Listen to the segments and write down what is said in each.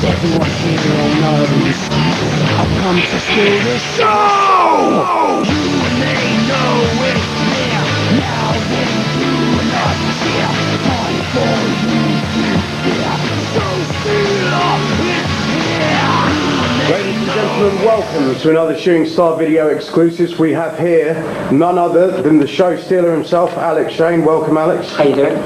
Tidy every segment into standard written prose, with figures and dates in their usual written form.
Everyone here knows I've come to steal the show. You may know it's here. Now then do not fear. Time for you to fear. So steal up, it's here. Ladies and gentlemen, welcome to another Shooting Star video exclusives. We have here none other than the show stealer himself, Alex Shane. Welcome, Alex. How you doing?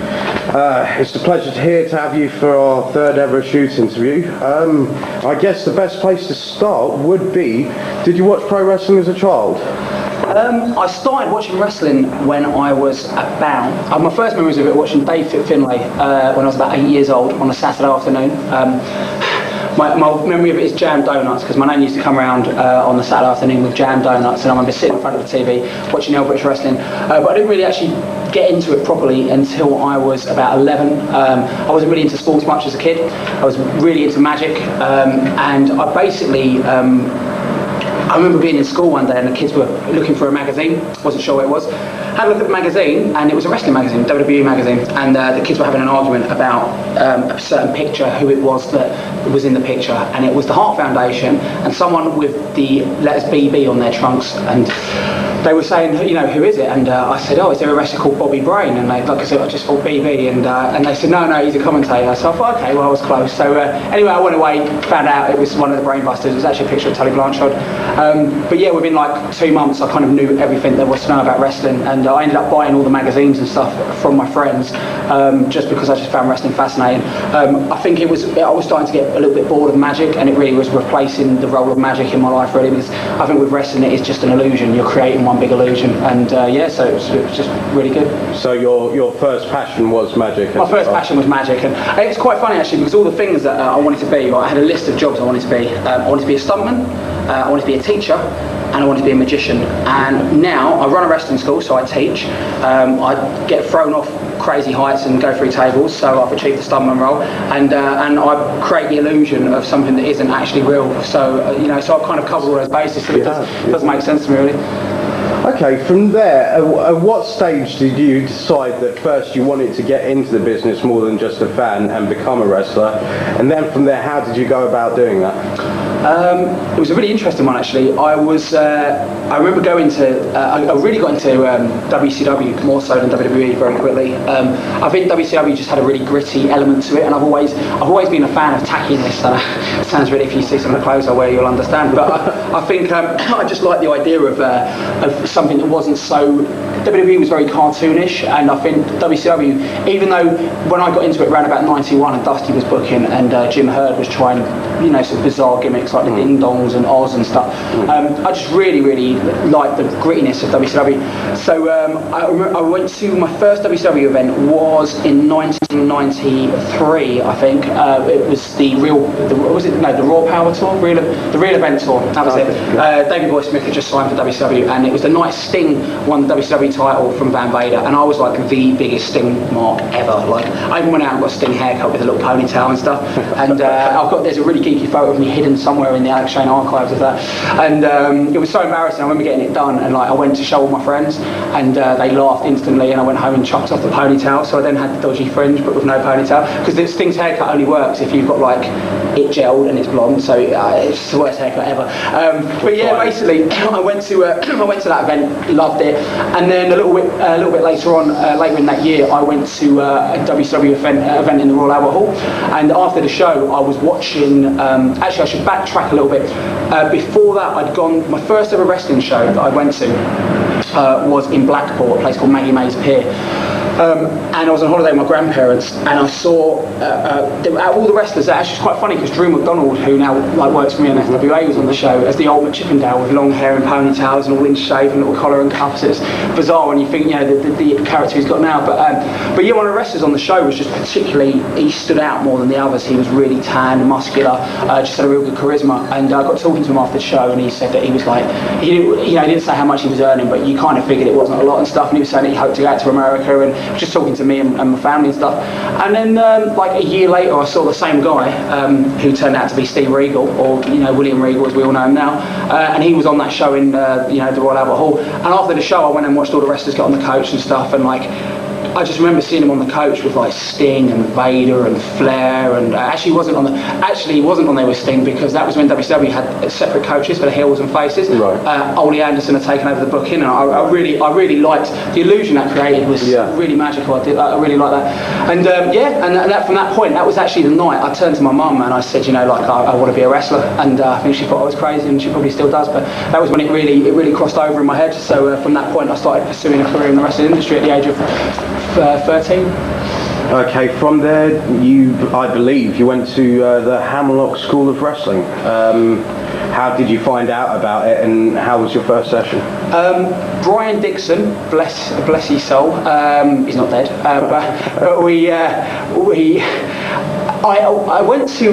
It's a pleasure to have you for our third ever shoot interview. I guess the best place to start would be, did you watch pro wrestling as a child? I started watching wrestling when I was about, my first memories of it watching Dave Finlay when I was about 8 years old on a Saturday afternoon. My memory of it is jam donuts, because my nan used to come around on the Saturday afternoon with jam donuts, and I remember sitting in front of the TV watching the old British wrestling. But I didn't really actually get into it properly until I was about 11. I wasn't really into sports much as a kid. I was really into magic, and I basically, I remember being in school one day and the kids were looking for a magazine, wasn't sure what it was. Had a look at the magazine, and it was a wrestling magazine, WWE magazine, and the kids were having an argument about a certain picture, who it was that was in the picture, and it was the Heart Foundation and someone with the letters BB on their trunks, and they were saying, you know, who is it? And I said, oh, is there a wrestler called Bobby Brain? And they, like I said, I just thought BB, and they said, no, he's a commentator. So I thought, okay, well, I was close. So anyway, I went away, found out it was one of the Brainbusters. It was actually a picture of Tully Blanchard. But yeah, within like 2 months, I kind of knew everything there was to know about wrestling, and I ended up buying all the magazines and stuff from my friends, just because I just found wrestling fascinating. I think I was starting to get a little bit bored of magic, and it really was replacing the role of magic in my life, really, because I think with wrestling it is just an illusion. You're creating one big illusion, and yeah, so it was just really good. So your first passion was magic? My first passion was magic, and it's quite funny actually, because all the things that I wanted to be, I had a list of jobs I wanted to be. I wanted to be a stuntman, I wanted to be a teacher, and I wanted to be a magician. And now I run a wrestling school, so I teach. I get thrown off crazy heights and go through tables, so I've achieved the stuntman role, and I create the illusion of something that isn't actually real. So you know, so I've kind of covered all those bases. So it does make sense to me, really. Okay, from there, at what stage did you decide that first you wanted to get into the business more than just a fan and become a wrestler? And then from there, how did you go about doing that? It was a really interesting one, actually. I remember going to, I really got into WCW more so than WWE very quickly. I think WCW just had a really gritty element to it, and I've always been a fan of tackiness. Sounds really, if you see some of the clothes I wear, you'll understand. But I think I just like the idea of something that wasn't so. WWE was very cartoonish, and I think WCW, even though when I got into it around about 91 and Dusty was booking and Jim Herd was trying, you know, some bizarre gimmicks like the Ding Dongs and Oz and stuff, I just really liked the grittiness of WCW. So I went to my first WCW event was in 1993, I think. It was the Raw Power Tour, the Real Event Tour. That was it. Davey Boy Smith had just signed for WCW, and it was the night Sting won the WCW title from Van Vader, and I was like the biggest Sting mark ever. Like, I even went out and got a Sting haircut with a little ponytail and stuff, and there's a really geeky photo of me hidden somewhere in the Alex Shane archives of that, and it was so embarrassing. I remember getting it done, and like I went to show all my friends, and they laughed instantly, and I went home and chopped off the ponytail, so I then had the dodgy fringe but with no ponytail, because the Sting's haircut only works if you've got like it gelled and it's blonde, so it's the worst haircut ever. But yeah, basically I went to that event, loved it, and then a little bit later on, later in that year, I went to a WCW event in the Royal Albert Hall, and after the show I was watching, actually I should backtrack a little bit. Before that, I'd gone, my first ever wrestling show that I went to was in Blackpool, a place called Maggie May's Pier. And I was on holiday with my grandparents, and I saw all the wrestlers. Actually, it's quite funny because Drew McDonald, who now like works for me on FWA, was on the show as the ultimate Chippendale with long hair and ponytails and all in shave and little collar and cuffs. It's bizarre when you think, you know, the character he's got now. But yeah, one of the wrestlers on the show was just particularly, he stood out more than the others. He was really tan, muscular, just had a real good charisma. And I got talking to him after the show, and he said that he was like, he didn't say how much he was earning, but you kind of figured it wasn't a lot and stuff. And he was saying that he hoped to go out to America, and just talking to me and my family and stuff. And then like a year later, I saw the same guy who turned out to be Steve Regal, or William Regal as we all know him now, and he was on that show in the Royal Albert Hall. And after the show, I went and watched all the wrestlers get on the coach and stuff, and like I just remember seeing him on the coach with like Sting and Vader and Flair, and actually he wasn't on there with Sting, because that was when WCW had separate coaches for the heels and faces. Right. Ole Anderson had taken over the booking, and I really liked the illusion that created. Was really magical. I really liked that, and that from that point, that was actually the night I turned to my mum and I said, I want to be a wrestler, and I think she thought I was crazy, and she probably still does, but that was when it really crossed over in my head. So from that point I started pursuing a career in the wrestling industry at the age of 13. Okay, from there I believe you went to the Hammerlock School of Wrestling. How did you find out about it, and how was your first session? Brian Dixon, bless his soul, he's not dead, I went to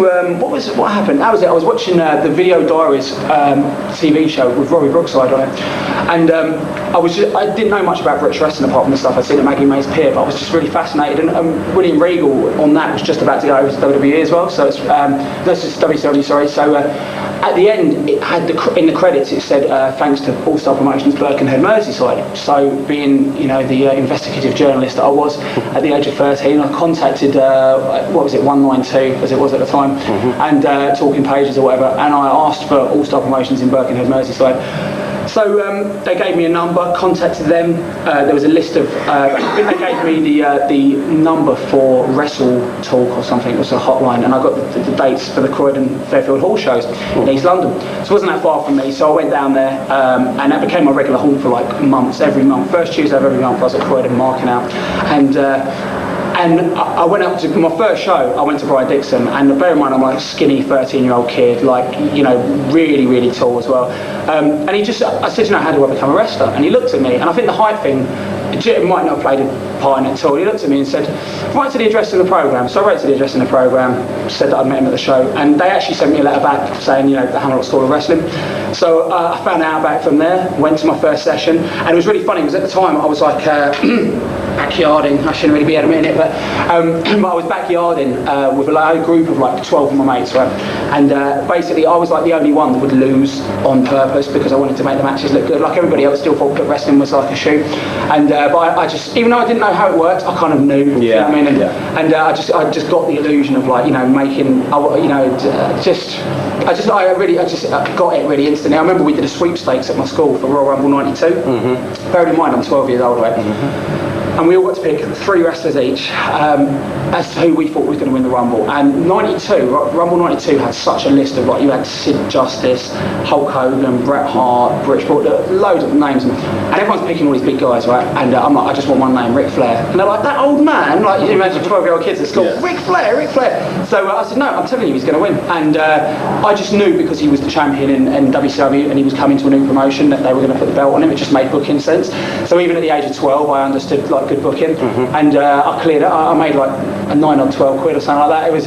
what happened? That was it. I was watching the Video Diaries TV show with Robbie Brookside on it, and I didn't know much about British wrestling apart from the stuff I'd seen at Maggie May's Pier, but I was just really fascinated. And William Regal on that was just about to go over to WWE as well, so it's that's just WCW. Sorry. So at the end, it had in the credits it said thanks to All Star Promotions, Birkenhead, Merseyside. So being the investigative journalist that I was at the age of 13, I contacted 192 as it was at the time, and Talking Pages or whatever, and I asked for All Star Promotions in Birkenhead, Merseyside. So they gave me a number, contacted them. There was a list of, I think they gave me the number for Wrestle Talk or something. It was a hotline, and I got the dates for the Croydon Fairfield Hall shows in East London. So it wasn't that far from me, so I went down there, and that became my regular haunt for like months, every month. First Tuesday of every month I was at Croydon marking out, and I went up to my first show. I went to Brian Dixon, and bear in mind I'm like a skinny 13-year-old kid, like really tall as well. And I said, how do I become a wrestler? And he looked at me, and I think the height thing, it might not have played a part in it at all. He looked at me and said, write to the address in the programme. So I wrote to the address in the programme, said that I'd met him at the show, and they actually sent me a letter back saying, the Hammerlock School of Wrestling. So I found out about it from there, went to my first session, and it was really funny because at the time I was like backyarding. I shouldn't really be admitting it, but I was backyarding with a group of like 12 of my mates, right? And basically I was like the only one that would lose on purpose because I wanted to make the matches look good. Like everybody else still thought that wrestling was like a shoot, and but I just, even though I didn't know how it worked, I kind of knew. You know what I mean? And I just got the illusion of like making, I just got it really instantly. I remember we did a sweepstakes at my school for Royal Rumble '92. Bear in mind I'm 12 years old, right? And we all got to pick 3 wrestlers each as to who we thought was going to win the Rumble. And Rumble 92 had such a list of, like, you had Sid Justice, Hulk Hogan, Bret Hart, British Bulldog, loads of names. And everyone's picking all these big guys, right? And I'm like, I just want one name, Ric Flair. And they're like, that old man, like, you imagine 12-year-old kids at school, Ric Flair. So I said, no, I'm telling you he's going to win. And I just knew because he was the champion in WCW and he was coming to a new promotion that they were going to put the belt on him. It just made booking sense. So even at the age of 12, I understood, like, good booking, and I cleared it. I made like a 9 or 12 quid or something like that. It was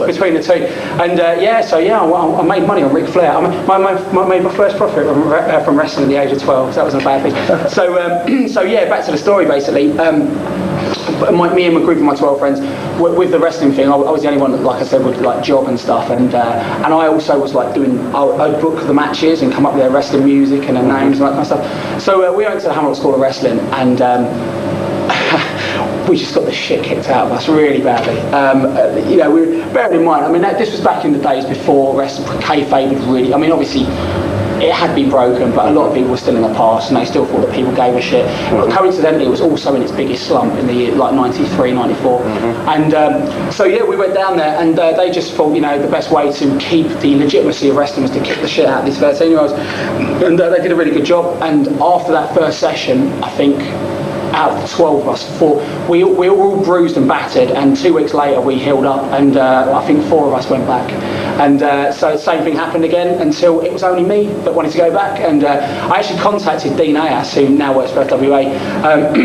between the two, and I made money on Ric Flair. I made my first profit from wrestling at the age of 12, so that wasn't a bad thing. So back to the story basically. Me and a group of my 12 friends, with the wrestling thing, I was the only one that, like I said, would like job and stuff, and I also was like I'd book the matches and come up with their wrestling music and their names and that kind of stuff. So we went to the Hammerlock School of Wrestling, and we just got the shit kicked out of us really badly. We bearing in mind, I mean, this was back in the days before wrestling kayfabe had really, I mean, obviously it had been broken, but a lot of people were still in the past and they still thought that people gave a shit. But coincidentally, it was also in its biggest slump in the year like 93, 94. And we went down there, and they just thought, the best way to keep the legitimacy of wrestling was to kick the shit out of these 13-year-olds. And they did a really good job. And after that first session, I think, out of the 12 of us, we were all bruised and battered, and 2 weeks later we healed up, and I think 4 of us went back. And so the same thing happened again until it was only me that wanted to go back. And I actually contacted Dean Ayas, who now works for FWA.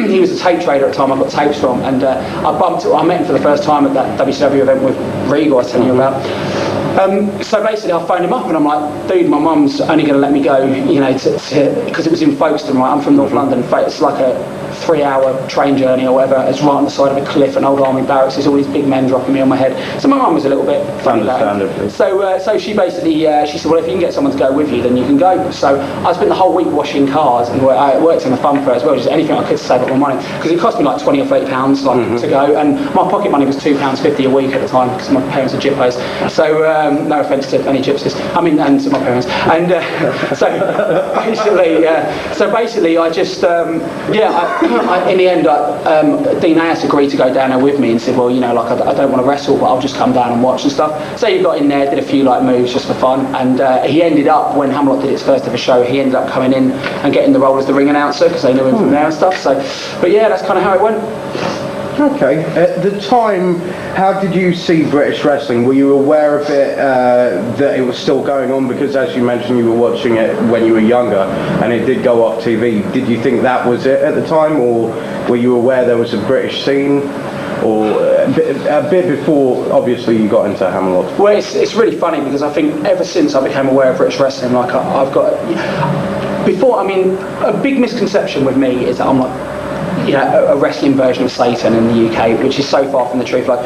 He was a tape trader at the time I got tapes from, and I met him for the first time at that WCW event with Regal I was telling you about. So basically I phoned him up and I'm like, dude, my mum's only going to let me go, because it was in Folkestone, right? I'm from North London. It's like a 3-hour train journey or whatever. It's right on the side of a cliff, an old army barracks. There's all these big men dropping me on my head. So my mum was a little bit funny about it. So she basically, she said, well, if you can get someone to go with you, then you can go. So I spent the whole week washing cars, and I worked in the fun fair as well, just anything I could to save up my money, because it cost me like £20 or £30 to go, and my pocket money was £2.50 a week at the time, because my parents are gyppos. So no offence to any gypsies, and to my parents. And so basically, I just in the end, Dean Ayers agreed to go down there with me and said, well, like I don't want to wrestle, but I'll just come down and watch and stuff. So he got in there, did a few like moves just for fun, and he ended up, when Hammerlock did its first ever show, he ended up coming in and getting the role as the ring announcer, because they knew him from there and stuff. So, but yeah, that's kind of how it went. Okay. At the time, how did you see British wrestling? Were you aware of it, that it was still going on? Because as you mentioned, you were watching it when you were younger, and it did go off TV. Did you think that was it at the time, or were you aware there was a British scene? Or a bit before, obviously, you got into Hammerlock? Well, it's really funny, because I think ever since I became aware of British wrestling, like I've got... Before, I mean, a big misconception with me is that I'm like, a wrestling version of Satan in the UK, which is so far from the truth. Like,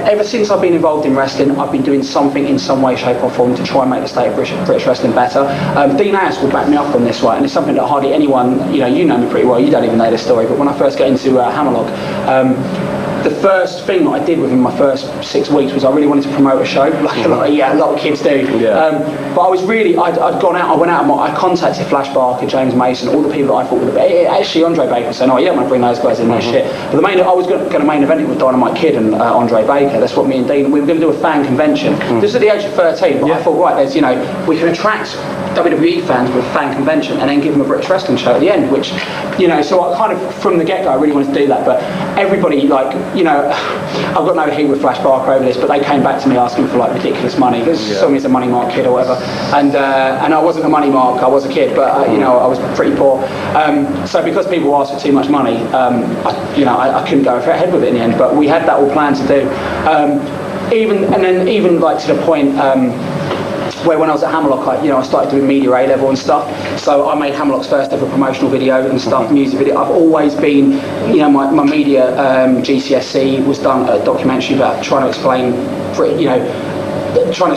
ever since I've been involved in wrestling, I've been doing something in some way, shape or form to try and make the state of British wrestling better. Dean Ayers will back me up on this, right? And it's something that hardly anyone, you know me pretty well, you don't even know this story, but when I first got into Hammerlock, the first thing that I did within my first 6 weeks was I really wanted to promote a show, like a lot of kids do. Yeah. But I was really, I contacted Flash Barker, James Mason, all the people that I thought would be, actually Andre Baker saying, you don't want to bring those guys in, no shit. But I was going to main event it with Dynamite Kid and Andre Baker. That's what me and Dean, we were going to do a fan convention. This is at the age of 13, but I thought, right, there's, we can attract WWE fans with a fan convention and then give them a British wrestling show at the end, which, so I kind of, from the get-go, I really wanted to do that. But everybody, I've got no heat with Flash Barker over this, but they came back to me asking for ridiculous money, because saw me as a money mark kid or whatever, and I wasn't a money mark, I was a kid, but I was pretty poor, so because people asked for too much money, I couldn't go ahead with it in the end. But we had that all planned to do, even to the point where when I was at Hammerlock, I started doing media A level and stuff. So I made Hammerlock's first ever promotional video and stuff, music video. I've always been, my media GCSE was done a documentary about trying to explain,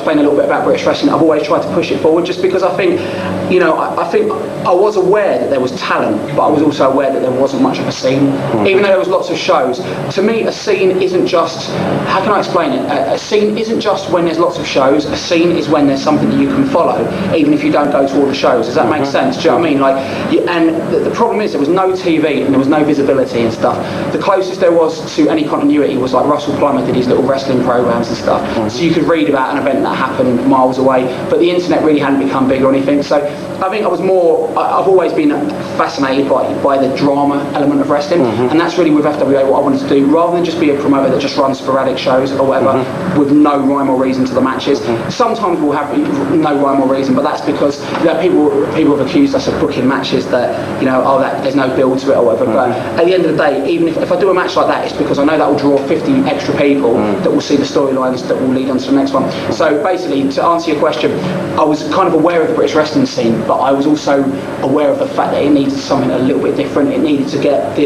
a little bit about British wrestling. I've always tried to push it forward, just because I think, I think I was aware that there was talent, but I was also aware that there wasn't much of a scene. Even though there was lots of shows, to me a scene isn't just, how can I explain it? A scene isn't just when there's lots of shows. A scene is when there's something that you can follow, even if you don't go to all the shows. Does that make sense? Do you know what I mean? And the problem is there was no TV and there was no visibility and stuff. The closest there was to any continuity was like Russell Plummer did his little wrestling programs and stuff. So you could read about an event that happened miles away, but the internet really hadn't become big or anything. So I think I've always been fascinated by the drama element of wrestling, and that's really with FWA what I wanted to do, rather than just be a promoter that just runs sporadic shows or whatever with no rhyme or reason to the matches. Sometimes we'll have no rhyme or reason, but that's because people have accused us of booking matches that that there's no build to it or whatever. But at the end of the day, even if I do a match like that, it's because I know that will draw 50 extra people that will see the storylines that will lead on to the next one. So basically, to answer your question, I was kind of aware of the British wrestling scene, but I was also aware of the fact that it needed something a little bit different. It needed to get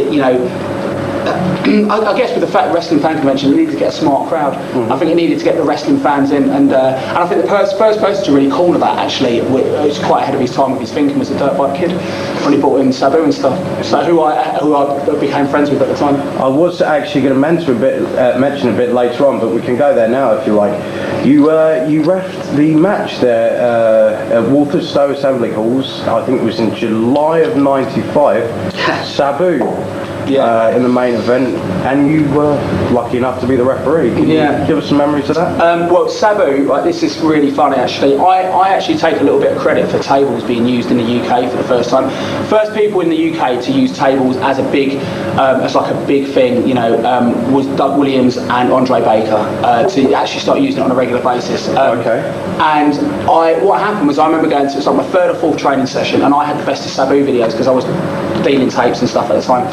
I guess with the fact wrestling fan convention, it needed to get a smart crowd. I think it needed to get the wrestling fans in, and I think the first person to really corner that actually was quite ahead of his time with his thinking was the Dirt Bike Kid, when he brought in Sabu and stuff. So who I became friends with at the time. I was actually going to mention a bit later on, but we can go there now if you like. You reffed the match there at Walthamstow Assembly Halls. I think it was in July of '95. Sabu. In the main event, and you were lucky enough to be the referee. Can you give us some memories of that? Well, Sabu, this is really funny actually. I actually take a little bit of credit for tables being used in the UK for the first time. First people in the UK to use tables as a big, as like a big thing, was Doug Williams and Andre Baker to actually start using it on a regular basis. And what happened was I remember going to, it was like my third or fourth training session, and I had the best of Sabu videos because I was dealing tapes and stuff at the time.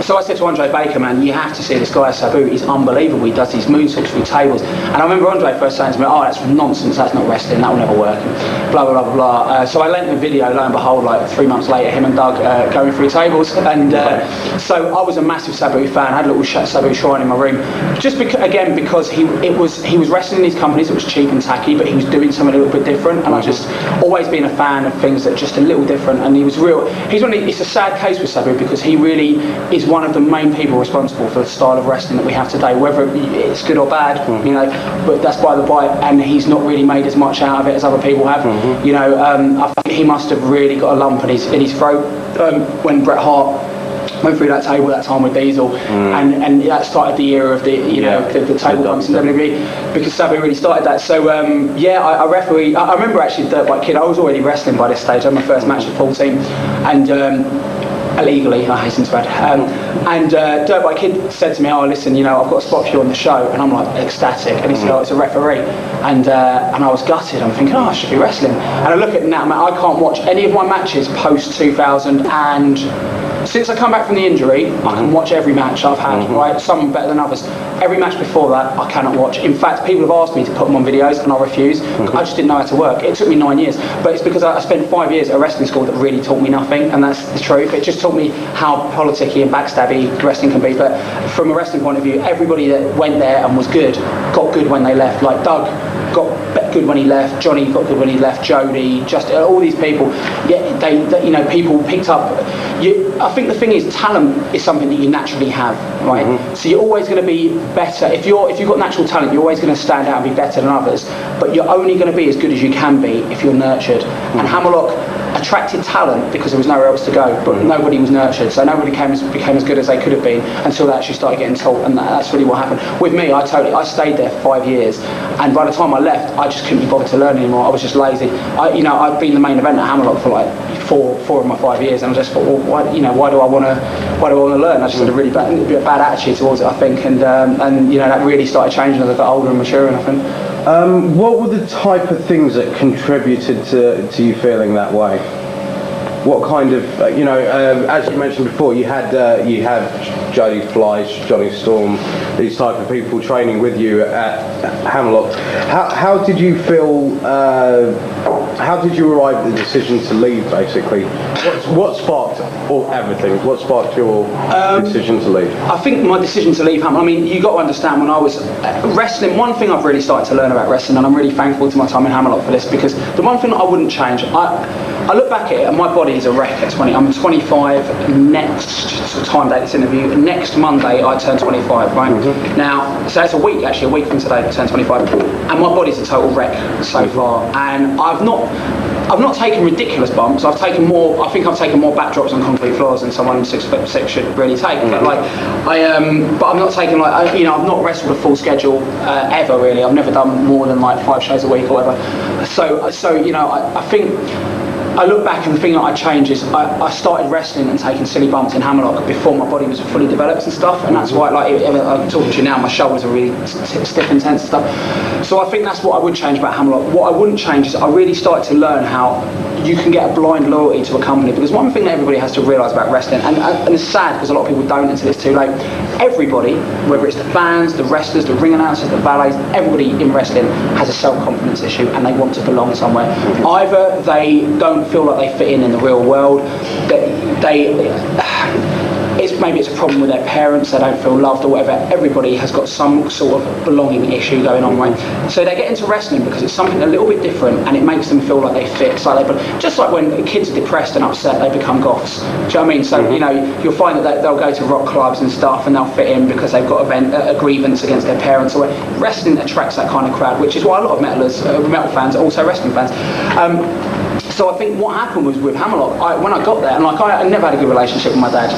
So I said to Andre Baker, man, you have to see this guy Sabu. He's unbelievable. He does these moonsaults through tables. And I remember Andre first saying to me, oh, that's nonsense. That's not wrestling. That will never work. And blah blah blah blah. So I lent him a video. Lo and behold, like 3 months later, him and Doug going through tables. And so I was a massive Sabu fan. I had a little Sabu shrine in my room, just because he was wrestling in these companies. It was cheap and tacky, but he was doing something a little bit different. And I just always been a fan of things that are just a little different. And he was real. It's a sad case with Sabu because he really is one of the main people responsible for the style of wrestling that we have today, whether it's good or bad, you know, but that's by the by, and he's not really made as much out of it as other people have. You know, I think he must have really got a lump in his throat when Bret Hart went through that table that time with Diesel, and that started the era of the the table bumps in WWE, because Sabu really started that. So I referee. I remember actually Dirt Bike Kid. I was already wrestling by this stage. I had my first match at 14, and illegally, I hasten to add. And Dirt Bike Kid said to me, oh, listen, you know, I've got a spot for you on the show. And I'm like, ecstatic. And he said, oh, it's a referee. And I was gutted. I'm thinking, oh, I should be wrestling. And I look at it now, I can't watch any of my matches post 2000. And since I come back from the injury, I can watch every match I've had, right? Some better than others. Every match before that, I cannot watch. In fact, people have asked me to put them on videos, and I refuse. I just didn't know how to work. It took me 9 years, but it's because I spent 5 years at a wrestling school that really taught me nothing, and that's the truth. It just taught me how politicky and backstabby wrestling can be. But from a wrestling point of view, everybody that went there and was good got good when they left. Like Doug got good when he left, Johnny got good when he left, Jody, just all these people. Yeah, they you know, people picked up. I think the thing is, talent is something that you naturally have, right? So you're always going to be better if you've got natural talent. You're always going to stand out and be better than others. But you're only going to be as good as you can be if you're nurtured. And Hammerlock attracted talent because there was nowhere else to go, but nobody was nurtured, so nobody became as good as they could have been until they actually started getting taught, and that's really what happened. With me, I stayed there for 5 years, and by the time I left, I just couldn't be bothered to learn anymore. I was just lazy. I'd been the main event at Hammerlock for like four of my 5 years, and I just thought, well, why do I want to learn? I just had a really bad attitude towards it, I think, and that really started changing as I got older and maturing, I think. What were the type of things that contributed to you feeling that way? What kind of, as you mentioned before, you had Jody Fleisch, Johnny Storm, these type of people training with you at Hammerlock. How did you feel? How did you arrive at the decision to leave, basically? What sparked everything? What sparked your decision to leave? I think my decision to leave Hammerlock, I mean, you got to understand, when I was wrestling, one thing I've really started to learn about wrestling, and I'm really thankful to my time in Hammerlock for this, because the one thing that I wouldn't change, I look back at it and my body is a wreck at 20. I'm 25 next time date this interview. Next Monday I turn 25, right? Now, so it's a week from today I turn 25. And my body's a total wreck so far. And I've not taken ridiculous bumps. I think I've taken more backdrops on concrete floors than someone 6'6" should really take. But but I'm not taking I've not wrestled a full schedule ever really. I've never done more than like 5 shows a week or whatever. So I think I look back, and the thing that I changed is I started wrestling and taking silly bumps in Hammerlock before my body was fully developed and stuff, and that's why, I'm talking to you now, my shoulders are really stiff and tense and stuff. So I think that's what I would change about Hammerlock. What I wouldn't change is I really started to learn how you can get a blind loyalty to a company, because one thing that everybody has to realise about wrestling, and it's sad because a lot of people don't until it's too late, everybody, whether it's the fans, the wrestlers, the ring announcers, the valets, everybody in wrestling has a self-confidence issue and they want to belong somewhere. Either they don't feel like they fit in the real world, maybe it's a problem with their parents, they don't feel loved or whatever. Everybody has got some sort of belonging issue going on, right? So they get into wrestling because it's something a little bit different and it makes them feel like they fit. It's like just like when kids are depressed and upset, they become goths. Do you know what I mean? So you'll find that they'll go to rock clubs and stuff and they'll fit in because they've got a grievance against their parents. Or wrestling attracts that kind of crowd, which is why a lot of metal fans are also wrestling fans. So I think what happened was with Hammerlock, when I got there, and I never had a good relationship with my dad.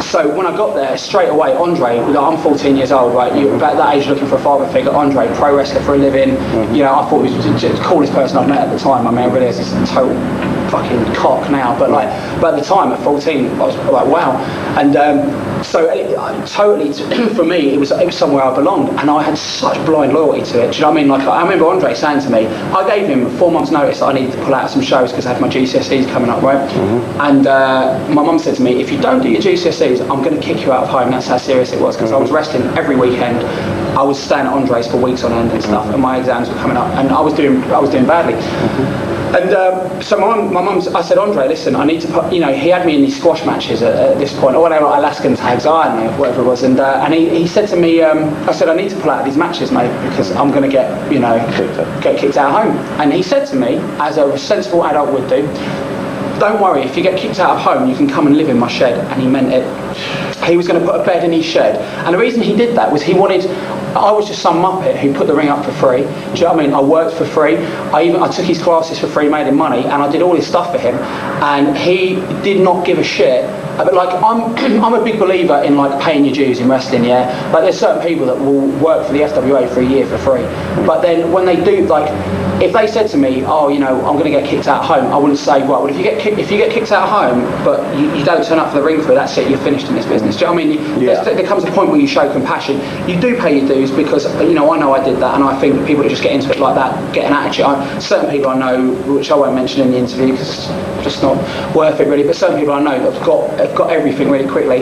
So when I got there, straight away, Andre, I'm 14 years old, right? You're about that age looking for a father figure. Andre, pro wrestler for a living. I thought he was the coolest person I've met at the time. I mean, I realise he's a total fucking cock now, but at the time at 14, I was like, wow. And So totally, for me, it was somewhere I belonged, and I had such blind loyalty to it. Do you know what I mean? Like, I remember Andre saying to me, I gave him 4 months' notice that I needed to pull out of some shows because I had my GCSEs coming up, right? And my mum said to me, if you don't do your GCSEs, I'm going to kick you out of home. That's how serious it was, because I was wrestling every weekend. I was staying at Andre's for weeks on end and stuff, and my exams were coming up, and I was doing badly. And so my mum, I said, Andre, listen, I need to put, he had me in these squash matches at this point, or whatever, Alaskan tags, I don't know, whatever it was. And he said to me, I said, I need to pull out of these matches, mate, because I'm going to get kicked out of home. And he said to me, as a sensible adult would do, don't worry, if you get kicked out of home, you can come and live in my shed. And he meant it. He was going to put a bed in his shed. And the reason he did that was I was just some muppet who put the ring up for free. Do you know what I mean? I worked for free. I took his classes for free, made him money, and I did all his stuff for him. And he did not give a shit. But like, I'm a big believer in like paying your dues in wrestling, yeah? Like, there's certain people that will work for the FWA for a year for free. But then when they do, like, if they said to me, oh, I'm going to get kicked out at home, I wouldn't say, right, well, if you get kicked out at home, but you don't turn up for the ring crew, that's it, you're finished in this business. Do you know what I mean? There comes a point where you show compassion. You do pay your dues because, I know I did that, and I think people that just get into it like that get an attitude. Certain people I know, which I won't mention in the interview because it's just not worth it really, but certain people I know that have got everything really quickly,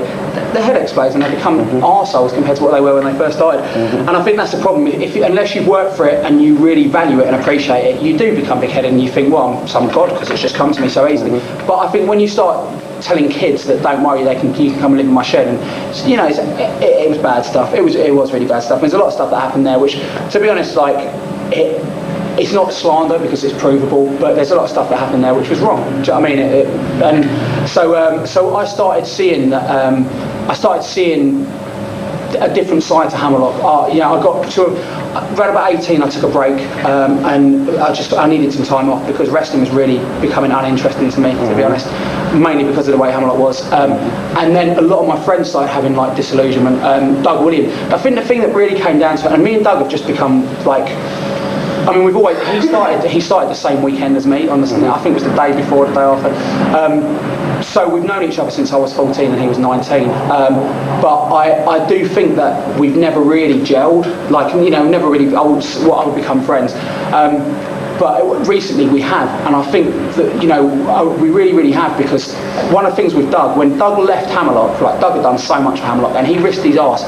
their head explodes and they become arseholes compared to what they were when they first started. And I think that's the problem. Unless you've worked for it and you really value it and appreciate it, you do become big-headed and you think, well, I'm some god because it's just come to me so easily. But I think when you start telling kids that don't worry, you can come and live in my shed, and it was bad stuff. It was really bad stuff. There's a lot of stuff that happened there, which, to be honest, like it's not slander because it's provable, but there's a lot of stuff that happened there which was wrong. Do you know what I mean? And so I started seeing that. I started seeing a different side to Hammerlock. I got to around about 18. I took a break, and I needed some time off because wrestling was really becoming uninteresting to me, to be honest. Mainly because of the way Hammerlock was. And then a lot of my friends started having like disillusionment. Doug William. I think the thing that really came down to it, and me and Doug have just become like. I mean, he started the same weekend as me on the, I think it was the day before, the day after. So we've known each other since I was 14 and he was 19. But I do think that we've never really gelled, like, never really, I would become friends. But recently we have, and I think that, we really, really have, because one of the things with Doug, when Doug left Hammerlock, like, Doug had done so much for Hammerlock, and he risked his arse.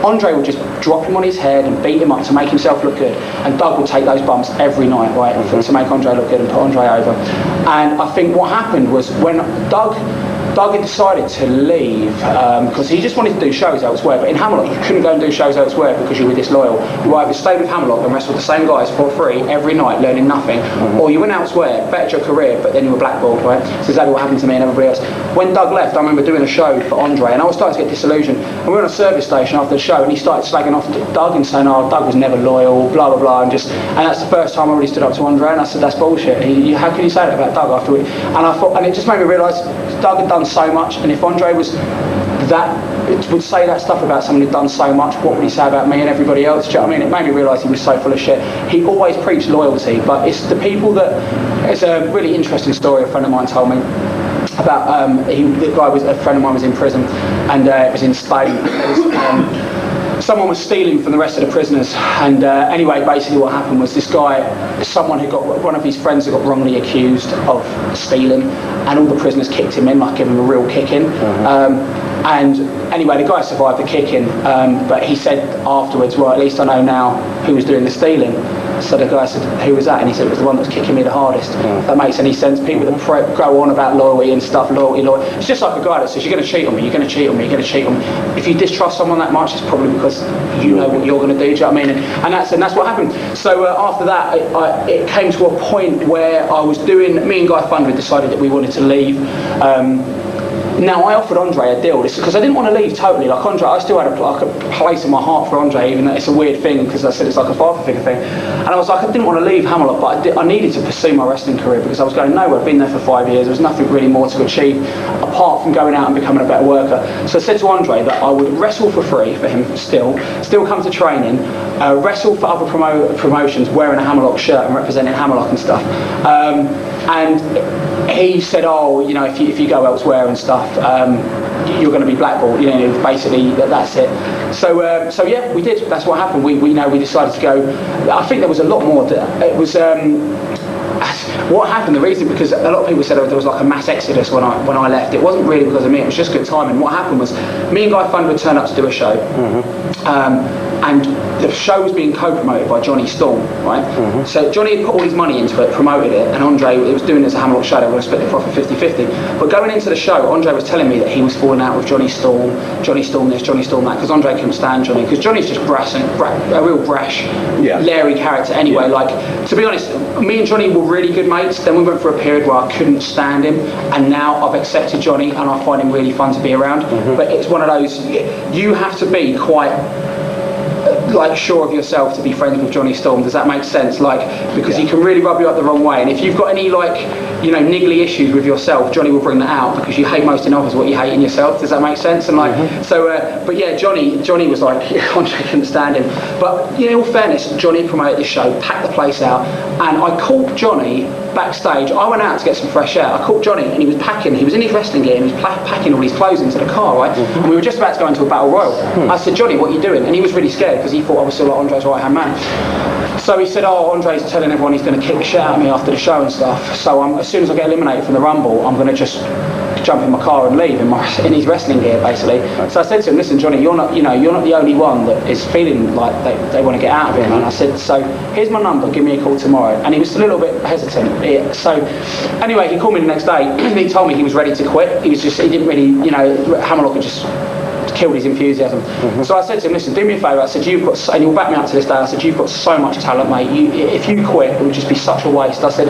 Andre would just drop him on his head and beat him up to make himself look good, and Doug would take those bumps every night, right, to make Andre look good and put Andre over. And I think what happened was when Doug had decided to leave because he just wanted to do shows elsewhere, but in Hammerlock you couldn't go and do shows elsewhere because you were disloyal. You either stayed with Hammerlock and wrestled the same guys for free every night learning nothing, or you went elsewhere, bettered your career, but then you were blackballed, right? So exactly what happened to me and everybody else. When Doug left, I remember doing a show for Andre, and I was starting to get disillusioned, and we were on a service station after the show, and he started slagging off Doug and saying, oh, Doug was never loyal, blah blah blah, and that's the first time I really stood up to Andre, and I said, that's bullshit. How can you say that about Doug after we? And I thought, and it just made me realise Doug had done so much, and if Andre would say that stuff about someone who'd done so much, what would he say about me and everybody else? Do you know what I mean? It made me realise he was so full of shit. He always preached loyalty, but it's the people that. It's a really interesting story a friend of mine told me about. A friend of mine was in prison, and it was in Spain. Someone was stealing from the rest of the prisoners, and anyway, basically what happened was this guy, one of his friends that got wrongly accused of stealing, and all the prisoners kicked him in, like gave him a real kick-in. And anyway, the guy survived the kick-in, but he said afterwards, well, at least I know now who was doing the stealing. So the guy said, who was that? And he said, it was the one that was kicking me the hardest. If that makes any sense. People that go on about loyalty and stuff, loyalty. It's just like a guy that says, you're going to cheat on me, you're going to cheat on me, you're going to cheat on me. If you distrust someone that much, it's probably because you know what you're going to do, do you know what I mean? And that's what happened. So after that, it came to a point where I was me and Guy Thundred decided that we wanted to leave. Now, I offered Andre a deal, because I didn't want to leave totally. Like Andre, I still had a place in my heart for Andre, even though it's a weird thing, because I said it's like a father figure thing. And I was like, I didn't want to leave Hammerlock, but I needed to pursue my wrestling career, because I was going nowhere. I'd been there for 5 years. There was nothing really more to achieve, apart from going out and becoming a better worker. So I said to Andre that I would wrestle for free for him still come to training, wrestle for other promotions wearing a Hammerlock shirt and representing Hammerlock and stuff. And he said, oh, you know, if you go elsewhere and stuff, you're going to be blackballed. You know, basically that's it. So yeah, we did. That's what happened. We decided to go. I think there was a lot more. It was. What happened, the reason, because a lot of people said there was like a mass exodus when I left. It wasn't really because of me, it was just good timing. What happened was, me and Guy Thunder turned up to do a show, and the show was being co-promoted by Johnny Storm, right? So Johnny had put all his money into it, promoted it, and Andre, it was doing it as a Hammerlock show, they were going to split the profit 50-50. But going into the show, Andre was telling me that he was falling out with Johnny Storm this, Johnny Storm that, because Andre couldn't stand Johnny, because Johnny's just a real brash, Larry character anyway. Like, to be honest, me and Johnny were really good mates. Then we went through a period where I couldn't stand him, and now I've accepted Johnny and I find him really fun to be around. But it's one of those, you have to be quite like sure of yourself to be friends with Johnny Storm. Does that make sense? Like, because he can really rub you up the wrong way, and if you've got any, like, you know, niggly issues with yourself, Johnny will bring that out, because you hate most in others what you hate in yourself. Does that make sense? And like, but yeah, Johnny was like, Andre couldn't stand him. But you know, in all fairness, Johnny promoted this show, packed the place out, and I caught Johnny backstage. I went out to get some fresh air. I caught Johnny, and he was packing. He was in his wrestling gear, and he was packing all his clothes into the car, right? And we were just about to go into a battle royal. I said, Johnny, what are you doing? And he was really scared, because he thought I was still like Andre's right hand man. So he said, oh, Andre's telling everyone he's going to kick the shit out of me after the show and stuff. So as soon as I get eliminated from the Rumble, I'm going to just jump in my car and leave in his wrestling gear, basically. So I said to him, listen, Johnny, you're not the only one that is feeling like they want to get out of him. And I said, so here's my number, give me a call tomorrow. And he was a little bit hesitant. So anyway, he called me the next day, and he told me he was ready to quit. He didn't really, you know, Hammerlock had just killed his enthusiasm. So I said to him, listen, do me a favour. I said, you've got, and you'll back me up to this day, I said, you've got so much talent, mate. If you quit, it would just be such a waste. I said,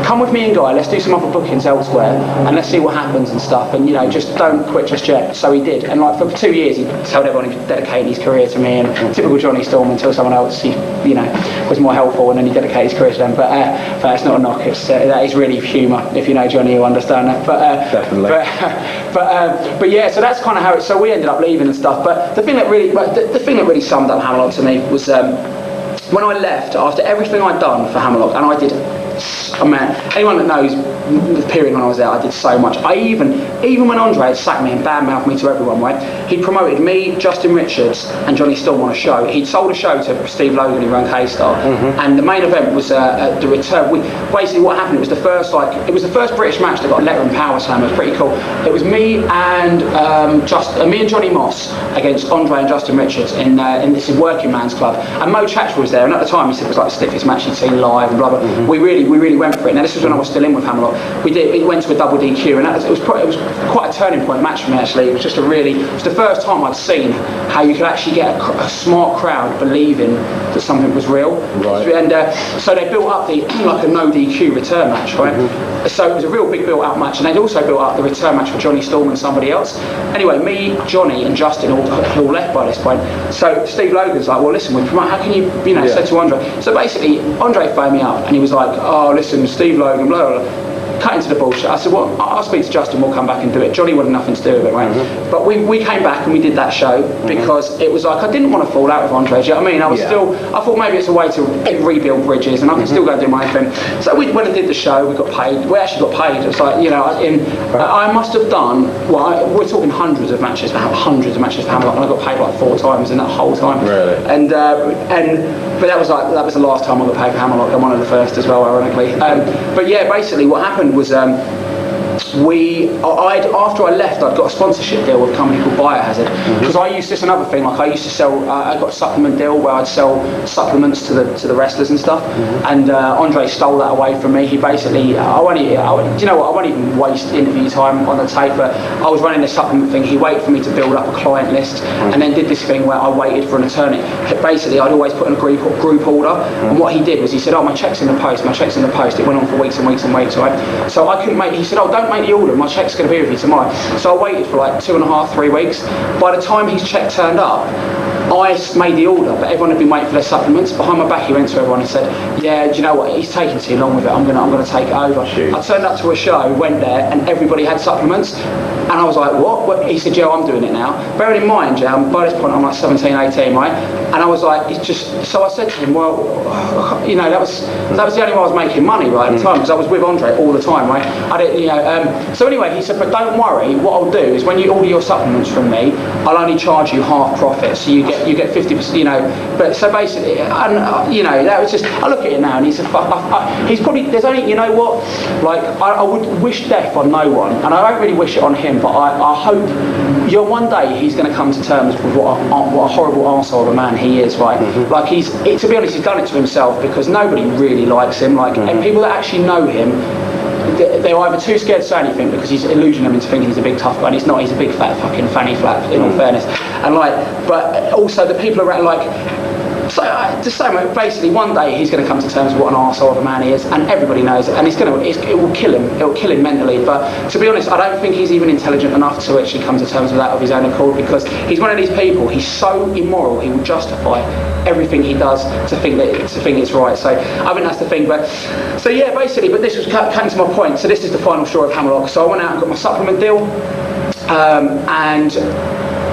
come with me and Guy, let's do some other bookings elsewhere, and let's see what happens and stuff, and you know, just don't quit just yet. So he did, and like for 2 years he told everyone he was dedicating his career to me, and typical Johnny Storm, until someone else, you know, was more helpful, and then he dedicated his career to them. But it's not a knock, that is really humour. If you know Johnny, you'll understand that. Definitely. But yeah, so that's kind of how it. So we ended up leaving and stuff. But the thing that really summed up Hammerlock to me was when I left, after everything I'd done for Hammerlock, and I did. Oh man, anyone that knows the period when I was there, I did so much. I even when Andre had sacked me and badmouthed me to everyone, right? He promoted me, Justin Richards, and Johnny Storm on a show. He'd sold a show to Steve Logan, who ran K-Star, and the main event was the return. Basically, what happened? It was the first British match that got a letter and power slam. It was pretty cool. It was me and me and Johnny Moss against Andre and Justin Richards in this working man's club. And Mo Chatra was there, and at the time he said it was like the stiffest match he'd seen live and blah blah. We really went for it. Now this was when I was still in with Hammerlock. It went to a double DQ, and it was quite a turning point match for me actually. It was the first time I'd seen how you could actually get a smart crowd believing that something was real. Right. And so they built up like a no DQ return match, right? So it was a real big built up match, and they'd also built up the return match for Johnny Storm and somebody else. Anyway, me, Johnny, and Justin all left by this point. So Steve Logan's like, well, listen, how can you say to Andre? So basically, Andre phoned me up, and he was like, oh, listen, Steve Logan, blah blah blah. Cut into the bullshit. I said, well, I'll speak to Justin, we'll come back and do it. Johnny wanted nothing to do with it, right? But we came back and we did that show because it was like, I didn't want to fall out with Andre, you know what I mean? I thought maybe it's a way to rebuild bridges and I can still go and do my thing. So we went and did the show, we got paid. We actually got paid. It's like, you know, I must have done, we're talking hundreds of matches for Hammerlock, and I got paid like 4 times in that whole time. Really? But that was the last time I got paid for Hammerlock. I'm one of the first as well, ironically. But yeah, basically what happened was after I left, I'd got a sponsorship deal with a company called Biohazard, because I used this another thing. Like I used to sell, I got a supplement deal where I'd sell supplements to the wrestlers and stuff. And Andre stole that away from me. He basically, I won't even waste interview time on the tape. But I was running this supplement thing. He waited for me to build up a client list, and then did this thing where I waited for an attorney. Basically, I'd always put in a group order, and what he did was he said, "Oh, my check's in the post. My check's in the post." It went on for weeks and weeks and weeks, right? So I couldn't make. He said, "Oh, don't make the order. My check's going to be with you tomorrow." So I waited for like 2.5, 3 weeks. By the time his check turned up, I made the order, but everyone had been waiting for their supplements. Behind my back, he went to everyone and said, "Yeah, do you know what? He's taking too long with it. I'm going to take it over." Shoot. I turned up to a show, went there, and everybody had supplements. And I was like, what? He said, yeah, I'm doing it now. Bearing in mind, yeah, by this point I'm like 17, 18, right? And I was like, it's just, so I said to him, well, you know, that was the only way I was making money, right, at the time, because I was with Andre all the time, right? I didn't, you know, so anyway, he said, but don't worry, what I'll do is when you order your supplements from me, I'll only charge you half profit, so you get 50%, you know, but so basically, and you know, that was just, I look at it now and he's a he's probably, there's only, you know what, like, I would wish death on no one, and I don't really wish it on him, but I hope, one day he's going to come to terms with what a horrible arsehole of a man he is, right? Like to be honest, he's done it to himself because nobody really likes him, like, and people that actually know him, they're either too scared to say anything because he's illusioning them into thinking he's a big tough guy, and he's not, he's a big fat fucking fanny flap, in all fairness, and like, but also the people around, like, so the same way, basically one day he's going to come to terms with what an arsehole of a man he is, and everybody knows it, and it will kill him mentally, but to be honest, I don't think he's even intelligent enough to actually come to terms with that of his own accord, because he's one of these people, he's so immoral, he will justify everything he does to think it's right. So I think that's the thing. But so yeah, basically, but this was came to my point. So this is the final story of Hammerlock. So I went out and got my supplement deal, and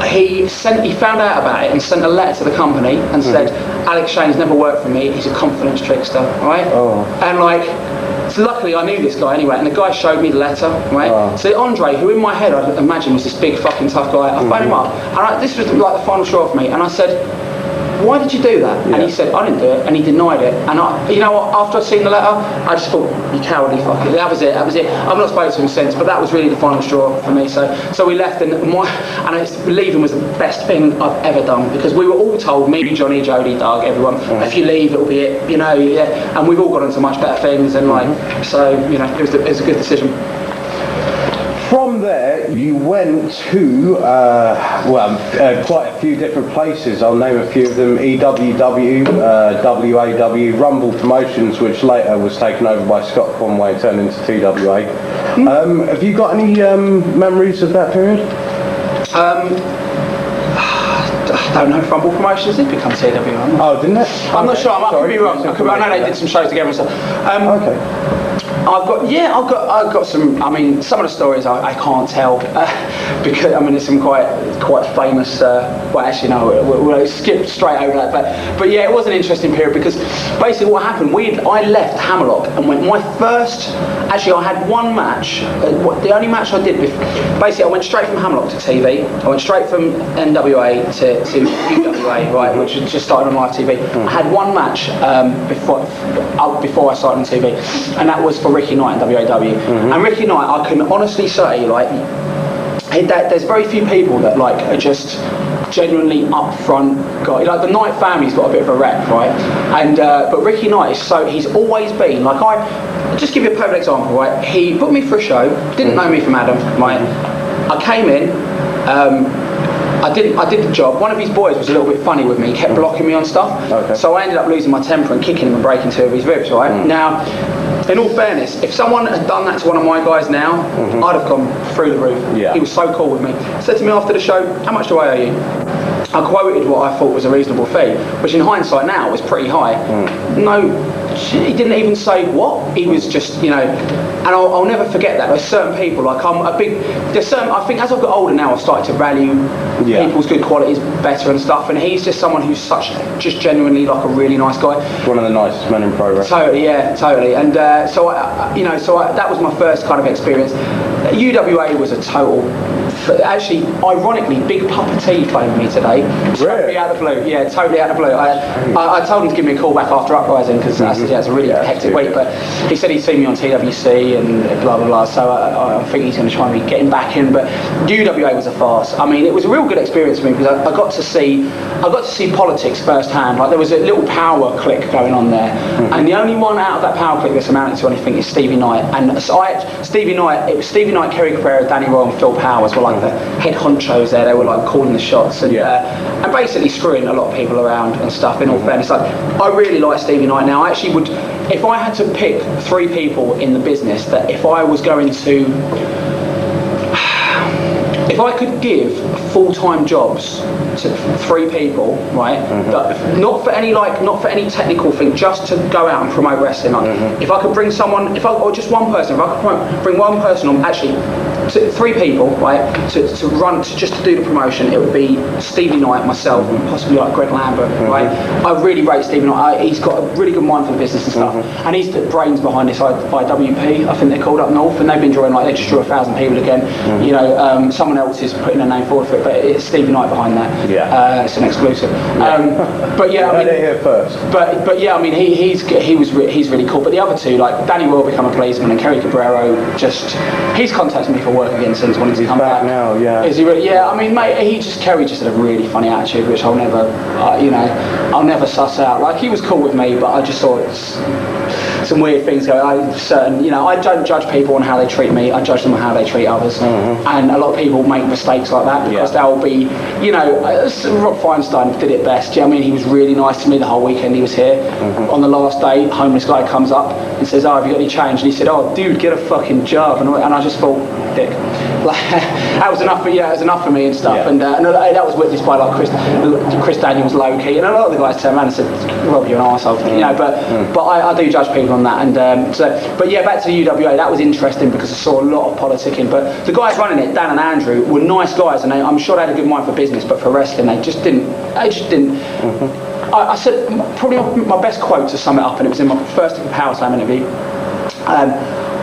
he found out about it and sent a letter to the company and said, Alex Shane's never worked for me, he's a confidence trickster, right? And like, so luckily I knew this guy anyway, and the guy showed me the letter, right? So Andre, who in my head I imagine was this big fucking tough guy, I phoned him up, and this was like the final straw for me, and I said, why did you do that? And he said, I didn't do it, and he denied it. And you know what, after I'd seen the letter, I just thought, you cowardly fucker. That was it. I've not spoken to him since, but that was really the final straw for me. So we left, and leaving was the best thing I've ever done, because we were all told, me, Johnny, Jody, Doug, everyone, if you leave, it'll be it, you know, yeah. And we've all got into much better things, and like, so, you know, it was a good decision. From there, you went to, quite a few different places. I'll name a few of them: EWW, WAW, Rumble Promotions, which later was taken over by Scott Conway and turned into TWA. Have you got any memories of that period? I don't know if Rumble Promotions did become TWA. Oh, didn't it? I'm not sure. I could be wrong. I know they did some shows together and stuff. Okay. I've got some. I mean, some of the stories I can't tell because I mean there's some quite famous. Well, actually no, we'll skip straight over that. But yeah, it was an interesting period because basically what happened. I left Hammerlock and went my first. Actually, I had one match. The only match I did. Basically, I went straight from Hammerlock to TV. I went straight from NWA to UWA, right, which just started on live TV. I had one match before I started on TV, and that was for Ricky Knight in WAW. And Ricky Knight, I can honestly say, like, there's very few people that like are just genuinely upfront guy. Like the Knight family's got a bit of a rep, right? And but Ricky Knight he's always been like, I'll just give you a perfect example, right? He booked me for a show, didn't know me from Adam, right? I came in, I did the job. One of his boys was a little bit funny with me. He kept blocking me on stuff. Okay. So I ended up losing my temper and kicking him and breaking two of his ribs, right? Now, in all fairness, if someone had done that to one of my guys now, I'd have gone through the roof. Yeah. He was so cool with me. Said to me after the show, how much do I owe you? I quoted what I thought was a reasonable fee, which in hindsight now was pretty high. No, he didn't even say what. He was just, you know, and I'll never forget that. There's certain people, like I think as I've got older now, I've started to value people's good qualities better and stuff, and he's just someone who's just genuinely like a really nice guy. One of the nicest men in pro wrestling. Totally, yeah, totally. And so that was my first kind of experience. UWA was a total. But actually, ironically, Big Papa T phoned me today. Totally out of the blue. Yeah, totally out of the blue. I told him to give me a call back after Uprising because I said, it's a really hectic week. But he said he'd seen me on TWC and blah, blah, blah. So I think he's going to try and get him back in. But UWA was a farce. I mean, it was a real good experience for me because I got to see politics firsthand. Like there was a little power clique going on there. And the only one out of that power clique that's amounted to anything is Stevie Knight. And so it was Stevie Knight, Kerry Cabrera, Danny Roy and Phil Powers were like the head honchos there. They were like calling the shots and basically screwing a lot of people around and stuff, in all fairness. Like, I really like Stevie Knight now. I actually would, if I had to pick 3 people in the business that if I was going to, if I could give full-time jobs to 3 people, right? Not for any technical thing, just to go out and promote wrestling. Like, if I could bring someone, or just one person, if I could bring one person on, actually, three people, right, to just to do the promotion, it would be Stevie Knight, myself, and possibly like Greg Lambert, right? I really rate Stevie Knight. He's got a really good mind for the business and stuff, and he's the brains behind this IWP, I think they're called up north, and they've been drawing they just drew 1,000 people again. You know, someone else is putting a name forward for it, but it's Stevie Knight behind that. Yeah. It's an exclusive. But yeah, I mean, here first. But yeah, I mean, he's really cool. But the other two, like Danny will become a policeman, and Kerry Cabrero, he's contacted me for work again since wanting to come back now. Yeah. Is he really? Yeah. I mean, mate, Kerry just had a really funny attitude, which I'll never suss out. Like, he was cool with me, but I just saw some weird things going. I don't judge people on how they treat me. I judge them on how they treat others. And a lot of people make mistakes like that because they'll be, Rob Feinstein did it best. Do you know what I mean? He was really nice to me the whole weekend he was here. On the last day, homeless guy comes up and says, "Oh, have you got any change?" And he said, "Oh, dude, get a fucking job." And I just thought, dick. Like, that was enough for me and stuff. Yeah. And that was witnessed by like Chris Daniels, Loki, and a lot of the guys turned around and said, "Rob, you're an arsehole." But I do judge people on that. And but yeah, back to the UWA, that was interesting because I saw a lot of politicking. But the guys running it, Dan and Andrew, were nice guys, and I'm sure they had a good mind for business, but for wrestling, they just didn't. I said probably my best quote to sum it up, and it was in my first Power Slam interview.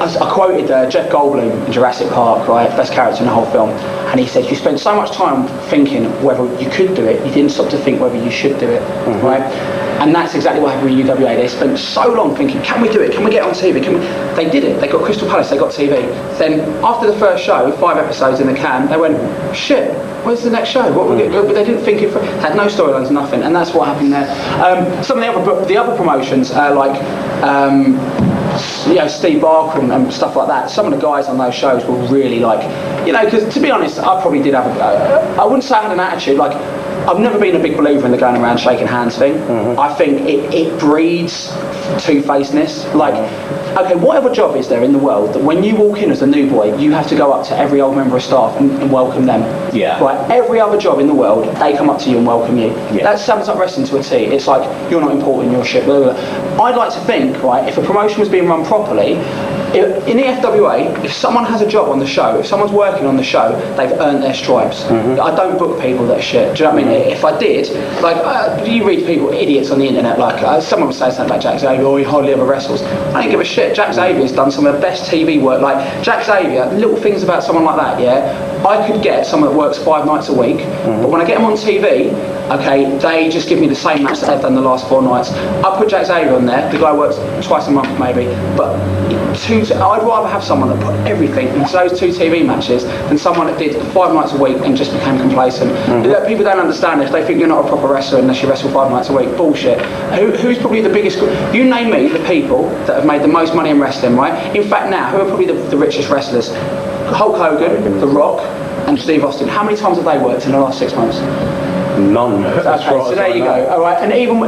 I quoted Jeff Goldblum in Jurassic Park, right, best character in the whole film, and he said, "You spent so much time thinking whether you could do it, you didn't stop to think whether you should do it," right? And that's exactly what happened with UWA. They spent so long thinking, "Can we do it? Can we get on TV? They did it. They got Crystal Palace. They got TV. Then after the first show, 5 episodes in the can, they went, "Shit, where's the next show?" But they didn't think it. Had no storylines, nothing, and that's what happened there. Some of the other promotions, like. Steve Barker and stuff like that. Some of the guys on those shows were really like, because to be honest, I probably did have I wouldn't say I had an attitude. Like, I've never been a big believer in the going around shaking hands thing. I think it breeds two-facedness. Like, okay, whatever job is there in the world that when you walk in as a new boy, you have to go up to every old member of staff and welcome them. Yeah. Right. Every other job in the world, they come up to you and welcome you. Yeah. That sums up wrestling to a T. It's like, you're not important, you're shit. Blah, blah, blah. I'd like to think, right, if a promotion was being run properly, in the FWA, if someone has a job on the show, if someone's working on the show, they've earned their stripes. I don't book people that are shit. Do you know what I mean? If I did, like, you read people, idiots on the internet, like, someone would say something about Jack Xavier, "Oh, he hardly ever wrestles." I don't give a shit. Jack Xavier's done some of the best TV work. Like, Jack Xavier, little things about someone like that, yeah? I could get someone that works 5 nights a week, but when I get them on TV, okay, they just give me the same match that they've done the last 4 nights. I put Jack Xavier on there, the guy works twice a month maybe, but I'd rather have someone that put everything into those 2 TV matches than someone that did 5 nights a week and just became complacent. People don't understand this. They think you're not a proper wrestler unless you wrestle 5 nights a week. Bullshit. Who's probably the biggest? You name me the people that have made the most money in wrestling, right? In fact, now, who are probably the richest wrestlers? Hulk Hogan, The Rock, and Steve Austin. How many times have they worked in the last 6 months? None. Okay, so there you go. All right, and even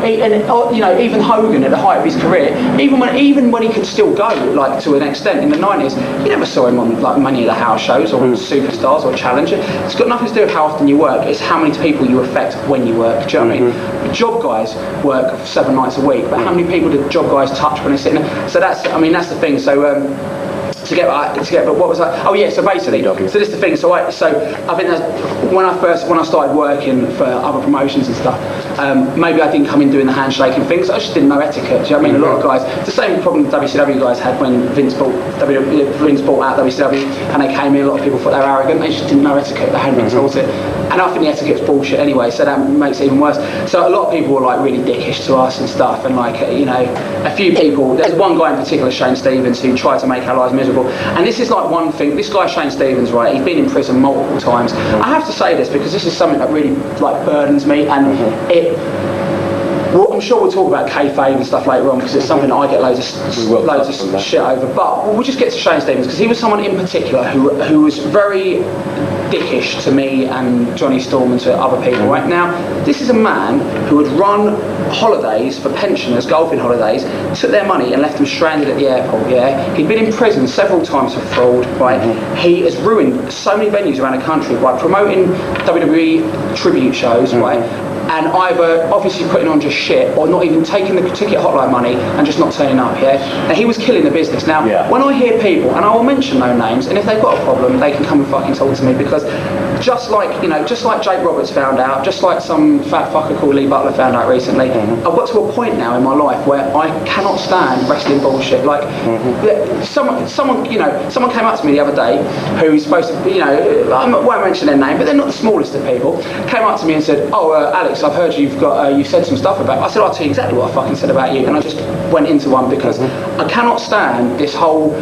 Hogan at the height of his career, even when he could still go, like, to an extent in the 90s, you never saw him on like many of the house shows or Superstars or Challenger. It's got nothing to do with how often you work. It's how many people you affect when you work. Do you know what I mean? Job guys work 7 nights a week, but how many people do job guys touch when they're sitting there? So that's the thing. So. But what was that? Oh yeah, so basically, so this is the thing. So I think that's when I started working for other promotions and stuff. Maybe I didn't come in doing the handshaking things. I just didn't know etiquette. Do you know what I mean? A lot of guys, it's the same problem WCW guys had when Vince bought out WCW, and they came in. A lot of people thought they were arrogant. They just didn't know etiquette. They hadn't been taught it. And I think the etiquette's bullshit anyway, so that makes it even worse. So a lot of people were like really dickish to us and stuff, and like, a few people. There's one guy in particular, Shane Stevens, who tried to make our lives miserable. And this is like one thing. This guy Shane Stevens, right? He's been in prison multiple times. I have to say this because this is something that really like burdens me, and Well, I'm sure we'll talk about kayfabe and stuff later on because it's something that I get loads of shit over. But we'll just get to Shane Stevens because he was someone in particular who was very dickish to me and Johnny Storm and to other people. Right now, this is a man who would run holidays for pensioners, golfing holidays, took their money and left them stranded at the airport. Yeah, he'd been in prison several times for fraud. Right, he has ruined so many venues around the country by promoting WWE tribute shows. Right. and either obviously putting on just shit or not even taking the ticket hotline money and just not turning up, and he was killing the business. Now, when I hear people, and I will mention no names, and if they've got a problem, they can come and fucking talk to me, because just like Jake Roberts found out, just like some fat fucker called Lee Butler found out recently, I've got to a point now in my life where I cannot stand wrestling bullshit. Like, someone came up to me the other day who's supposed to, I won't mention their name, but they're not the smallest of people, came up to me and said, Alex, I've heard you've said some stuff about, I said, I'll tell you exactly what I fucking said about you, and I just went into one, because I cannot stand this whole,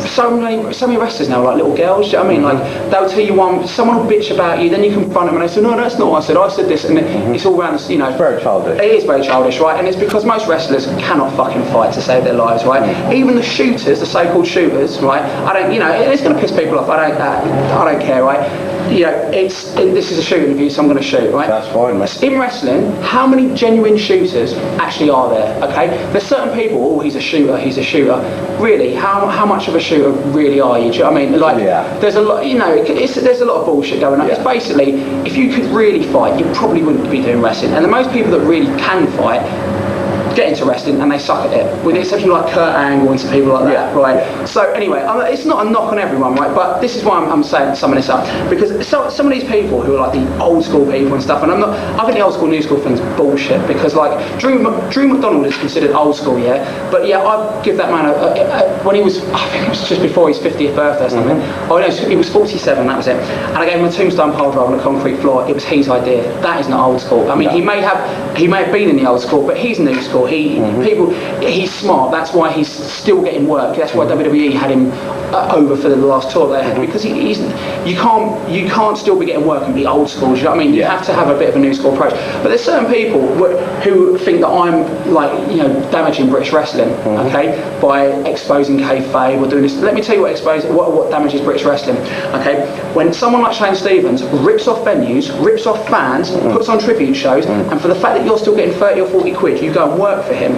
so many wrestlers now, like little girls, do you know what I mean? Like, they'll tell you someone will bitch about you, then you confront them and they say, no, that's not what I said this, and it's all around this, It's very childish. It is very childish, right? And it's because most wrestlers cannot fucking fight to save their lives, right? Even the shooters, the so-called shooters, right? It's going to piss people off, I don't care, right? This is a shooting review, so I'm going to shoot, right? That's fine, mate. In wrestling, how many genuine shooters actually are there? Okay, there's certain people. He's a shooter. Really, how much of a shooter really are you? Do you know what I mean? Like, there's a lot. There's a lot of bullshit going on. Yeah. It's basically, if you could really fight, you probably wouldn't be doing wrestling. And the most people that really can fight get into wrestling and they suck at it, with the exception of like Kurt Angle and some people like that, right? Yeah. So anyway, it's not a knock on everyone, right? But this is why I'm saying some of this up, because some of these people who are like the old school people and stuff, and I think the old school new school thing's bullshit, because like Drew McDonald is considered old school, but I give that man when he was, I think it was just before his 50th birthday or something. Oh no, he was 47, that was it, and I gave him a tombstone pole drive on a concrete floor. It was his idea. That is not old school. I mean, he may have been in the old school, but he's new school. He's smart. That's why he's still getting work. That's why WWE had him over for the last tour they had, because you can't still be getting work and be old school. You know what I mean? You have to have a bit of a new school approach. But there's certain people who think that I'm like damaging British wrestling, okay, by exposing kayfabe or doing this. Let me tell you what damages British wrestling. Okay, when someone like Shane Stevens rips off venues, rips off fans, puts on tribute shows, and for the fact that you're still getting 30 or 40 quid, you go and work for him.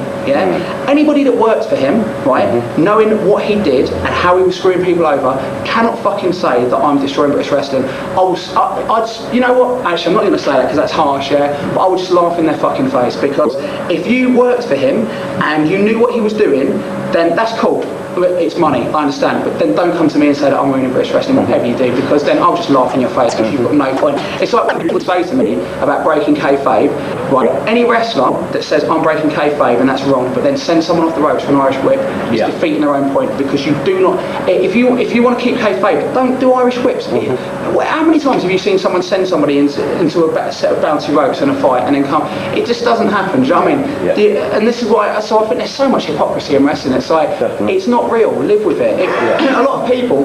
Anybody that works for him, right, knowing what he did and how he was screwing people over, cannot fucking say that I'm destroying British wrestling. You know what? Actually, I'm not going to say that because that's harsh, but I would just laugh in their fucking face, because if you worked for him and you knew what he was doing, then that's cool. It's money, I understand, but then don't come to me and say that I'm ruining British wrestling, whatever you do, because then I'll just laugh in your face, because you've got no point. It's like when people say to me about breaking kayfabe, right? Any wrestler that says I'm breaking kayfabe and that's wrong, but then send someone off the ropes for an Irish whip, is defeating their own point, because you do not. If you want to keep kayfabe, don't do Irish whips. How many times have you seen someone send somebody into a set of bouncy ropes in a fight and then come? It just doesn't happen. Do you know what I mean? And this is why. So I think there's so much hypocrisy in wrestling. It's like it's not real. Live with it. A lot of people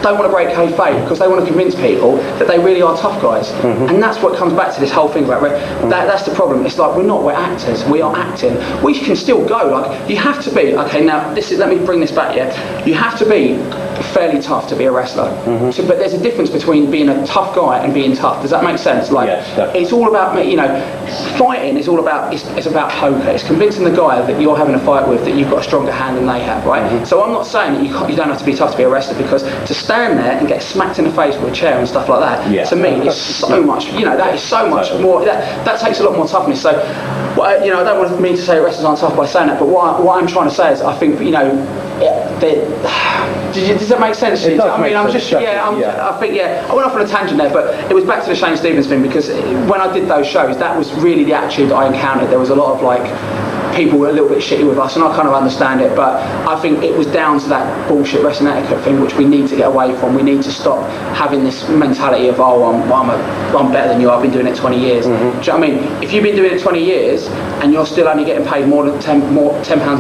don't want to break kayfabe because they want to convince people that they really are tough guys, and that's what comes back to this whole thing about that's the problem. It's like we're actors, we are acting. We can still go, like, you have to be, okay, now let me bring this back, you have to be fairly tough to be a wrestler, but there's a difference between being a tough guy and being tough. Does that make sense? Like, it's all about, fighting is all about, it's about poker. It's convincing the guy that you're having a fight with that you've got a stronger hand than they have, right? So I'm not saying that you don't have to be tough to be a wrestler, because to stand there and get smacked in the face with a chair and stuff like that, to me, it's so much, that is so much more, that takes a lot more toughness. So, I don't want to mean to say wrestlers aren't tough by saying that, but what I'm trying to say is, I think, does that make sense? It does. I mean, I'm just, I think, I went off on a tangent there, but it was back to the Shane Stevens thing, because when I did those shows, that was really the attitude that I encountered. There was a lot of, like, people were a little bit shitty with us, and I kind of understand it, but I think it was down to that bullshit wrestling etiquette thing, which we need to get away from. We need to stop having this mentality of, I'm better than you, I've been doing it 20 years. Do you know what I mean? If you've been doing it 20 years and you're still only getting paid more than £10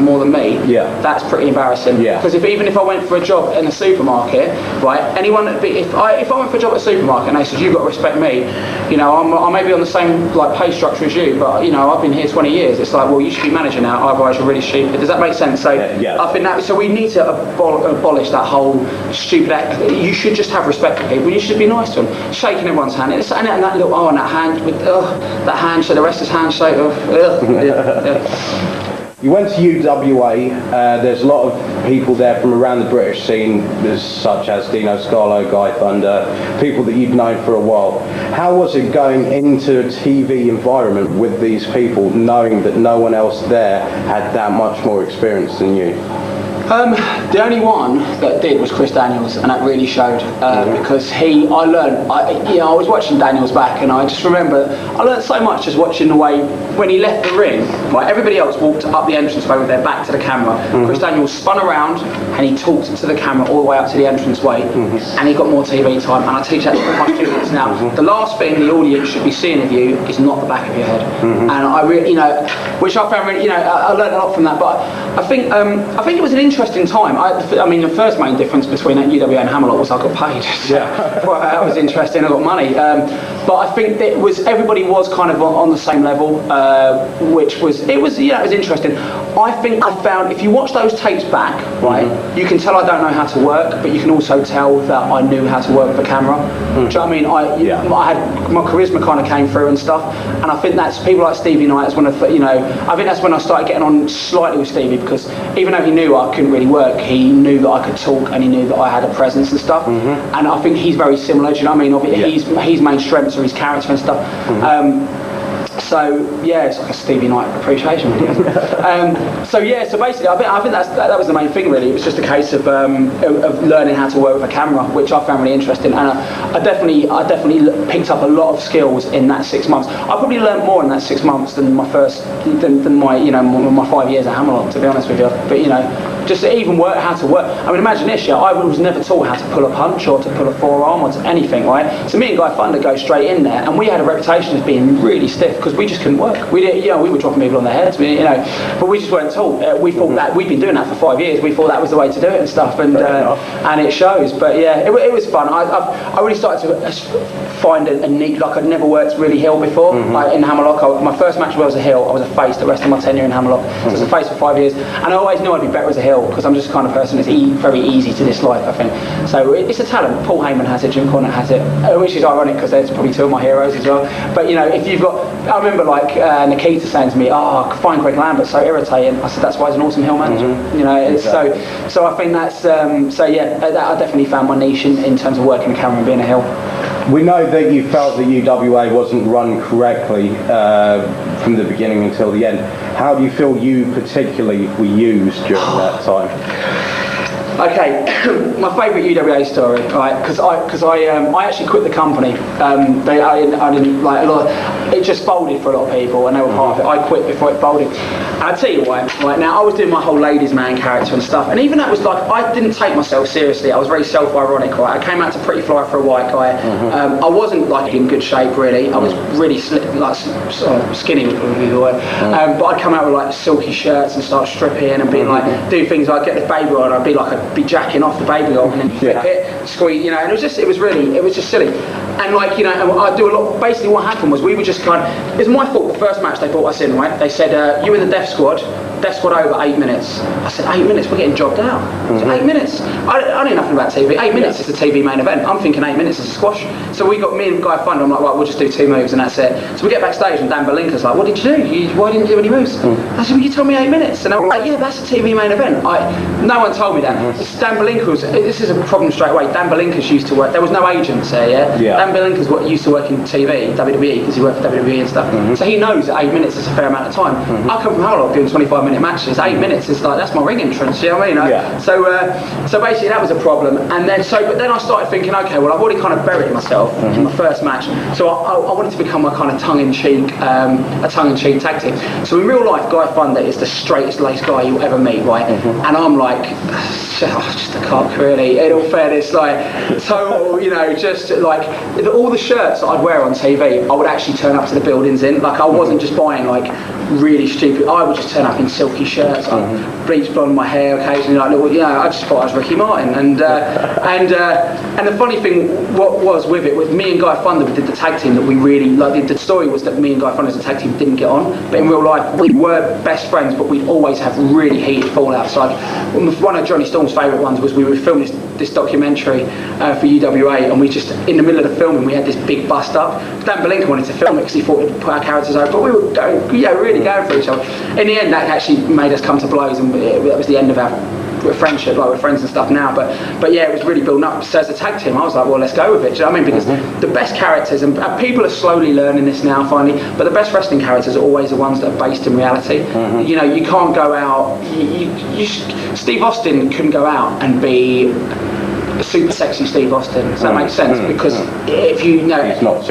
more than me, that's pretty embarrassing. Because even if I went for a job in a supermarket, right, if I went for a job at a supermarket and they said, you've got to respect me, I may be on the same like pay structure as you, but I've been here 20 years. It's like, well, you should be manager now, otherwise you're really stupid. Does that make sense? So I think so we need to abolish that whole stupid act. You should just have respect for people. You should be nice to them. Shaking everyone's hand, and that little on that hand with that handshake, the wrestler's handshake. You went to UWA, there's a lot of people there from around the British scene, such as Dino Scarlo, Guy Thunder, people that you'd known for a while. How was it going into a TV environment with these people, knowing that no one else there had that much more experience than you? The only one that did was Chris Daniels, and that really showed because I was watching Daniels back, and I just remember I learned so much just watching the way when he left the ring. Right, everybody else walked up the entranceway with their back to the camera. Chris Daniels spun around and he talked to the camera all the way up to the entranceway, and he got more TV time. And I teach that to my students now. The last thing the audience should be seeing of you is not the back of your head, and I really, which I found really, I learned a lot from that. But I think it was an interesting time. I mean, the first main difference between UWA and Hammerlock was I got paid. Well, that was interesting. I got money. But I think it was everybody was kind of on the same level, which was it was interesting. I think I found if you watch those tapes back, right, you can tell I don't know how to work, but you can also tell that I knew how to work with a camera. Do you know what I mean? I had my charisma kind of came through and stuff, and I think that's people like Stevie Knight is one of I think that's when I started getting on slightly with Stevie, because even though he knew I couldn't really work, he knew that I could talk and he knew that I had a presence and stuff. And I think he's very similar. Do you know what I mean? His main strengths are his character and stuff. So yeah, it's like a Stevie Knight appreciation video. So basically, I think that was the main thing really. It was just a case of learning how to work with a camera, which I found really interesting, and I definitely picked up a lot of skills in that 6 months. I probably learned more in that 6 months than my 5 years at Hammerlock, to be honest with you. But just to even work how to work. I mean, imagine this, I was never taught how to pull a punch or to pull a forearm or to anything, right? So me and Guy Thunder go straight in there, and we had a reputation as being really stiff because we just couldn't work. We did, we were dropping people on their heads, but we just weren't taught. We thought that we'd been doing that for 5 years. We thought that was the way to do it and stuff, and it shows. But yeah, it was fun. I really started to find a neat, like I'd never worked really heel before. Like in Hammerlock, my first match where I was a heel, I was a face the rest of my tenure in Hammerlock. So I was a face for 5 years, and I always knew I'd be better as a heel because I'm just the kind of person that's very easy to dislike, I think. So it's a talent. Paul Heyman has it, Jim Cornette has it, which is ironic because there's probably two of my heroes as well. But if you've got, I remember like Nikita saying to me, I find Greg Lambert so irritating. I said that's why he's an awesome heel manager. So I think that's I definitely found my niche in terms of working the camera and being a heel. We know that you felt that UWA wasn't run correctly from the beginning until the end. How do you feel you particularly were used during that time? Okay, my favourite UWA story, right? Because I actually quit the company. I didn't like a lot. It just folded for a lot of people, and they were part of it. I quit before it folded. I'll tell you why. Right now, I was doing my whole ladies' man character and stuff, and even that was like I didn't take myself seriously. I was very self-ironic. Right, I came out to Pretty Fly for a white guy. I wasn't like in good shape really. I was really skinny would probably be the word. But I'd come out with like silky shirts and start stripping and being like do things like get this baby oil. And I'd be like I'd be jacking off the baby oil and then flip it, squeeze, and it was just silly. And like and I do a lot. Basically, what happened was we were just it was my fault. The first match they brought us in, right? They said you in the Death Squad over 8 minutes. I said 8 minutes, we're getting jobbed out. So 8 minutes. I knew nothing about TV. 8 minutes is the TV main event. I'm thinking 8 minutes is a squash. So we got me and Guy Thunder. I'm like, right, we'll just do 2 moves and that's it. So we get backstage and Dan Belinka's like, what did you do? Why didn't you do any moves? I said, well, you told me 8 minutes. And I'm like, yeah, that's a TV main event. No one told me that. Dan Belinka's. This is a problem straight away. Dan Belinka's used to work. There was no agents there, yeah. Dan Belinka's used to work in TV, WWE, because he worked for WWE and stuff. So he knows that 8 minutes is a fair amount of time. I come from Hammerlock doing 25-minute matches. 8 minutes is like that's my ring entrance. You know what I mean? So basically that was a problem. And then but then I started thinking, okay, well I've already kind of buried myself in my first match. So I wanted to become a kind of tongue-in-cheek tag team. So in real life, Guy Thunder is the straightest laced guy you'll ever meet, right? And I'm like, just a cock, really. In all fairness, like total, just like all the shirts that I'd wear on TV, I would actually turn up to the buildings in. Like I wasn't just buying like really stupid. I would just turn up in silky shirts, bleach blonde my hair occasionally, like little, I just thought I was Ricky Martin. And the funny thing, what was with it, with me and Guy Thunder, we did the tag team that we really like. The story was that me and Guy Thunder as a tag team didn't get on, but in real life we were best friends, but we'd always have really heated fallouts. Like one of Johnny Storm's Sean's favourite ones was we would film this documentary for UWA, and we just, in the middle of the filming, we had this big bust up. Dan Belinka wanted to film it because he thought it would put our characters over, but we were really going for each other. In the end, that actually made us come to blows, and that was the end of our friendship. Like, we're friends and stuff now, but yeah, it was really building up. So as a tag team, I was like, well, let's go with it. Do you know what I mean? Because the best characters, and people are slowly learning this now finally, but the best wrestling characters are always the ones that are based in reality. You know, you can't go out, Steve Austin couldn't go out and be super sexy Steve Austin. Does that make sense? Because if you know, well,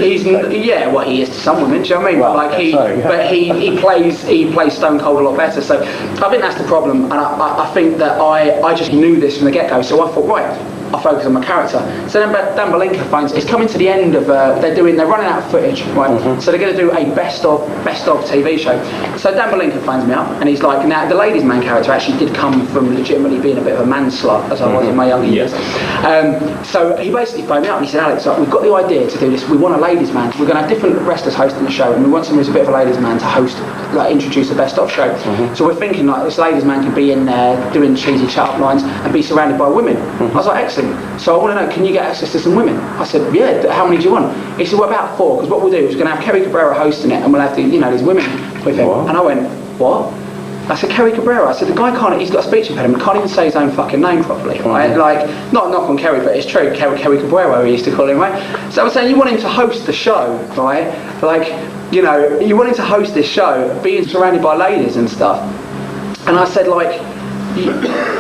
he is to some women. Do you know what I mean? Well, but he plays Stone Cold a lot better. So I think that's the problem, and I think that I just knew this from the get go. So I thought, right, I'll focus on my character. So then Dan Belinka finds it's coming to the end of they're running out of footage, right? So they're going to do a best of TV show. So Dan Belinka finds me up, and he's like, now the ladies' man character actually did come from legitimately being a bit of a man slut, as I was in my younger years. So he basically phoned me up and he said, Alex, we've got the idea to do this. We want a ladies' man. We're going to have different wrestlers hosting the show, and we want someone who's a bit of a ladies' man to host, like introduce a best of show. So we're thinking like this ladies' man could be in there doing cheesy chat-up lines and be surrounded by women. I was like, excellent. So I want to know, can you get access to some women? I said, yeah, how many do you want? He said, well, about 4, because what we'll do is we're going to have Kerry Cabrera hosting it, and we'll have these women with him. And I went, what? I said, Kerry Cabrera. I said, the guy can't, he's got a speech impediment, can't even say his own fucking name properly, right? Like, not a knock on Kerry, but it's true, Kerry Cabrera, we used to call him, right? So I was saying, you want him to host the show, right? Like, you know, you want him to host this show, being surrounded by ladies and stuff. And I said, like,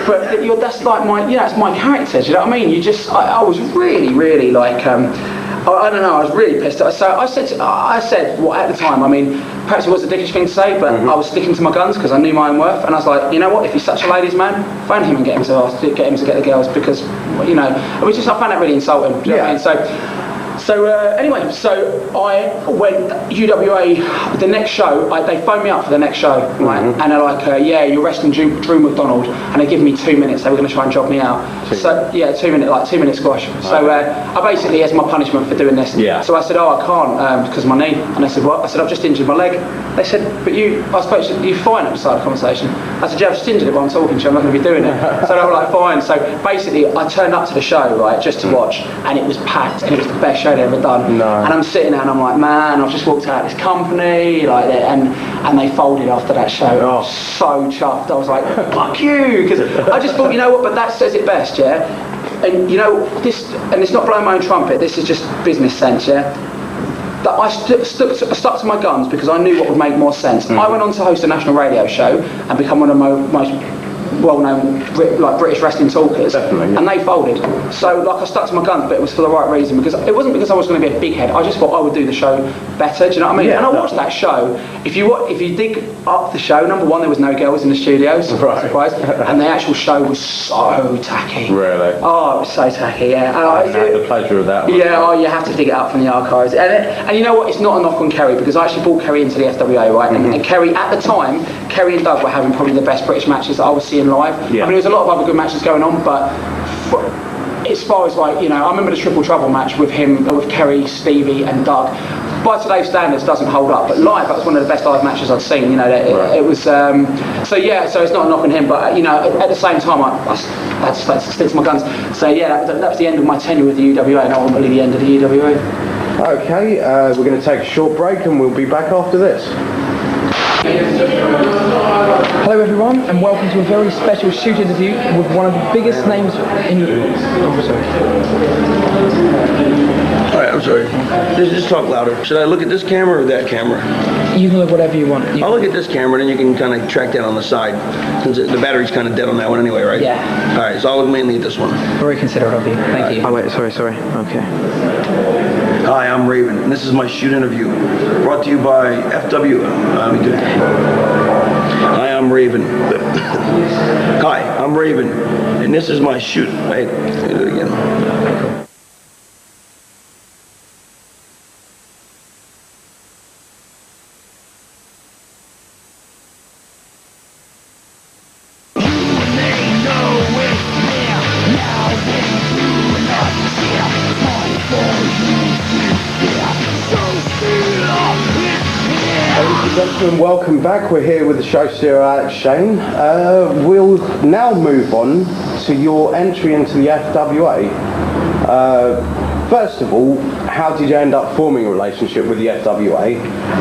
but that's like my, it's my character, do you know what I mean? I was really like, I don't know, I was really pissed off. So I said, well, at the time, I mean, perhaps it was a dickish thing to say, but I was sticking to my guns because I knew my own worth, and I was like, you know what, if he's such a ladies' man, phone him and get him to get the girls, because, you know, I found that really insulting, do you know what I mean? So anyway, so I went UWA, the next show, they phoned me up for the next show, right? And they're like, yeah, you're wrestling Drew McDonald, and they give me 2 minutes, they were going to try and job me out. So yeah, 2 minute squash. So I basically, as my punishment for doing this, so I said, oh, I can't, because of my knee. And they said, what? I said, I've just injured my leg. They said, but I suppose you're fine at the start of the conversation. I said, yeah, I've just injured it while I'm talking to you, I'm not going to be doing it. So they were like, fine. So basically, I turned up to the show, right, just to watch, and it was packed, and it was the best show they'd ever done. And I'm sitting there and I'm like, man, I've just walked out of this company, like that, and they folded after that show. I was so chuffed. I was like, fuck you, because I just thought, you know what, but that says it best, yeah? And you know, this, and it's not blowing my own trumpet, this is just business sense, yeah? That I stuck to my guns because I knew what would make more sense. I went on to host a national radio show and become one of the most well-known British wrestling talkers, and they folded. So like I stuck to my guns, but it was for the right reason, because it wasn't because I was going to be a big head. I just thought I would do the show better. Do you know what I mean? And I watched that show. If you dig up the show, number one, there was no girls in the studio, surprise, and the actual show was so tacky. Really? Oh, it was so tacky. Yeah. I had the pleasure of that one. Yeah. Oh, you have to dig it up from the archives. And you know what? It's not a knock on Kerry, because I actually brought Kerry into the FWA, right? And Kerry, at the time, Kerry and Doug were having probably the best British matches that I was seeing live. I mean, there was a lot of other good matches going on, but as far as like, you know, I remember the Triple Trouble match with him, with Kerry, Stevie and Doug. By today's standards, doesn't hold up, but live, that was one of the best live matches I'd seen. You know, it was. So yeah, so it's not a knock on him, but you know, at the same time, I had to stick to my guns. So yeah, that was the end of my tenure with the UWA, and ultimately the end of the UWA. Okay, we're going to take a short break, and we'll be back after this. Hello everyone, and welcome to a very special shoot interview with one of the biggest names in... Alright, I'm sorry. Just talk louder. Should I look at this camera or that camera? You can look whatever you want. I'll look at this camera, then you can kind of track that on the side, since the battery's kind of dead on that one anyway, right? Yeah. Alright, so I'll look mainly at this one. Very considerate of you. Thank you. Oh wait, sorry. Okay. Hi, I'm Raven, and this is my shoot interview, brought to you by FW. Hi, I'm Raven. Hi, I'm Raven, and this is my shoot. Wait, do it again. Welcome back. We're here with the show steerer Alex Shane. We'll now move on to your entry into the FWA. First of all, how did you end up forming a relationship with the FWA,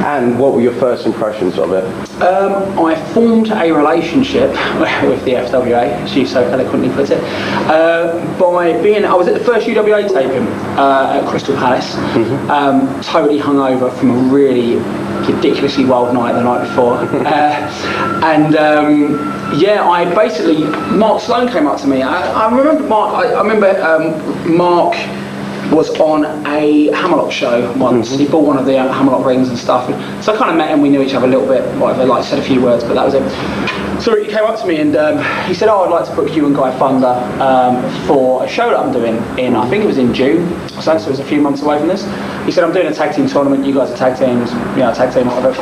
and what were your first impressions of it? I formed a relationship with the FWA, as you so eloquently put it, by being. I was at the first UWA taping at Crystal Palace, totally hungover from a really ridiculously wild night the night before, I basically, Mark Sloan came up to me. I remember Mark. I remember Mark was on a Hammerlock show once. He bought one of the Hammerlock rings and stuff. So I kind of met him. We knew each other a little bit. Whatever, like said a few words, but that was it. So he came up to me and he said, "Oh, I'd like to book you and Guy Thunder for a show that I'm doing in. I think it was in June. So it was a few months away from this." He said, "I'm doing a tag team tournament. You guys are tag teams. Tag team whatever."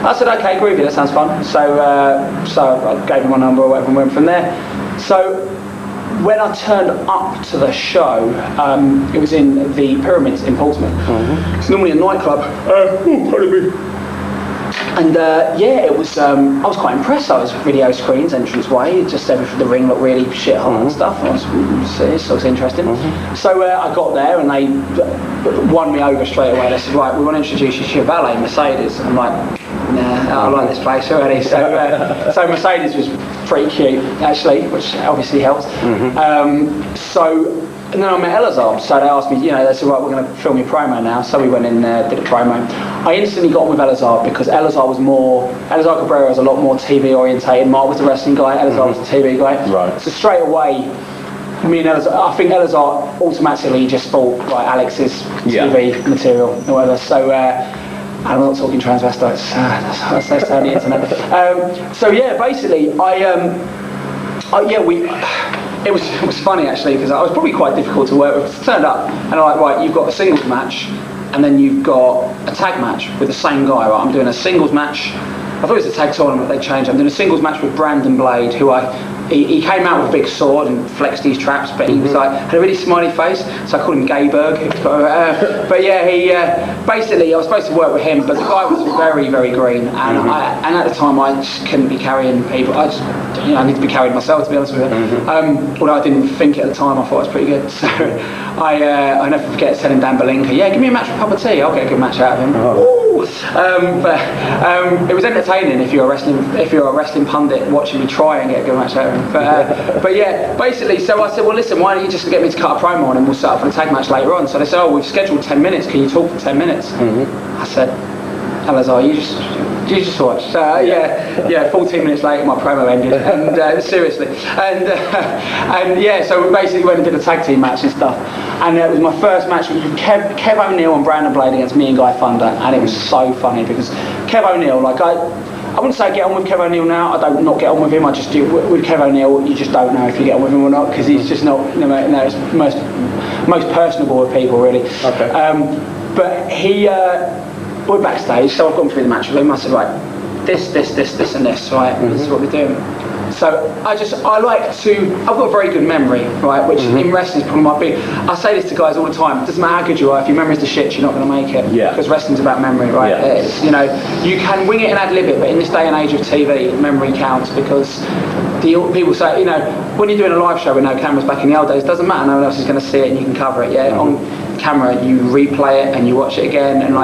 I said, "Okay, groovy. That sounds fun." So I gave him my number or whatever and went from there. So when I turned up to the show, it was in the Pyramids in Portsmouth. It's normally a nightclub. And it was. I was quite impressed. I was video screens, entranceway, just everything. The ring looked really shit hot and stuff. This looks interesting. So I got there and they won me over straight away. They said, "Right, we want to introduce you to your valet, Mercedes." I'm like, "Nah, I like this place already." So Mercedes was pretty cute actually, which obviously helps. And then I met Elazar, so they asked me, they said, "Right, we're going to film your promo now." So we went in there, did a promo. I instantly got on with Elazar because Elazar Cabrera was a lot more TV orientated. Mark was the wrestling guy, Elazar was the TV guy. Right. So straight away, me and Elazar, I think Elazar automatically just thought, right, Alex is TV material or whatever. So, I'm not talking transvestites, that's on the internet. Basically, it was funny actually because I was probably quite difficult to work with. I turned up and I'm like, right, you've got a singles match and then you've got a tag match with the same guy, right? I'm doing a singles match. I thought it was a tag tournament, they changed. I'm doing a singles match with Brandon Blade, who he came out with a big sword and flexed these traps, but he was had a really smiley face, so I called him Gayberg. Basically I was supposed to work with him, but the guy was very, very green, and at the time I just couldn't be carrying people. I need to be carried myself, to be honest with you. Although I didn't think it at the time, I thought I was pretty good. So I never forget telling Dan Belinka, "Give me a match with Papa T, I'll get a good match out of him." It was entertaining if you're a wrestling pundit watching me try and get a good match out of him. Basically, so I said, "Well, listen, why don't you just get me to cut a promo on and we'll set up for the tag match later on?" So they said, "Oh, we've scheduled 10 minutes, can you talk for 10 minutes? I said, "Elazar, you just watch." 14 minutes later my promo ended, and seriously, so we basically went and did a tag team match and stuff, and it was my first match with Kev O'Neill and Brandon Blade against me and Guy Thunder, and it was so funny because Kev O'Neill, I wouldn't say I get on with Kev O'Neill now. I don't not get on with him. I just do with Kev O'Neill. You just don't know if you get on with him or not because he's just not. It's most personable with people really. Okay. But he. We're backstage, so I've gone through the match with him. I said, right, this, and this, right? This is what we're doing. So I've got a very good memory, right? Which in wrestling is probably my big. I say this to guys all the time. It doesn't matter how good you are. If your memory's the shit, you're not going to make it. Yeah. Because wrestling's about memory, right? Yeah. You can wing it and ad lib it, but in this day and age of TV, memory counts because people say, when you're doing a live show with no cameras back in the old days, it doesn't matter. No one else is going to see it, and you can cover it. Yeah. On camera, you replay it and you watch it again, and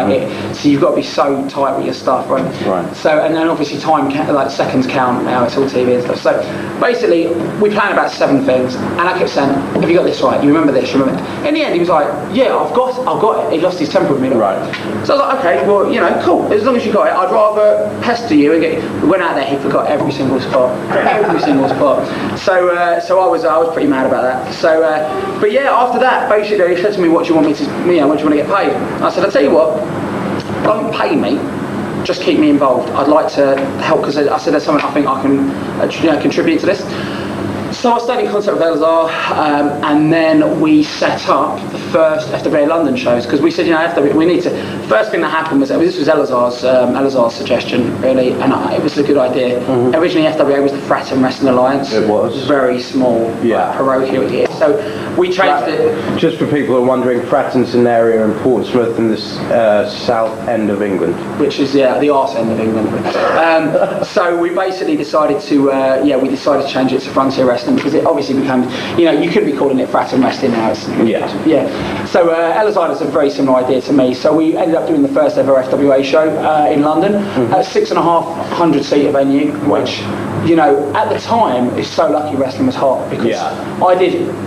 so you've got to be so tight with your stuff, right? Right. So and then obviously time seconds count now. It's all TV and stuff. So basically, we planned about 7 things, and I kept saying, "Have you got this right? You remember this? You remember it?" In the end, he was like, "Yeah, I've got it." He lost his temper with me. Right. So I was like, "Okay, well, cool. As long as you got it, I'd rather pester you and get." We went out there, he forgot every single spot, So I was pretty mad about that. So, after that, basically, he said to me, "What do you want me to? What do you want to get paid?" I said, "I'll tell you what. Don't pay me. Just keep me involved. I'd like to help because I said there's something I think I can contribute to this." So I stayed in contact with Elazar, and then we set up the first FWA London shows, because we said, FWA, we need to. First thing that happened was, this was Elazar's suggestion, really, and it was a good idea. Originally, FWA was the Fratton Wrestling Alliance. It was very small, parochial here. So we changed it. Just for people who are wondering, Fratton's an area in Portsmouth in the south end of England, which is the arse end of England. So we basically decided to change it to Frontier Wrestling, because it obviously became, you couldn't be calling it Fratton Wrestling now. So Elazar has a very similar idea to me. So we ended up doing the first ever FWA show in London at 6,500 seater venue, which at the time is so lucky wrestling was hot, because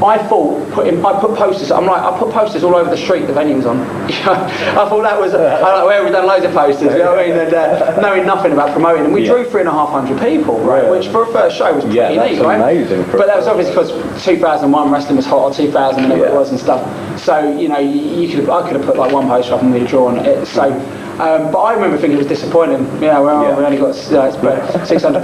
I put posters. I put posters all over the street the venue was on. I thought that was we've done loads of posters, you know what I mean, and knowing nothing about promoting, and we drew 3,500 people, right, which for a first show was pretty neat, right? Amazing. But that was obviously because 2001 wrestling was hot, or 2000 whenever it was and stuff. So I could have put like one poster up and we'd have drawn it. So. But I remember thinking it was disappointing. We only got 600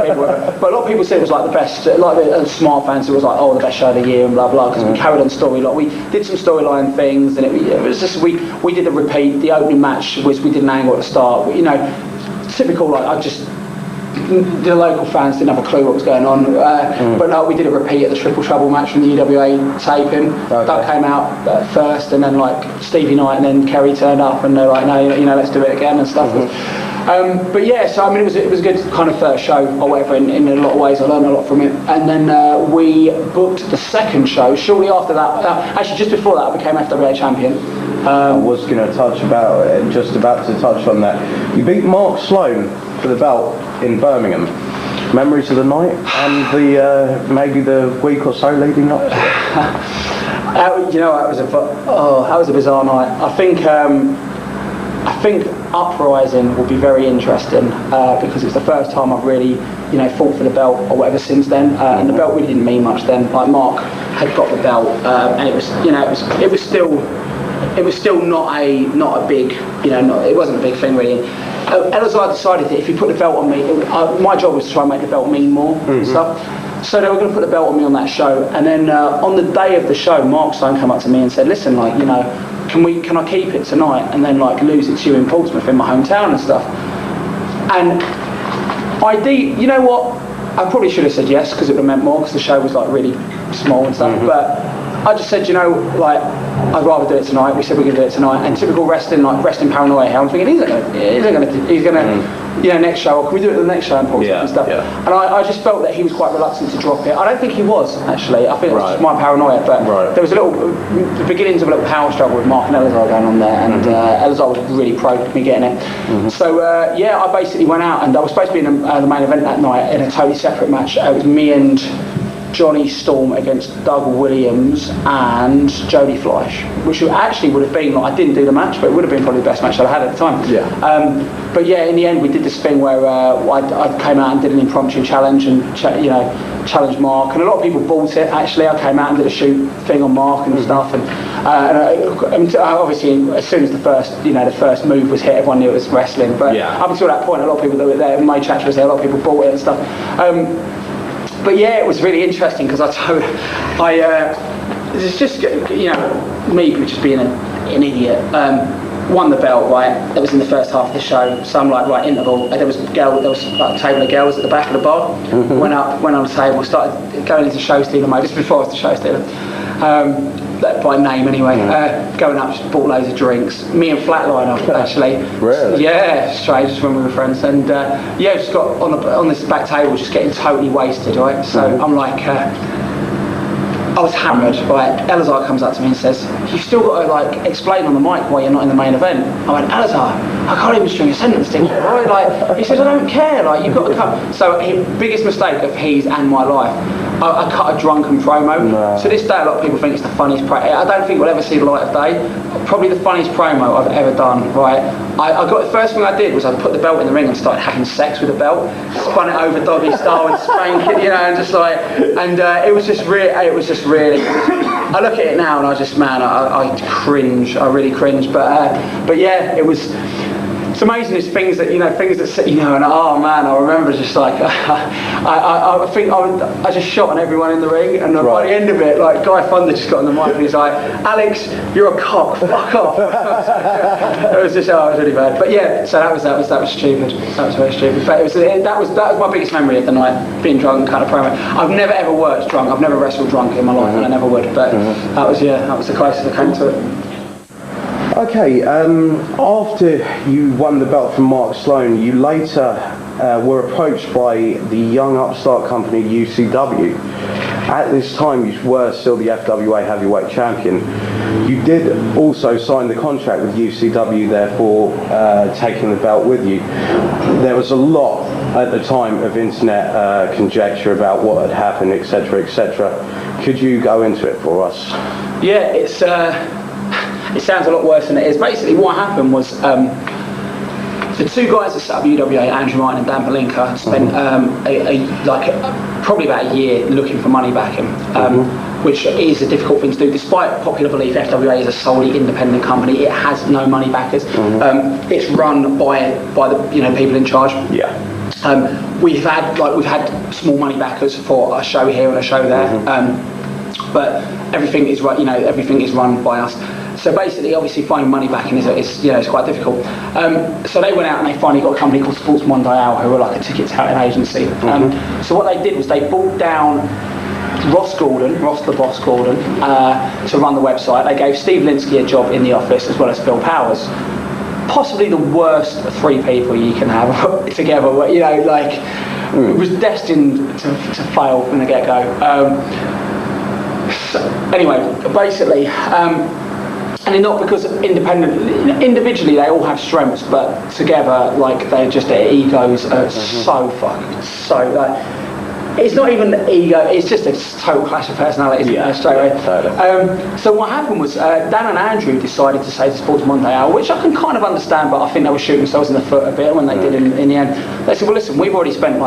people. But a lot of people said it was like the best, like the smart fans, it was like, the best show of the year and blah blah, because we carried on story. Like we did some storyline things, and it was just we did a repeat. The opening match was we did an angle at the start. Typical, like the local fans didn't have a clue what was going on, but no, we did a repeat at the Triple Trouble match from the UWA taping. That came out first, and then like Stevie Knight and then Kerry turned up, and they're like, no, let's do it again and stuff. But yeah, so I mean, it was a good kind of first show or whatever. In a lot of ways, I learned a lot from it. And then we booked the second show shortly after that. Actually, just before that, I became FWA champion. I was going to touch on that. You beat Mark Sloan for the belt in Birmingham. Memories of the night and the maybe the week or so leading up to it. That was a bizarre night. I think Uprising will be very interesting, because it's the first time I've really fought for the belt or whatever since then, and the belt really didn't mean much then. Like Mark had got the belt, and it was still not a big, it wasn't a big thing really. Elazar decided that if he put the belt on me, my job was to try and make the belt mean more and stuff. So they were going to put the belt on me on that show, and then on the day of the show, Mark Stone came up to me and said, "Listen, can I keep it tonight and then lose it to you in Portsmouth, in my hometown and stuff?" And you know what? I probably should have said yes, because it would have meant more, because the show was really small and stuff. But I just said, I'd rather do it tonight. We said we're going to do it tonight. And typical wrestling, wrestling paranoia here, I'm thinking he's going to, next show, or can we do it at the next show in Portsmouth and stuff? Yeah. And I just felt that he was quite reluctant to drop it. I don't think he was, actually. I think it was just my paranoia. But there was the beginnings of a little power struggle with Mark and Elazar going on there, and Elazar was really pro me getting it. So, I basically went out, and I was supposed to be in the main event that night in a totally separate match. It was me and Johnny Storm against Doug Williams and Jody Fleisch, which actually would have been, I didn't do the match, but it would have been probably the best match I'd had at the time. Yeah. But yeah, in the end we did this thing where I came out and did an impromptu challenge and challenged Mark, and a lot of people bought it. Actually, I came out and did a shoot thing on Mark and stuff, and obviously as soon as the first move was hit, everyone knew it was wrestling. But up until that point, a lot of people that were there, my chat was there, a lot of people bought it and stuff. But yeah, it was really interesting, because it's just me just being an idiot. Won the belt, right? That was in the first half of the show. So I'm like, right, interval. There was a table of girls at the back of the bar. Went on the table, started going into show stealer mode. Just before I was the show stealer. By name anyway. Going up, just bought loads of drinks. Me and Flatliner actually. Really? Yeah, strange, just when we were friends. And just got on this back table, just getting totally wasted, right? So I'm like, I was hammered, right? Elazar comes up to me and says, "You've still got to explain on the mic why you're not in the main event." I went, "Elazar, I can't even string a sentence together." Right? He says, "I don't care. You've got to come." So biggest mistake of his and my life. I cut a drunken promo. No. So this day, a lot of people think it's the funniest promo. I don't think we'll ever see the light of day. Probably the funniest promo I've ever done. Right? The first thing I did was I put the belt in the ring and started having sex with the belt, spun it over doggy style and spanked it, and just it was just really. I look at it now and I just, I cringe. I really cringe. But yeah, it was. it's amazing. There's things that and oh man, I remember just like I think I just shot on everyone in the ring, and by the end of it, like Guy Thunder just got on the mic and he's like, "Alex, you're a cock, fuck off." It was just, it was really bad. But yeah, so that was stupid. That was very stupid. But that was my biggest memory of the night, being drunk, kind of promo. I've never ever worked drunk. I've never wrestled drunk in my life, and I never would. But that was the closest I came to it. Okay, after you won the belt from Mark Sloan, you later were approached by the young upstart company UCW. At this time, you were still the FWA heavyweight champion. You did also sign the contract with UCW, therefore taking the belt with you. There was a lot at the time of internet conjecture about what had happened, etc., etc. Could you go into it for us? Yeah, it sounds a lot worse than it is. Basically, what happened was the two guys at Sabu UWA, Andrew Martin and Dan Palinka, spent probably about a year looking for money backing, which is a difficult thing to do. Despite popular belief, FWA is a solely independent company. It has no money backers. It's run by the people in charge. Yeah. We've had small money backers for a show here and a show there, but everything is run by us. So basically, obviously, finding money backing is quite difficult. So they went out and they finally got a company called Sports Mondial, who were like a ticket touting agency. So what they did was they brought down Ross the Boss Gordon, to run the website. They gave Steve Linsky a job in the office, as well as Phil Powers. Possibly the worst three people you can have together. It was destined to fail from the get-go. Anyway, basically. And not because individually they all have strengths, but together, their egos are it's not even the ego, it's just a total clash of personalities straight away. Totally. So what happened was Dan and Andrew decided to say to Sports Mondial, which I can kind of understand, but I think they were shooting themselves in the foot a bit when they did in the end. They said, well listen, we've already spent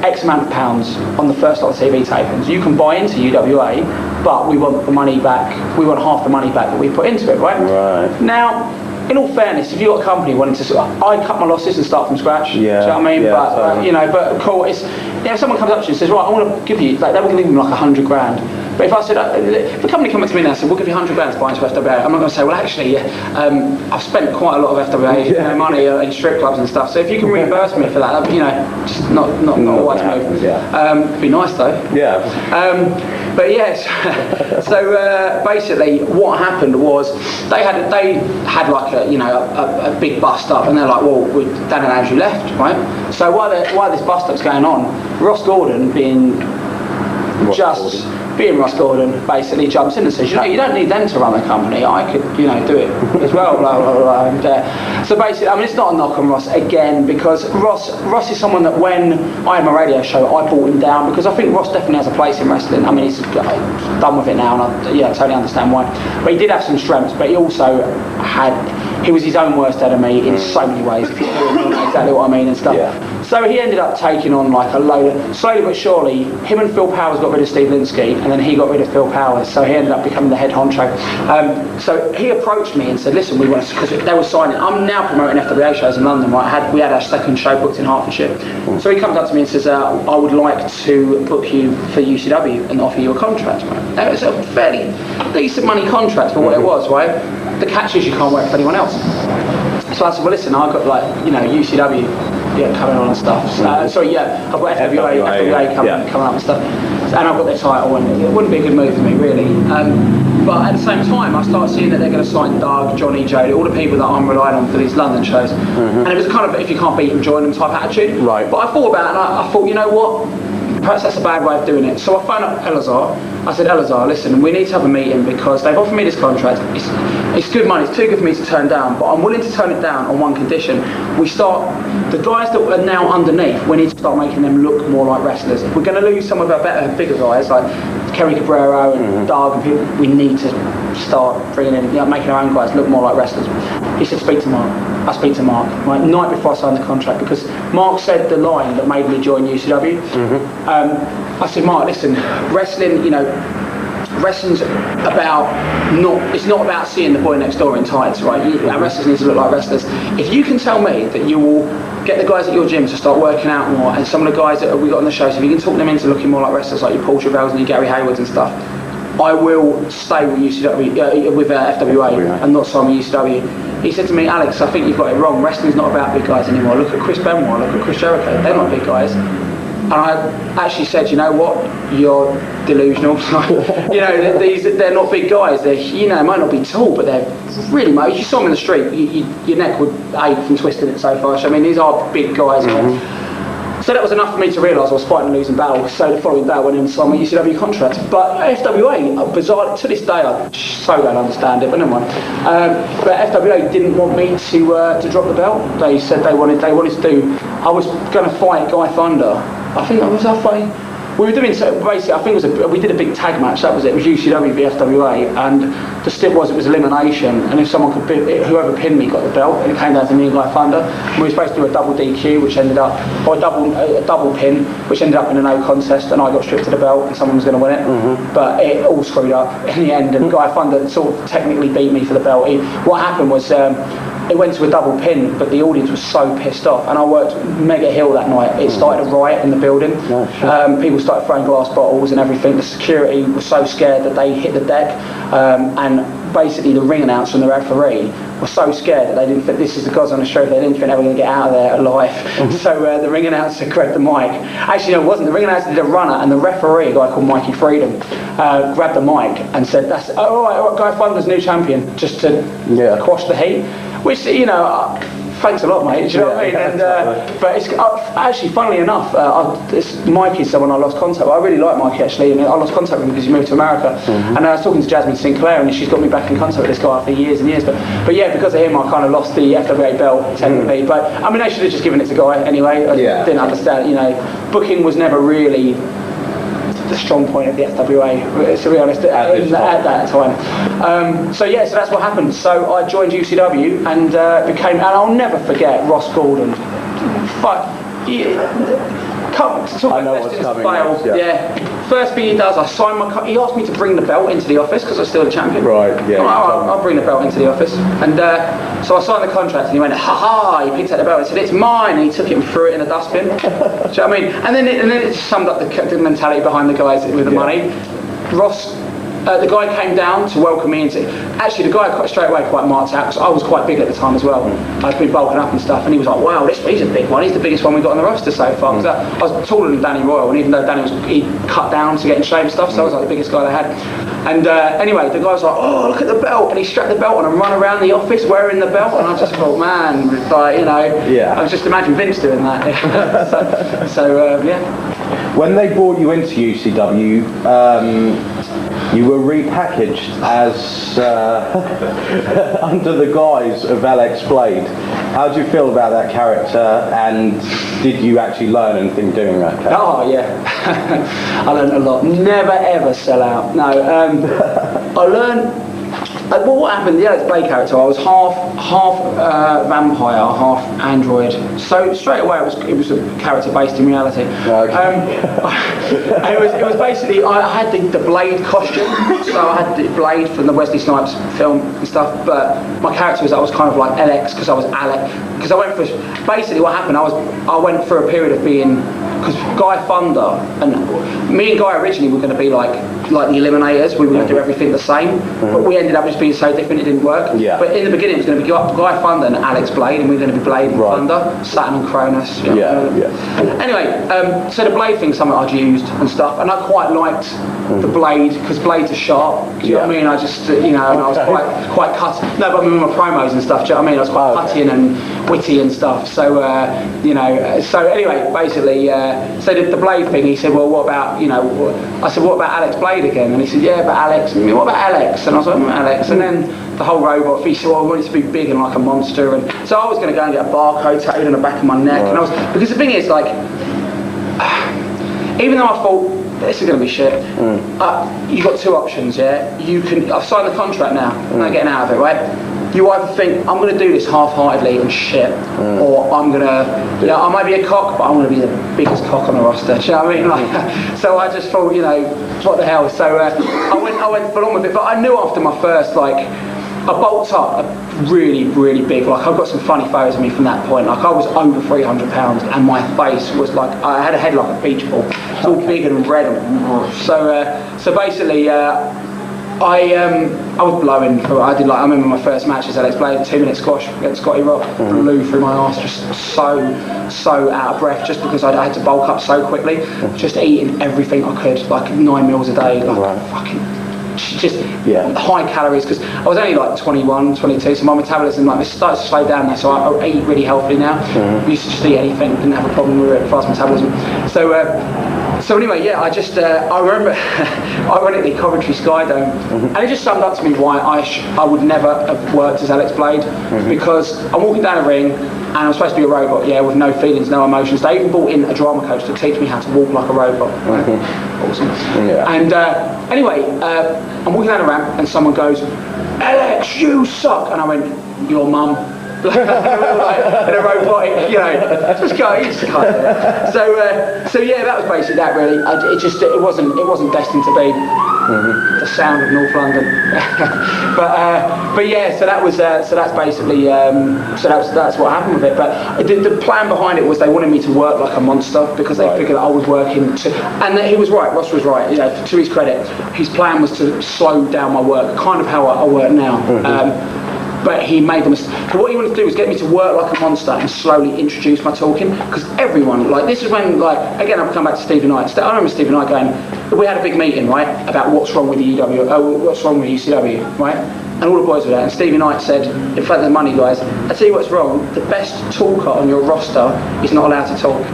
X amount of pounds on the first lot of TV tapings. You can buy into UWA, but we want the money back. We want half the money back that we put into it, right? Right. Now, in all fairness, if you've got a company wanting to, I'd cut my losses and start from scratch. Yeah. Do you know what I mean? Yeah, but but cool. It's if someone comes up to you and says, right, I want to give you, they were going to give me $100,000. But if I said, if a company came up to me now and said, we'll give you $100,000 to buy into FWA, I'm not going to say, well, actually, I've spent quite a lot of FWA money in strip clubs and stuff. So if you can reimburse me for that, just not a wise move. It'd be nice though. Yeah. But yes, so basically, what happened was they had a big bust up, and they're like, well, Dan and Andrew left, right? So while this bust up's going on, Ross Gordon being Ross Gordon basically jumps in and says, you don't need them to run the company, I could, do it as well, blah, blah, blah. And, so basically, it's not a knock on Ross again, because Ross is someone that when I had my radio show, I brought him down, because I think Ross definitely has a place in wrestling. He's done with it now, and I totally understand why. But he did have some strengths, but he also he was his own worst enemy in so many ways, if you know exactly what I mean and stuff. Yeah. So he ended up taking on a load of, slowly but surely, him and Phil Powers got rid of Steve Linsky, and then he got rid of Phil Powers, so he ended up becoming the head honcho. So he approached me and said, listen, we want to, because they were signing, I'm now promoting FWA shows in London, right? We had our second show booked in Hertfordshire. So he comes up to me and says, I would like to book you for UCW and offer you a contract, right? Now, it's a fairly decent money contract for what it was, right? The catch is you can't work for anyone else. So I said, well listen, I've got UCW coming on and stuff. I've got FWA coming up and stuff. And I've got their title, and it wouldn't be a good move for me really. But at the same time, I start seeing that they're going to sign Doug, Johnny, Jody, all the people that I'm relying on for these London shows. And it was kind of, if you can't beat them, join them type attitude. Right. But I thought about it, and I thought, you know what? Perhaps that's a bad way of doing it. So I phoned up Elazar. I said, Elazar, listen, we need to have a meeting because they've offered me this contract. It's good money. It's too good for me to turn down, but I'm willing to turn it down on one condition. The guys that are now underneath, we need to start making them look more like wrestlers. If we're going to lose some of our bigger guys like Kerry Cabrero and Doug and people, we need to start bringing in, making our own guys look more like wrestlers. He said, speak to Mark. I speak to Mark, right, night before I signed the contract, because Mark said the line that made me join UCW. I said, Mark, listen, wrestling, wrestling's it's not about seeing the boy next door in tights, right? Our wrestlers need to look like wrestlers. If you can tell me that you will get the guys at your gym to start working out more, and some of the guys that we got on the show, so if you can talk them into looking more like wrestlers, like your Paul Travels and your Gary Haywards and stuff, I will stay with UCW, with FWA, and not sign with UCW. He said to me, Alex, I think you've got it wrong. Wrestling's not about big guys anymore. Look at Chris Benoit, look at Chris Jericho. They're not big guys. And I actually said, you know what? You're delusional. They're not big guys. They might not be tall, but they're really, mate. If you saw them in the street, your neck would ache from twisting it so far. So, I mean, these are big guys. So that was enough for me to realise I was fighting a losing battle. So the following day I went in and signed my UCW contract. But FWA, bizarre, to this day I so don't understand it, but never mind. But FWA didn't want me to drop the belt. They said they wanted to do, I was going to fight Guy Thunder. I think I was halfway. We were doing, so basically, I think we did a big tag match, that was it. It was UCW v FWA, and the stip was it was elimination, and if someone could, whoever pinned me got the belt, and it came down to me and Guy Thunder. And we were supposed to do a double DQ, which ended up, or a double pin, which ended up in a no contest, and I got stripped of the belt, and someone was going to win it. But it all screwed up in the end, and Guy Thunder sort of technically beat me for the belt. What happened was, it went to a double pin, but the audience was so pissed off, and I worked Mega Hill that night. It started a riot in the building. People started throwing glass bottles and everything. The security was so scared that they hit the deck, and basically the ring announcer and the referee were so scared that they didn't think, this is the gods on the show, they didn't think they were going to get out of there alive. So the ring announcer grabbed the mic. Actually, no, it wasn't. The ring announcer did a runner, and the referee, a guy called Mikey Freedom, grabbed the mic and said, "That's all right, Guy Thunder's new champion," just to quash the heat. Which, thanks a lot, mate. Do you know what I mean? And but it's actually, funnily enough, Mikey's someone I lost contact with. I really like Mikey, actually, and I lost contact with him because he moved to America. And I was talking to Jasmine Sinclair, and she's got me back in contact with this guy after years and years. But yeah, because of him, I kind of lost the FWA belt technically. But I mean, they should have just given it to Guy anyway. I didn't understand. Booking was never really the strong point of the FWA, to be honest, at that time. So that's what happened. So I joined UCW and became, and I'll never forget Ross Gordon. I know what's coming next, First thing he does, I sign my. He asked me to bring the belt into the office because I was still a champion. Right. Yeah. I'll bring the belt into the office, and so I signed the contract, and he went, "Ha ha!" He picked out the belt and said, "It's mine." And he took it and threw it in a dustbin. Do you know what I mean? And then it summed up the mentality behind the guys with the money. Ross. The guy came down to welcome me into. Actually, the guy straight away quite marked out because I was quite big at the time as well. I'd been bulking up and stuff, and he was like, "Wow, he's a big one. He's the biggest one we got on the roster so far." Because I was taller than Danny Royal, and even though Danny he cut down to get in shape and stuff, so I was like the biggest guy they had. And anyway, the guy was like, "Oh, look at the belt," and he strapped the belt on and run around the office wearing the belt, and I just thought, man, I was just imagining Vince doing that. so. When they brought you into UCW, you were repackaged as under the guise of Alex Blade. How do you feel about that character, and did you actually learn anything doing that character? Oh yeah, I learned a lot. Never ever sell out. No, I learned. Well, what happened? The Alex Blade character, I was half vampire, half android. So straight away, it was a character based in reality. Okay. It was basically I had the Blade costume, so I had the Blade from the Wesley Snipes film and stuff. But my character was I was kind of like LX because I was Alec. Because I went for basically what happened. I went through a period of being. Because Guy Thunder and me and Guy originally were going to be like the Eliminators. We were going to do everything the same, but we ended up just being so different it didn't work. Yeah. But in the beginning it was going to be Guy Thunder and Alex Blade, and we were going to be Blade and Thunder, Saturn and Cronus. Anyway, so the Blade thing's something I'd used and stuff, and I quite liked the Blade because Blades are sharp. Do you know what I mean? I just and I was quite cut. No, but I mean with my promos and stuff. Do you know what I mean? I was quite cutting and witty and stuff. So So anyway, basically. So the Blade thing, he said, well, what about, I said, what about Alex Blade again? And he said, yeah, but Alex. And what about Alex? And I was like, Alex. And then the whole robot, he said, well, I want it to be big and like a monster. And so I was going to go and get a barcode tattooed on the back of my neck. And because the thing is, like, even though I thought, this is going to be shit, you've got two options, yeah? I've signed the contract now, I'm not getting out of it, right? you either think I'm going to do this half-heartedly and shit, or I'm going to, you know, I might be a cock, but I'm going to be the biggest cock on the roster. Do you know what I mean? Like, so I just thought, you know, what the hell? So I went full on with it, but I knew after my first, like, I bulked up really, really big. Like, I've got some funny photos of me from that point. Like, I was over 300 pounds, and my face was like, I had a head like a beach ball. It's all big and red. So basically, I was blowing. I remember my first match as Alex played 2-minute squash against Scotty Rock. Blew through my arse, just so out of breath, just because I had to bulk up so quickly. Just eating everything I could, like 9 meals a day, like fucking. Just high calories, because I was only like 21, 22, so my metabolism like started to slow down now, so I eat really healthily now. I used to just eat anything, didn't have a problem with it, fast metabolism. So anyway, yeah, I remember, ironically, Coventry Skydome, and it just summed up to me why I would never have worked as Alex Blade, because I'm walking down a ring, and I'm supposed to be a robot, with no feelings, no emotions. They even brought in a drama coach to teach me how to walk like a robot. Right? Awesome. Yeah. And anyway, I'm walking down a ramp, and someone goes, "Alex, you suck," and I went, "Your mum." Like, and a robotic, just go. So yeah, that was basically that. Really, it wasn't destined to be the sound of North London. but yeah, so that was that's basically that's what happened with it. But the plan behind it was they wanted me to work like a monster, because they figured I was working and he was right. Ross was right. To his credit, his plan was to slow down my work, kind of how I work now. But he made the mistake. What he wanted to do was get me to work like a monster and slowly introduce my talking, because everyone, like, this is when, like, again, I'll come back to Stevie Knight. I remember Stevie Knight going, we had a big meeting, right, about what's wrong with the what's wrong with UCW, right? And all the boys were there, and Stevie Knight said, in fact, the money guys, I tell you what's wrong, the best talker on your roster is not allowed to talk.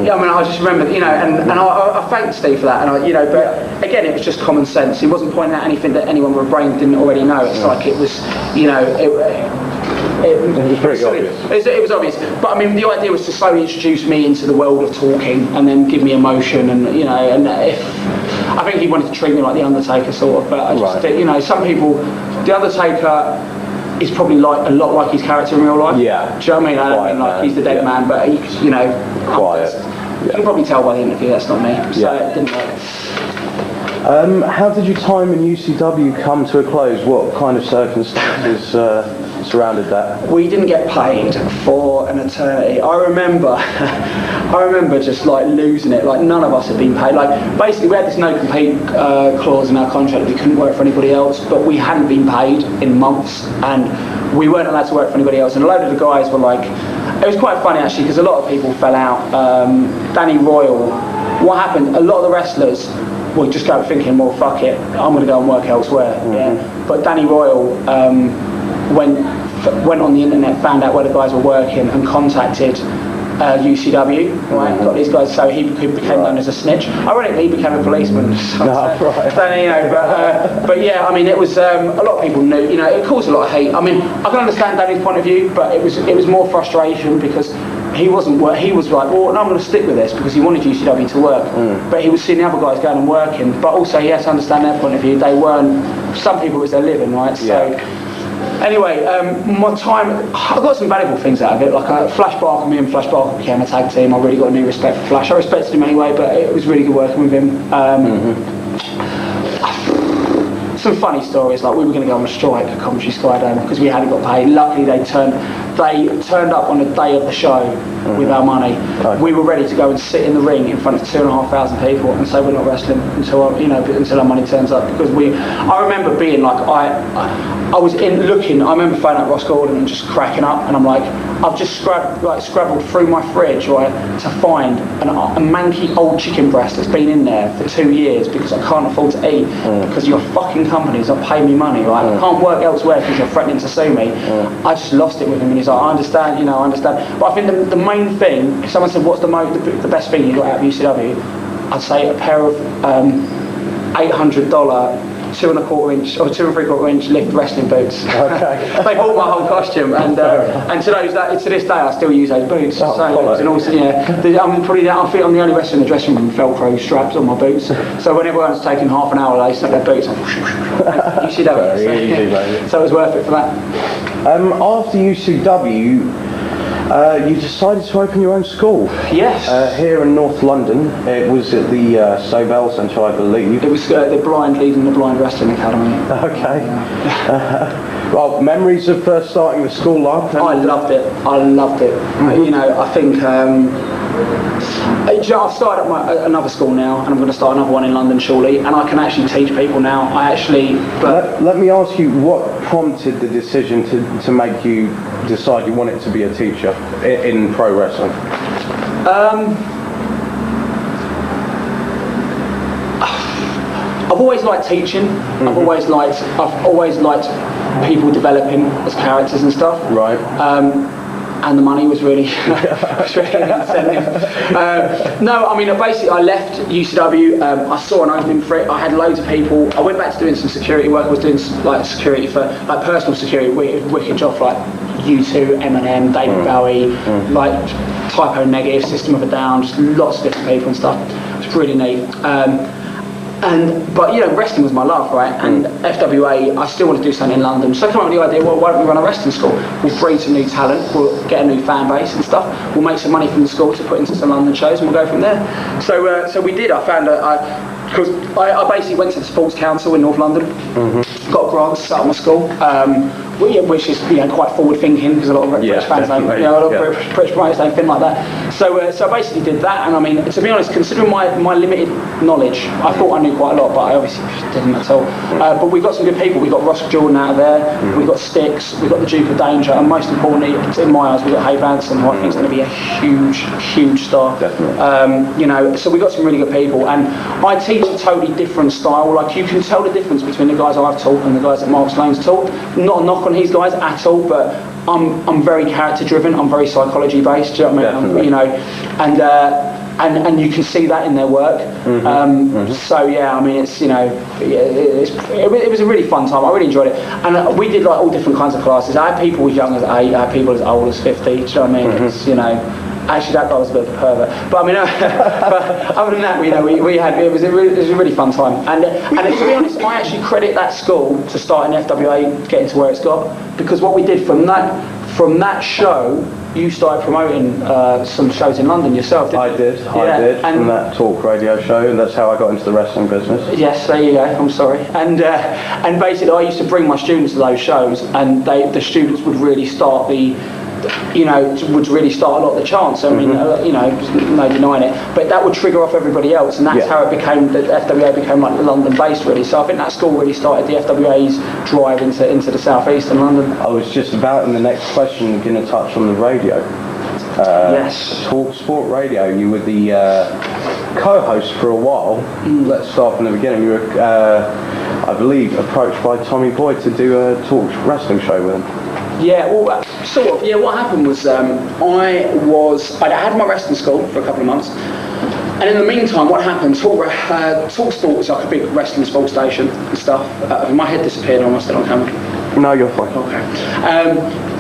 Yeah, I mean, I just remember, and I thanked Steve for that, and but again, it was just common sense. He wasn't pointing out anything that anyone with a brain didn't already know. It's like it was, it was pretty obvious. It was obvious, but I mean, the idea was to slowly introduce me into the world of talking, and then give me emotion, and and if I think he wanted to treat me like the Undertaker, sort of. But I just, some people, the Undertaker is probably like a lot like his character in real life. Yeah. Do you know what I mean? I don't mean like he's the dead man, but he's, quiet. You can probably tell by the interview that's not me. So it didn't work. How did your time in UCW come to a close? What kind of circumstances surrounded that? We didn't get paid for an eternity. I remember just like losing it. Like, none of us had been paid. Like, basically we had this no compete clause in our contract that we couldn't work for anybody else, but we hadn't been paid in months, and we weren't allowed to work for anybody else. And a load of the guys were like, it was quite funny actually, because a lot of people fell out. Danny Royal, what happened, a lot of the wrestlers would just go thinking, well, fuck it, I'm going to go and work elsewhere. But Danny Royal went on the internet, found out where the guys were working, and contacted UCW, right? Got these guys, so he became known as a snitch. Ironically, he became a policeman. But yeah, I mean, it was a lot of people knew. It caused a lot of hate. I mean, I can understand Danny's point of view, but it was more frustration, because he wasn't. He was like, well, no, I'm going to stick with this, because he wanted UCW to work. But he was seeing the other guys going and working. But also, he has to understand their point of view. They weren't. Some people, it was their living, right? So. Anyway, my time, I got some valuable things out of it. Like Flash Barker, me and Flash Barker became a tag team. I really got a new respect for Flash. I respected him anyway, but it was really good working with him. Some funny stories, like we were going to go on a strike at Coventry Skydome because we hadn't got paid. Luckily they turned up on the day of the show with our money. We were ready to go and sit in the ring in front of 2,500 people and say we're not wrestling until our money turns up, because I remember being like, I was looking, I remember phoning up Ross Gordon and just cracking up, and I'm like, I've just scrabbled through my fridge, right, to find a manky old chicken breast that's been in there for 2 years because I can't afford to eat, because your fucking company's not paying me money, right? I can't work elsewhere because you're threatening to sue me. I just lost it with him, and he's like, I understand. But I think the main thing, if someone said, what's the best thing you got out of UCW, I'd say a pair of $800 2 1/4 inch or 2 3/4 inch lift wrestling boots. Okay. They bought my whole costume, and to this day I still use those boots. I think I'm the only wrestler in the dressing room with Velcro straps on my boots. So when everyone's taking half an hour, they set their boots on. You see that? So it was worth it for that. After UCW, you decided to open your own school. Yes. Here in North London. It was at the Sobel Centre, I believe. It was the Blind leading the Blind Wrestling Academy. Okay. Well, memories of first starting the school up? I loved it. Mm-hmm. You know, I think I've started up another school now, and I'm going to start another one in London shortly, and I can actually teach people now. Let me ask you, what prompted the decision to make you decide you wanted to be a teacher in pro wrestling? I've always liked teaching. Mm-hmm. I've always liked people developing as characters and stuff. Right. And the money was really, was really an incentive. No, I mean, basically I left UCW, I saw an opening for it, I had loads of people, I went back to doing some security work, I was doing like security for, like personal security, wicked job for like U2, Eminem, David Bowie, like Typo Negative, System of a Down, just lots of different people and stuff. It was really neat. But you know, wrestling was my love, right? And FWA, I still want to do something in London. So I came up with the idea, well, why don't we run a wrestling school? We'll breed some new talent, we'll get a new fan base and stuff. We'll make some money from the school to put into some London shows, and we'll go from there. So we did. I found because I basically went to the Sports Council in North London, got a grant to start my school, which is quite forward thinking, because a lot of British fans don't, a lot of British promoters don't think like that. So I basically did that, and I mean, to be honest, considering my limited knowledge, I thought I knew quite a lot, but I obviously didn't at all. But we got some good people. We got Ross Jordan out of there. We got Styx. We got the Duke of Danger, and most importantly, in my eyes, we got Hay Branson, who I think is going to be a huge star. Definitely. So we got some really good people, and I teach a totally different style. Like, you can tell the difference between the guys I've taught and the guys that Mark Sloan's taught. Not a knock on his guys at all, but I'm very character driven. I'm very psychology based. Do you know what I mean? And you can see that in their work. So yeah, I mean, it was a really fun time. I really enjoyed it, and we did like all different kinds of classes. I had people as young as 8, I had people as old as 50. Do you know what I mean? It's, actually that guy was a bit of a pervert, but I mean, but other than that, it was a really fun time. And to be honest, I actually credit that school to starting FWA, getting to where it's got, because what we did from that show. You started promoting some shows in London yourself, didn't you? I did, from that talk radio show, and that's how I got into the wrestling business. Yes, there you go, I'm sorry. And basically I used to bring my students to those shows, and the students would really start would really start a lot of the chants. I mean, no denying it, but that would trigger off everybody else, and that's how it became, the FWA became like London based really. So I think that school really started the FWA's drive into the southeast and London. I was just about in the next question going to touch on the radio. Yes. Talk Sport Radio. You were the co-host for a while. Let's start from the beginning. You were, I believe, approached by Tommy Boyd to do a talk wrestling show with him. Yeah, well, sort of. Yeah, what happened was I had my wrestling school for a couple of months, and in the meantime, what happened? Talk Sport was like a big wrestling sports station and stuff. My head disappeared. I'm still on camera. No, you're fine. Okay.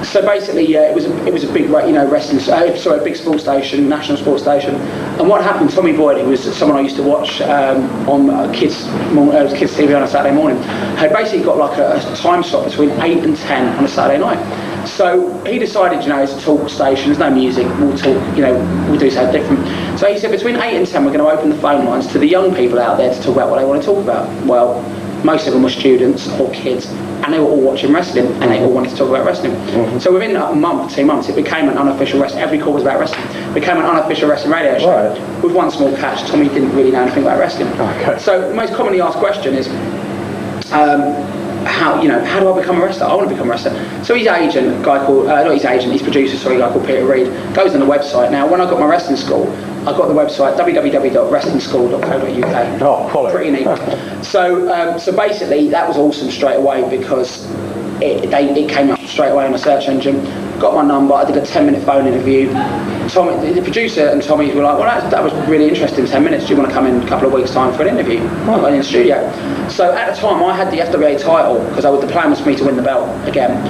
So basically, it was a big, wrestling. A big sports station, national sports station. And what happened? Tommy Boyd, who was someone I used to watch on kids TV on a Saturday morning, had basically got like a time slot between 8 and 10 on a Saturday night. So he decided, it's a talk station. There's no music. We'll talk. We'll do something different. So he said, between 8 and 10, we're going to open the phone lines to the young people out there to talk about what they want to talk about. Well, most of them were students or kids, and they were all watching wrestling, and they all wanted to talk about wrestling. So within a month, 2 months, it became an unofficial wrestling. Every call was about wrestling. It became an unofficial wrestling radio show. Right. With one small catch: Tommy didn't really know anything about wrestling. Okay. So the most commonly asked question is, how do I become a wrestler? I want to become a wrestler. So his agent, his producer, a guy called Peter Reid, goes on the website. Now, when I got my wrestling school, I got the website www.wrestlingschool.co.uk. Oh, quality. Pretty neat. So basically, that was awesome straight away, because it came up straight away on the search engine. Got my number. I did a 10-minute phone interview. Tommy, the producer, and Tommy were like, well, that was really interesting, 10 minutes. Do you want to come in a couple of weeks' time for an interview? I went in the studio. So at the time, I had the FWA title, because the plan was for me to win the belt again.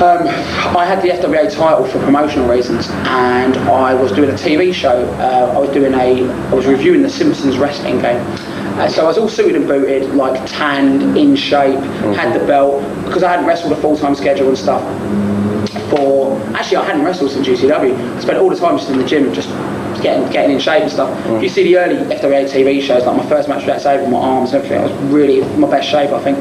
I had the FWA title for promotional reasons, and I was doing a TV show. I was reviewing the Simpsons wrestling game. So I was all suited and booted, like tanned, in shape, had the belt, because I hadn't wrestled a full-time schedule and stuff. Actually, I hadn't wrestled since GCW. I spent all the time just in the gym, just getting in shape and stuff. If you see the early FWA TV shows, like my first match with X Sabre, my arms and everything, I was really in my best shape, I think.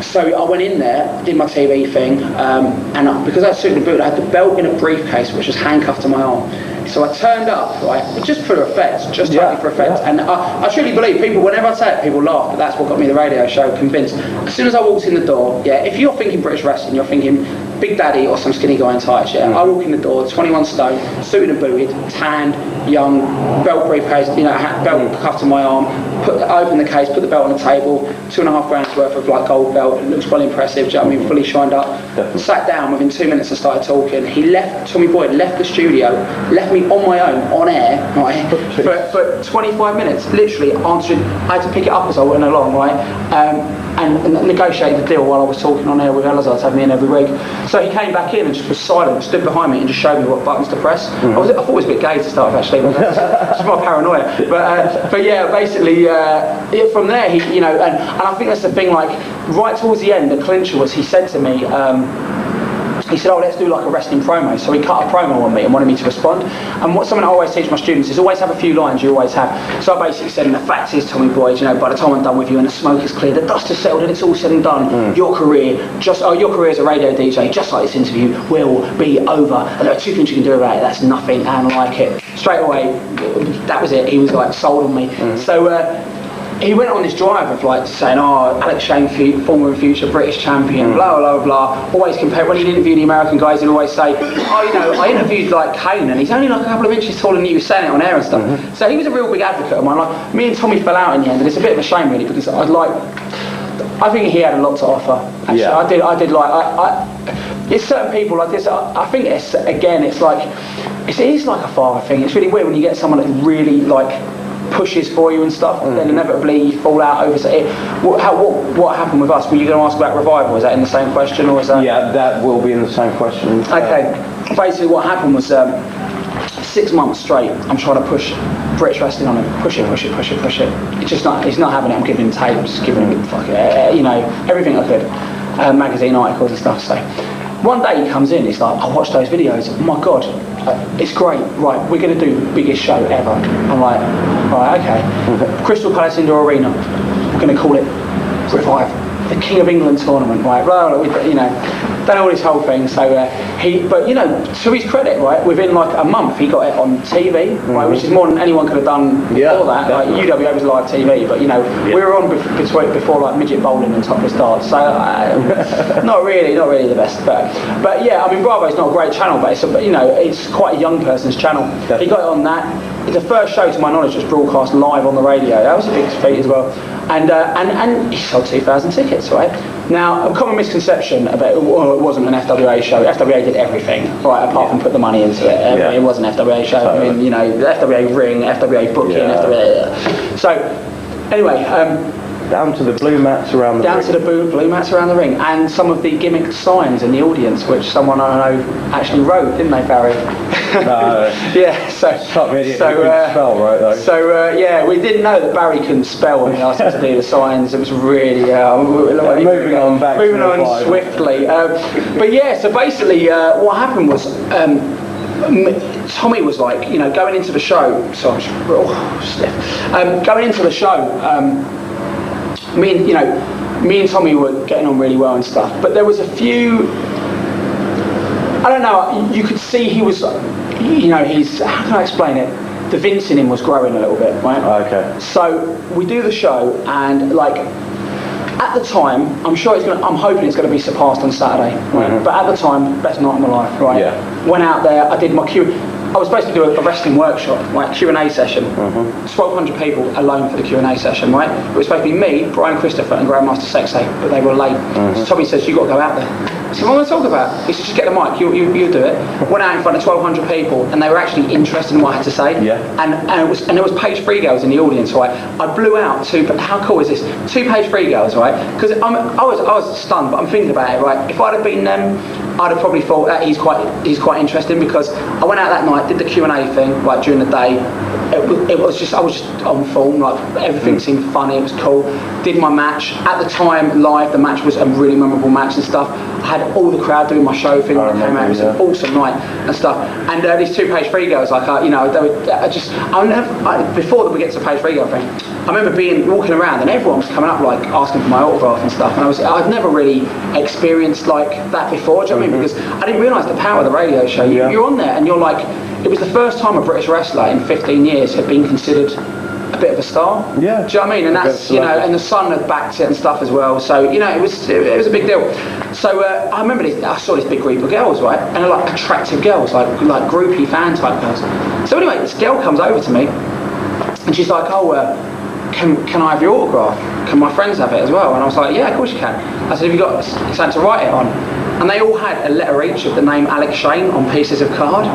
So I went in there, did my TV thing, and because I was suited and booted, I had the belt in a briefcase which was handcuffed to my arm. So I turned up, right, just for effect, just totally for effect. And I truly believe people, whenever I say it, people laugh, but that's what got me the radio show, convinced. As soon as I walked in the door, if you're thinking British wrestling, you're thinking Big Daddy or some skinny guy in tights, I walk in the door, 21 stone, suited and booted, tanned, young, belt briefcase, belt cuffed to my arm, open the case, put the belt on the table, $2.5 grand worth of like gold belt, it looks well impressive, do you know what I mean, fully shined up. Sat down, within 2 minutes I started talking. Tommy Boyd left the studio, left me on my own, on air, right, for 25 minutes, literally answering. I had to pick it up as I went along, right, and negotiate the deal while I was talking on air with Elazar, had me in every week. So he came back in and just was silent, stood behind me and just showed me what buttons to press. I thought it was a bit gay to start with, actually, just my paranoia. But yeah, basically, from there, he, and I think that's the thing, like, right towards the end, the clincher was, he said to me, he said, let's do like a wrestling promo. So he cut a promo on me and wanted me to respond. And something I always teach my students is always have a few lines you always have. So I basically said, and the fact is, Tommy Boyd, by the time I'm done with you and the smoke is clear, the dust has settled and it's all said and done, your career as a radio DJ, just like this interview, will be over. And there are two things you can do about it. That's nothing and like it. Straight away, that was it. He was like sold on me. So he went on this drive of like saying, Alex Shane, former and future British champion, blah, blah, blah. Always compare, when he'd interview the American guys, he'd always say, I interviewed like Kane and he's only like a couple of inches taller than you, was saying it on air and stuff. So he was a real big advocate of mine. Like, me and Tommy fell out in the end, and it's a bit of a shame really, because I think he had a lot to offer. Actually, I did like, it's certain people like this, I think it is like a father thing. It's really weird when you get someone that really like, pushes for you and stuff, then inevitably you fall out over it. What happened with us? Were you going to ask about Revival? Is that in the same question, or is that? Yeah, that will be in the same question. Okay. Basically, what happened was 6 months straight, I'm trying to push British wrestling on him, push it. It's just not. He's not having it. I'm giving him tapes, giving him everything I could, magazine articles and stuff. So one day he comes in. He's like, I watched those videos. Oh my god. It's great, right, we're going to do the biggest show ever. I'm like, right, okay. Crystal Palace Indoor Arena, we're going to call it Revive, the King of England tournament, right, blah, blah, done all this whole thing, so but to his credit, right, within like a month he got it on TV, right, which is more than anyone could have done before that. Like, UWA was live TV, but we were on before like midget bowling and topless darts, so not really the best, but yeah, I mean, Bravo's not a great channel, but it's quite a young person's channel. He got it on that. It's the first show, to my knowledge, that's broadcast live on the radio. That was a big feat as well. And he sold 2,000 tickets, right? Now, a common misconception about it wasn't an FWA show. FWA did everything, right, apart from put the money into it. It was an FWA show. Totally. I mean, the FWA ring, FWA booking, FWA. So, anyway. Down to the blue mats around the ring. Down to the blue mats around the ring. And some of the gimmicked signs in the audience, which someone I know actually wrote, didn't they, Barry? Yeah, so we didn't know that Barry couldn't spell when he asked us to do the signs. It was really moving on swiftly. But yeah, so basically what happened was Tommy was like, going into the show. Sorry, stiff. Going into the show. Me and Tommy were getting on really well and stuff, but there was a few. I don't know. You could see he was, he's. How can I explain it? The Vince in him was growing a little bit, right? Okay. So we do the show, and like at the time, I'm hoping it's going to be surpassed on Saturday, right? But at the time, best night of my life, right? Yeah. Went out there. I did my I was supposed to do a wrestling workshop, right? Q&A session. 1,200 people alone for the Q&A session, right? It was supposed to be me, Brian Christopher, and Grandmaster Sexay, but they were late. So Tommy says, "You got to go out there." So what am I going to talk about? He said, just get the mic, you do it. Went out in front of 1,200 people, and they were actually interested in what I had to say. Yeah. And there was page 3 girls in the audience, right? I blew out how cool is this? 2 page 3 girls, right? Because I was stunned, but I'm thinking about it, right? If I'd have been them, I'd have probably thought that he's quite interesting, because I went out that night, did the Q&A thing, like during the day. I was just on form, like everything seemed funny, it was cool. Did my match at the time live. The match was a really memorable match and stuff. I had all the crowd doing my show thing when I came out. It was an awesome night and stuff. And these 2 page 3 girls, like before we get to the page 3 girl thing, I remember walking around and everyone was coming up like asking for my autograph and stuff. And I'd never really experienced like that before. Do you know what I mean? Because I didn't realise the power of the radio show. You're on there and you're like. It was the first time a British wrestler in 15 years had been considered a bit of a star. Yeah. Do you know what I mean? And that's, and the Sun had backed it and stuff as well. So, it was a big deal. So I remember I saw this big group of girls, right? And they're like attractive girls, like groupie fan type girls. So anyway, this girl comes over to me and she's like, can I have your autograph? Can my friends have it as well? And I was like, yeah, of course you can. I said, have you got something to write it on? And they all had a letter each of the name Alex Shane on pieces of card. I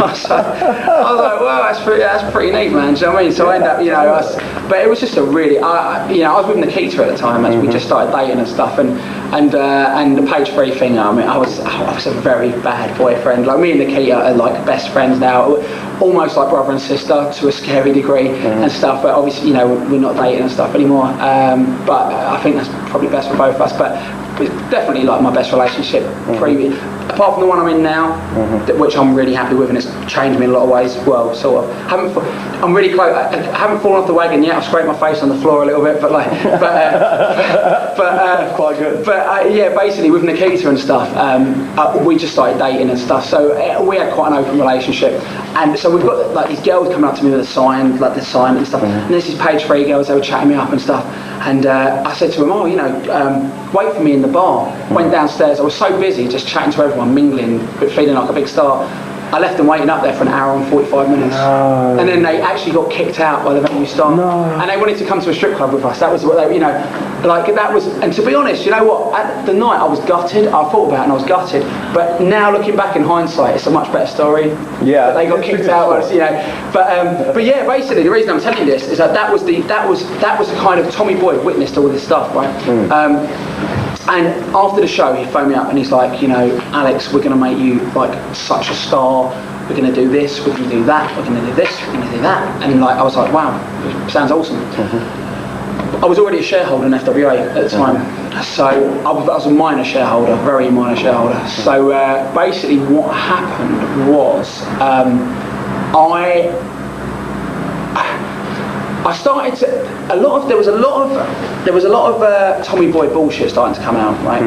was like, well, that's pretty neat, man. Do you know what I mean? So I ended up, but it was just a really, I was with Nikita at the time as we just started dating and stuff, and the page 3 thing. I mean, I was a very bad boyfriend. Like me and Nikita are like best friends now, almost like brother and sister to a scary degree and stuff. But obviously, we're not dating and stuff anymore. But I think that's probably best for both of us. But it's definitely like my best relationship apart from the one I'm in now, which I'm really happy with, and it's changed me in a lot of ways. Well, sort of. I'm really close. I haven't fallen off the wagon yet. I've scraped my face on the floor a little bit, but quite good. But yeah, basically with Nikita and stuff, we just started dating and stuff. So we had quite an open relationship, and so we've got like these girls coming up to me with a sign, like the sign and stuff. And there's these page 3 girls. They were chatting me up and stuff. And I said to them, wait for me in the bar. Went downstairs. I was so busy just chatting to everyone, mingling, but feeling like a big star. I left them waiting up there for an hour and 45 minutes. No. And then they actually got kicked out by the venue staff. No. And they wanted to come to a strip club with us. That was what they, that was, and to be honest, you know what, at the night I was gutted. I thought about it and I was gutted. But now looking back in hindsight, it's a much better story. Yeah. That they got kicked out, But yeah, basically the reason I'm telling you this is that was the kind of Tommy Boy witnessed all this stuff, right? And after the show, he phoned me up and he's like, Alex, we're going to make you like such a star. We're going to do this, we're going to do that, we're going to do this, we're going to do that. And I was like, wow, sounds awesome. I was already a shareholder in FWA at the time. So I was a minor shareholder, very minor shareholder. So basically what happened was I started to there was a lot of Tommy Boy bullshit starting to come out, right?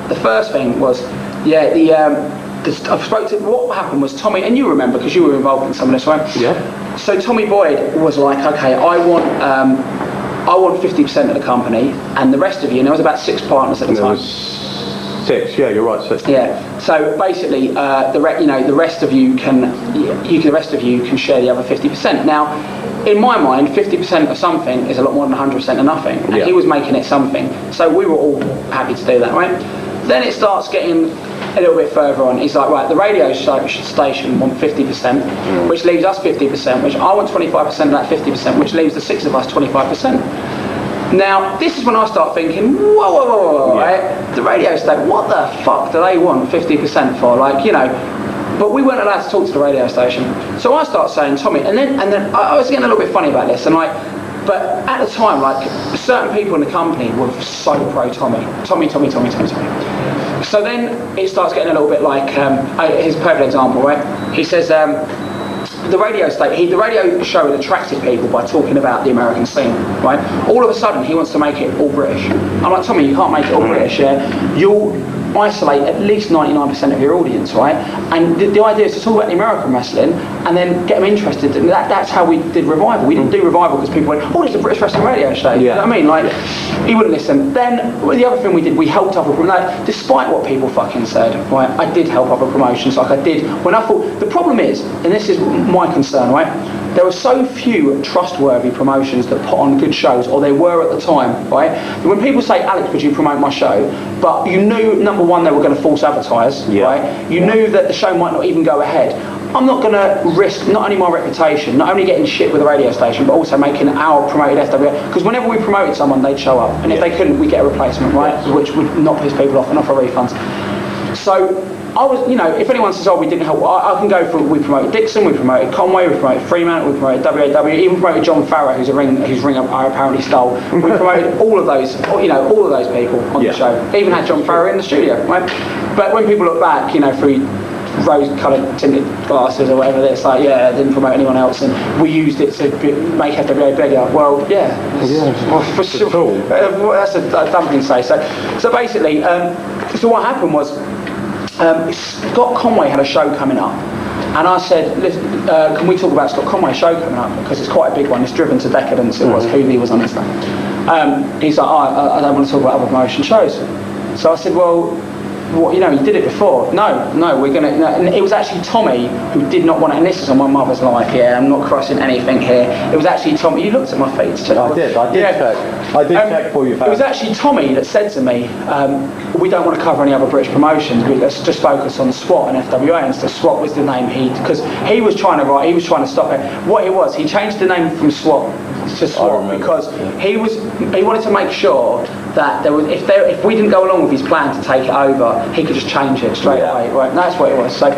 The first thing was, I spoke to, what happened was Tommy, and you remember because you were involved in some of this, right? Yeah. So Tommy Boyd was like, okay, I want 50% of the company, and the rest of you, and there was about 6 partners at the time. 6, yeah, you're right, 6. Yeah. So basically, the rest of you can share the other 50%. Now, in my mind, 50% of something is a lot more than 100% of nothing, and he was making it something. So we were all happy to do that, right? Then it starts getting a little bit further on. He's like, right, the radio station want 50%, which leaves us 50%, which I want 25% of that 50%, which leaves the 6 of us 25%. Now, this is when I start thinking, whoa, right? The radio station, what the fuck do they want 50% for? But we weren't allowed to talk to the radio station. So I start saying, Tommy, and then I was getting a little bit funny about this, but at the time, certain people in the company were so pro Tommy. So then it starts getting a little bit like, here's a perfect example, right? He says, the radio show had attracted people by talking about the American scene, right? All of a sudden, he wants to make it all British. I'm like, Tommy, you can't make it all British, yeah? You'll isolate at least 99% of your audience, right? And the idea is to talk about the American wrestling and then get them interested. And that's how we did Revival. We didn't do Revival because people went, oh, there's a British wrestling radio show. Yeah. You know what I mean? He wouldn't listen. Then the other thing we did, we helped other promotions. Despite what people fucking said, right? I did help other promotions. I did. When I thought, the problem is, and this is my concern, right? there were so few trustworthy promotions that put on good shows, or they were at the time, right? When people say, Alex, would you promote my show? But you knew, number one, they were going to false advertise, right? You knew that the show might not even go ahead. I'm not going to risk not only my reputation, not only getting shit with the radio station, but also making our promoted FWA. Because whenever we promoted someone, they'd show up. And if they couldn't, we get a replacement, right? Which would not piss people off and offer refunds. So I was, you know, if anyone says, oh, we didn't help, I can go for, we promoted Dixon, we promoted Conway, we promoted Fremantle, we promoted WAW, even promoted John Farrow, whose ring I apparently stole. We promoted all of those, you know, all of those people on the show. Even had John Farrow in the studio, right? But when people look back, you know, through rose-coloured tinted glasses or whatever, it's like, yeah, didn't promote anyone else, and we used it to make FWA bigger. Well, for sure. That's a dumb thing to say. So basically, so what happened was, Scott Conway had a show coming up, and I said, can we talk about Scott Conway's show coming up, because it's quite a big one, it's driven to decadence, it was, Hooley was on his name. He's like, I don't want to talk about other promotion shows. So I said, well, you know, you did it before. No, we're gonna. No. And it was actually Tommy who did not want it. And this is on my mother's life. Yeah, I'm not crossing anything here. It was actually Tommy. You looked at my feet. I did check. I did check for you. It was actually Tommy that said to me, we don't want to cover any other British promotions. Let's just focus on SWAT and FWA. And so SWAT was the name because he was trying to stop it. What it was, he changed the name from SWAT to SWAT because he wanted to make sure that there was, if we didn't go along with his plan to take it over, he could just change it straight away, right? And that's what it was. So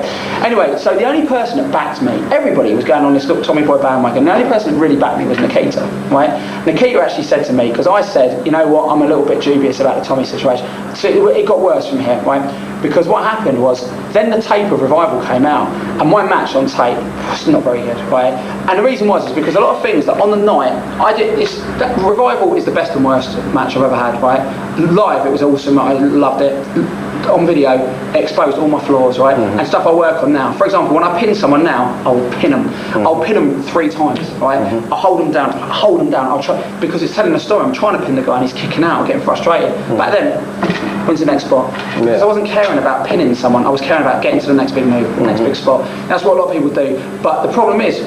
anyway, so the only person that backed me, everybody was going on this little Tommy Boy bandwagon, the only person that really backed me was Nikita, right? Nikita actually said to me, because I said, you know what, I'm a little bit dubious about the Tommy situation. So it got worse from here, right? Because what happened was, then the tape of Revival came out, and my match on tape was not very good, right? And the reason was because a lot of things that on the night, Revival is the best and worst match I've ever had, right? Live, it was awesome, I loved it. On video, it exposed all my flaws, right? And stuff I work on now. For example, when I pin someone now, I will pin them. I'll pin them 3 times, right? I'll hold them down, I'll try, because it's telling a story. I'm trying to pin the guy and he's kicking out, I'm getting frustrated. Back then, when's the next spot? Because I wasn't caring about pinning someone, I was caring about getting to the next big move, the next big spot. That's what a lot of people do. But the problem is,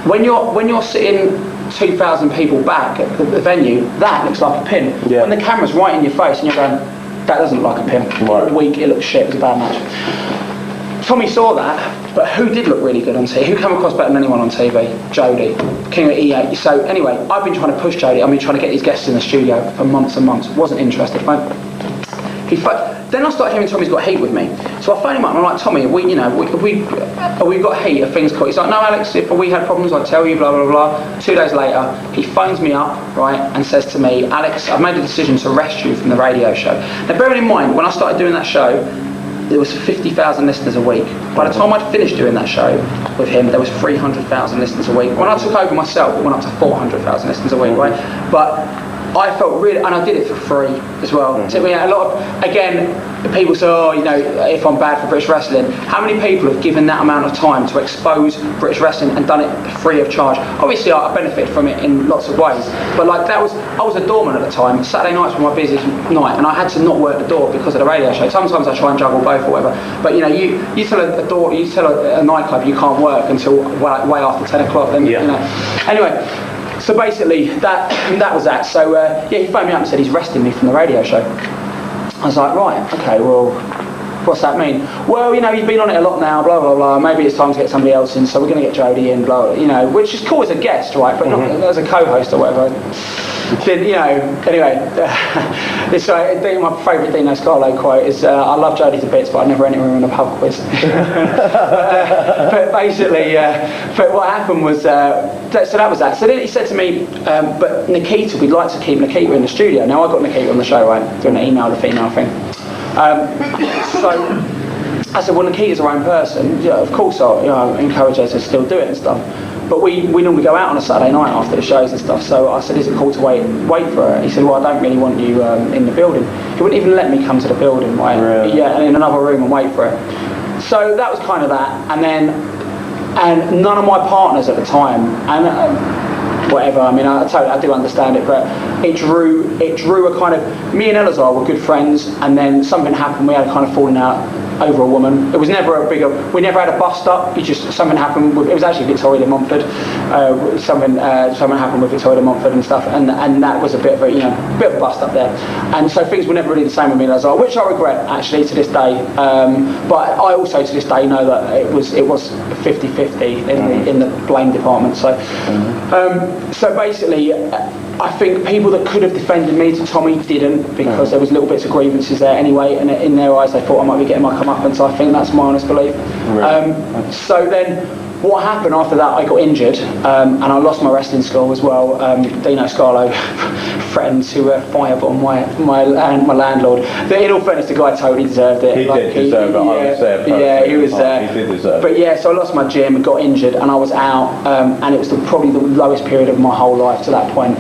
when you're sitting 2,000 people back at the venue, that looks like a pin. When the camera's right in your face and you're going, that doesn't look like a pin. It looked weak, it looked shit, it was a bad match. Tommy saw that, but who did look really good on TV? Who came across better than anyone on TV? Jody, King of E8. So anyway, I've been trying to push Jody. I've been trying to get these guests in the studio for months and months. Wasn't interested. Then I started hearing Tommy's got heat with me. So I phoned him up and I'm like, Tommy, have we got heat? Have things caught? He's like, no, Alex, if we had problems, I'd tell you, blah, blah, blah. 2 days later, he phones me up, right, and says to me, Alex, I've made a decision to arrest you from the radio show. Now, bearing in mind, when I started doing that show, there was 50,000 listeners a week. By the time I'd finished doing that show with him, there was 300,000 listeners a week. When I took over myself, it went up to 400,000 listeners a week, right? But I felt really, and I did it for free as well. So, a lot of, again, people say, oh, you know, if I'm bad for British wrestling, how many people have given that amount of time to expose British wrestling and done it free of charge? Obviously, I benefit from it in lots of ways, but like I was a doorman at the time. Saturday nights were my busiest night, and I had to not work the door because of the radio show. Sometimes I try and juggle both or whatever, but you know, you tell a nightclub you can't work until way after 10 o'clock, then you know. Anyway. So basically, that was that. So he phoned me up and said he's arresting me from the radio show. I was like, right, okay, well, what's that mean? Well, you know, you've been on it a lot now, blah, blah, blah. Maybe it's time to get somebody else in, so we're going to get Jodie in, blah, you know, which is cool as a guest, right? But not as a co-host or whatever. Then, you know, anyway, my favourite Dino Scarlo quote is, I love Jodie to bits, but I never enter her in a pub quiz. But basically, but what happened was, so that was that. So then he said to me, but Nikita, we'd like to keep Nikita in the studio. Now I got Nikita on the show, right, doing an email to female thing. So I said, well, Nikita's her own person. Yeah, of course I'll encourage her to still do it and stuff. But we normally go out on a Saturday night after the shows and stuff. So I said, is it cool to wait for her? He said, well, I don't really want you in the building. He wouldn't even let me come to the building, right? Really? Yeah, and in another room and wait for her. So that was kind of that. And none of my partners at the time, and whatever, I mean, I do understand it, but it drew a kind of, me and Elazar were good friends, and then something happened, we had a kind of falling out. over a woman. It was never we never had a bus stop. Something happened. It was actually Victoria de Montfort. Something happened with Victoria de Montfort and stuff, and that was a bit of a bust up there. And so things were never really the same with me, which I regret actually to this day. But I also to this day know that it was 50-50 in the blame department. So so basically, I think people that could have defended me to Tommy didn't, because there was little bits of grievances there anyway, and in their eyes they thought I might be getting my comeuppance. I think that's my honest belief. Right. So then, what happened after that, I got injured, and I lost my wrestling school as well. Dino Scarlo, friends who were firebomb my landlord. In all fairness, the guy totally deserved it. He did deserve it, I would say. Yeah, he was. He did deserve it. But yeah, so I lost my gym, got injured, and I was out, and it was probably the lowest period of my whole life to that point.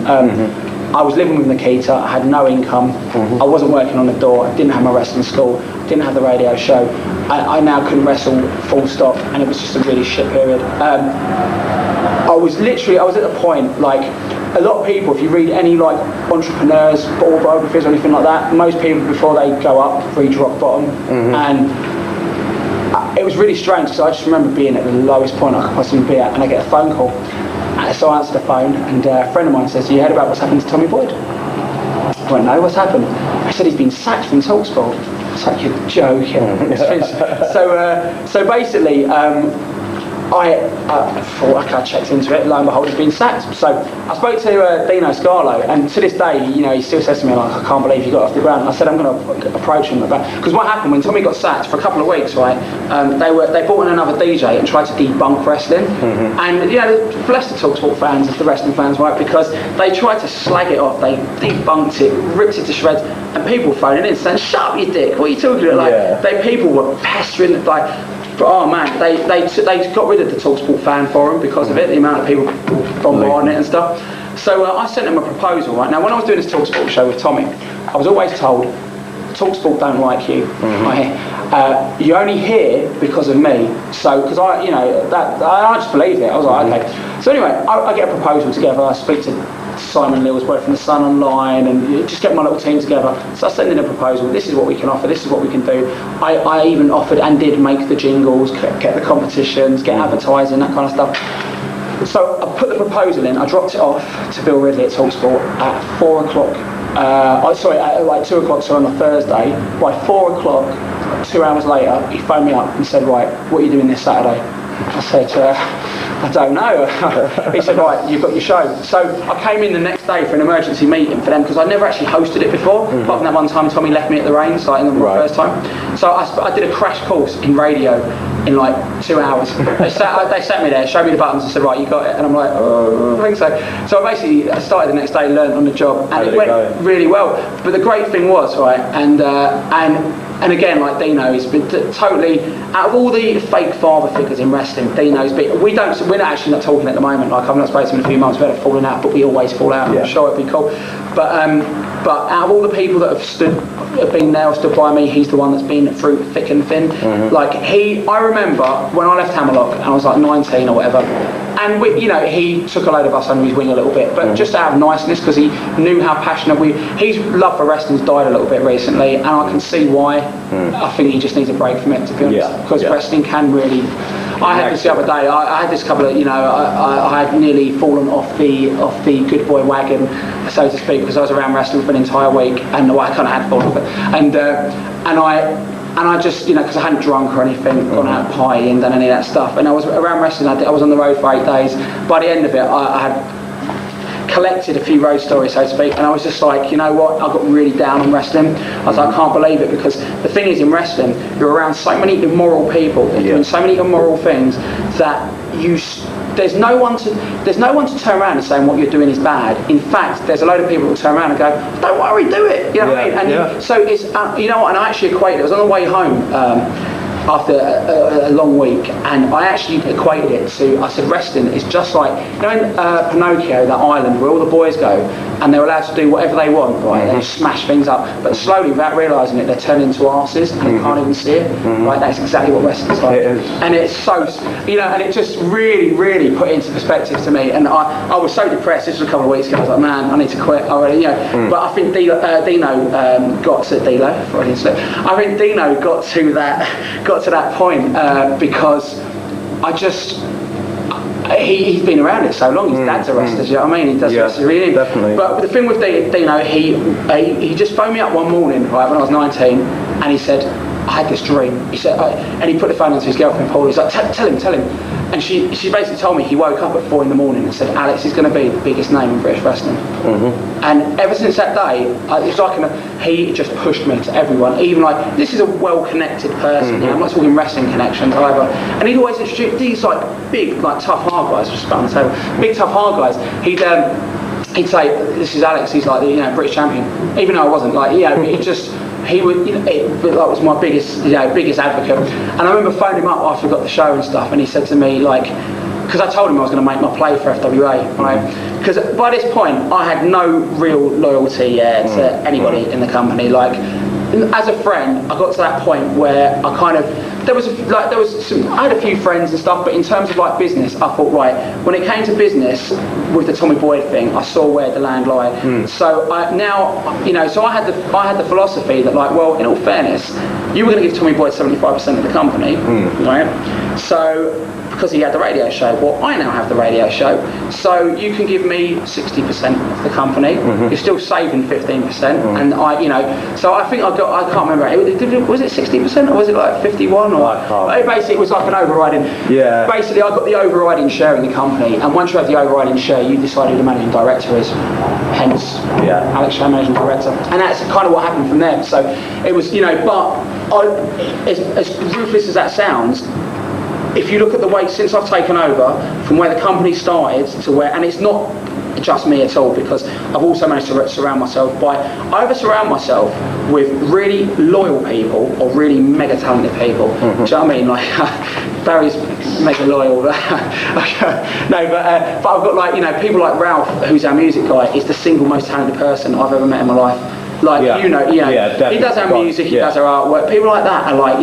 I was living with Nikita, I had no income, I wasn't working on the door, I didn't have my wrestling school, didn't have the radio show, I now couldn't wrestle full stop, and it was just a really shit period. I was at the point, like, a lot of people, if you read any like entrepreneurs, autobiographies or anything like that, most people before they go up reach rock bottom, and it was really strange because I just remember being at the lowest point I could possibly be at, and I get a phone call. So I answered the phone, and a friend of mine says, "You heard about what's happened to Tommy Boyd?" I went, "No, what's happened?" I said, "He's been sacked from Talksport." It's like, "You're joking." So basically, I thought, okay, I checked into it, lo and behold, he's been sacked. So I spoke to Dino Scarlo, and to this day, he still says to me, like, "I can't believe you got off the ground." And I said, I'm going to approach him about, because what happened when Tommy got sacked for a couple of weeks, right? They brought in another DJ and tried to debunk wrestling, and bless the Talksport fans, the wrestling fans, right? Because they tried to slag it off, they debunked it, ripped it to shreds, and people were phoning in saying, "Shut up, you dick! What are you talking about?" Like, people were pestering, like. But oh man, they got rid of the Talksport fan forum because of it, the amount of people bombarding it and stuff. So I sent them a proposal, right? Now when I was doing this Talksport show with Tommy, I was always told, Talksport don't like you. You're only here because of me. So, because I just believed it. I was like, okay. So anyway, I get a proposal together, I speak to Simon Lillsworth from The Sun online, and just get my little team together. So I sent in a proposal, this is what we can offer, this is what we can do. I even offered and did make the jingles, get the competitions, get advertising, that kind of stuff. So I put the proposal in, I dropped it off to Bill Ridley at Talksport at 4 o'clock. At like 2 o'clock, so on a Thursday. By 4 o'clock, 2 hours later, he phoned me up and said, "Right, what are you doing this Saturday?" I said, "I don't know." He said, "Right, you've got your show." So I came in the next day for an emergency meeting for them, because I'd never actually hosted it before, apart from that one time Tommy left me at the Reigns, like in the first time. So I did a crash course in radio in like 2 hours. They sat me there, showed me the buttons and said, "Right, you got it." And I'm like, "Oh, I think so." So I basically started the next day, learned on the job, and it went really well. But the great thing was, right, and again, like Dino, he's been totally, out of all the fake father figures in wrestling, Dino's been, we're actually not talking at the moment, like I've not spoken to him in a few months, we've had a falling out, but we always fall out, I'm sure it'd be cool. But out of all the people that have been there or stood by me, he's the one that's been through thick and thin. Like I remember when I left Hammerlock, and I was like 19 or whatever, and he took a load of us under his wing a little bit, but just out of niceness, because he knew how passionate his love for wrestling's died a little bit recently, and I can see why. I think he just needs a break from it, to be honest, because wrestling can really. I had this the other day. I had this couple of, I had nearly fallen off the good boy wagon, so to speak, because I was around wrestling for an entire week, and I kind of had fallen off it, and I just, because I hadn't drunk or anything, gone out partying, done any of that stuff, and I was around wrestling. I was on the road for 8 days. By the end of it, I had collected a few road stories, so to speak, and I was just like, you know what, I got really down on wrestling. I was like, I can't believe it, because the thing is, in wrestling, you're around so many immoral people, doing so many immoral things, that there's no one to turn around and saying what you're doing is bad. In fact, there's a load of people who turn around and go, "Don't worry, do it." You know what I mean? And so it's, you know what, and I actually equated it. I was on the way home after a long week, and I actually equated it to, I said wrestling is just like, you know in Pinocchio, that island where all the boys go and they're allowed to do whatever they want, right? They smash things up, but slowly, without realising it, they're turned into arses and you can't even see it, right? That's exactly what wrestling's like. It is. And it's so, you know, and it just really put it into perspective to me, and I was so depressed. This was a couple of weeks ago. I was like, man, I need to quit already, you know. But I think Dino got to that point because he's been around it so long. His dad's a wrestler, do you know what I mean? He does wrestling. Definitely. But the thing with Dino, he just phoned me up one morning, right, when I was 19, and he said, I had this dream. He said, and he put the phone onto his girlfriend Paul. He's like, tell him. And she basically told me he woke up at 4 in the morning and said, Alex is going to be the biggest name in British wrestling. And ever since that day, it's like he just pushed me to everyone. Even like, this is a well-connected person. You know, I'm not talking wrestling connections either. And he'd always introduce these like big, like tough hard guys. Just on the table, big tough hard guys. He'd say, this is Alex. He's like, you know, British champion. Even though I wasn't, like, you know, he would, you know, it was my biggest advocate. And I remember phoning him up after we got the show and stuff, and he said to me, like, because I told him I was going to make my play for FWA, right? Because by this point I had no real loyalty to anybody in the company. Like, as a friend, I got to that point where I kind of, I had a few friends and stuff, but in terms of like business, I thought, right, when it came to business with the Tommy Boyd thing, I saw where the land lay. So I had the philosophy that, like, well, in all fairness, you were going to give Tommy Boyd 75% of the company, right? So, because he had the radio show, well, I now have the radio show, so you can give me 60% of the company. You're still saving 15%, and so I think I can't remember. Was it 60% or was it like 51? Or basically, it was like an overriding. Yeah. Basically, I got the overriding share in the company, and once you have the overriding share, you decide who the managing director is. Hence, Alex Shea, managing director, and that's kind of what happened from there. So it was, but as ruthless as that sounds, if you look at the way since I've taken over, from where the company started to where, and it's not just me at all, because I've also managed to surround myself I either surround myself with really loyal people or really mega talented people. Do you know what I mean? Like Barry's mega loyal. But I've got, like, people like Ralph, who's our music guy, is the single most talented person I've ever met in my life. Like, he does our music, he does our artwork. People like that are like,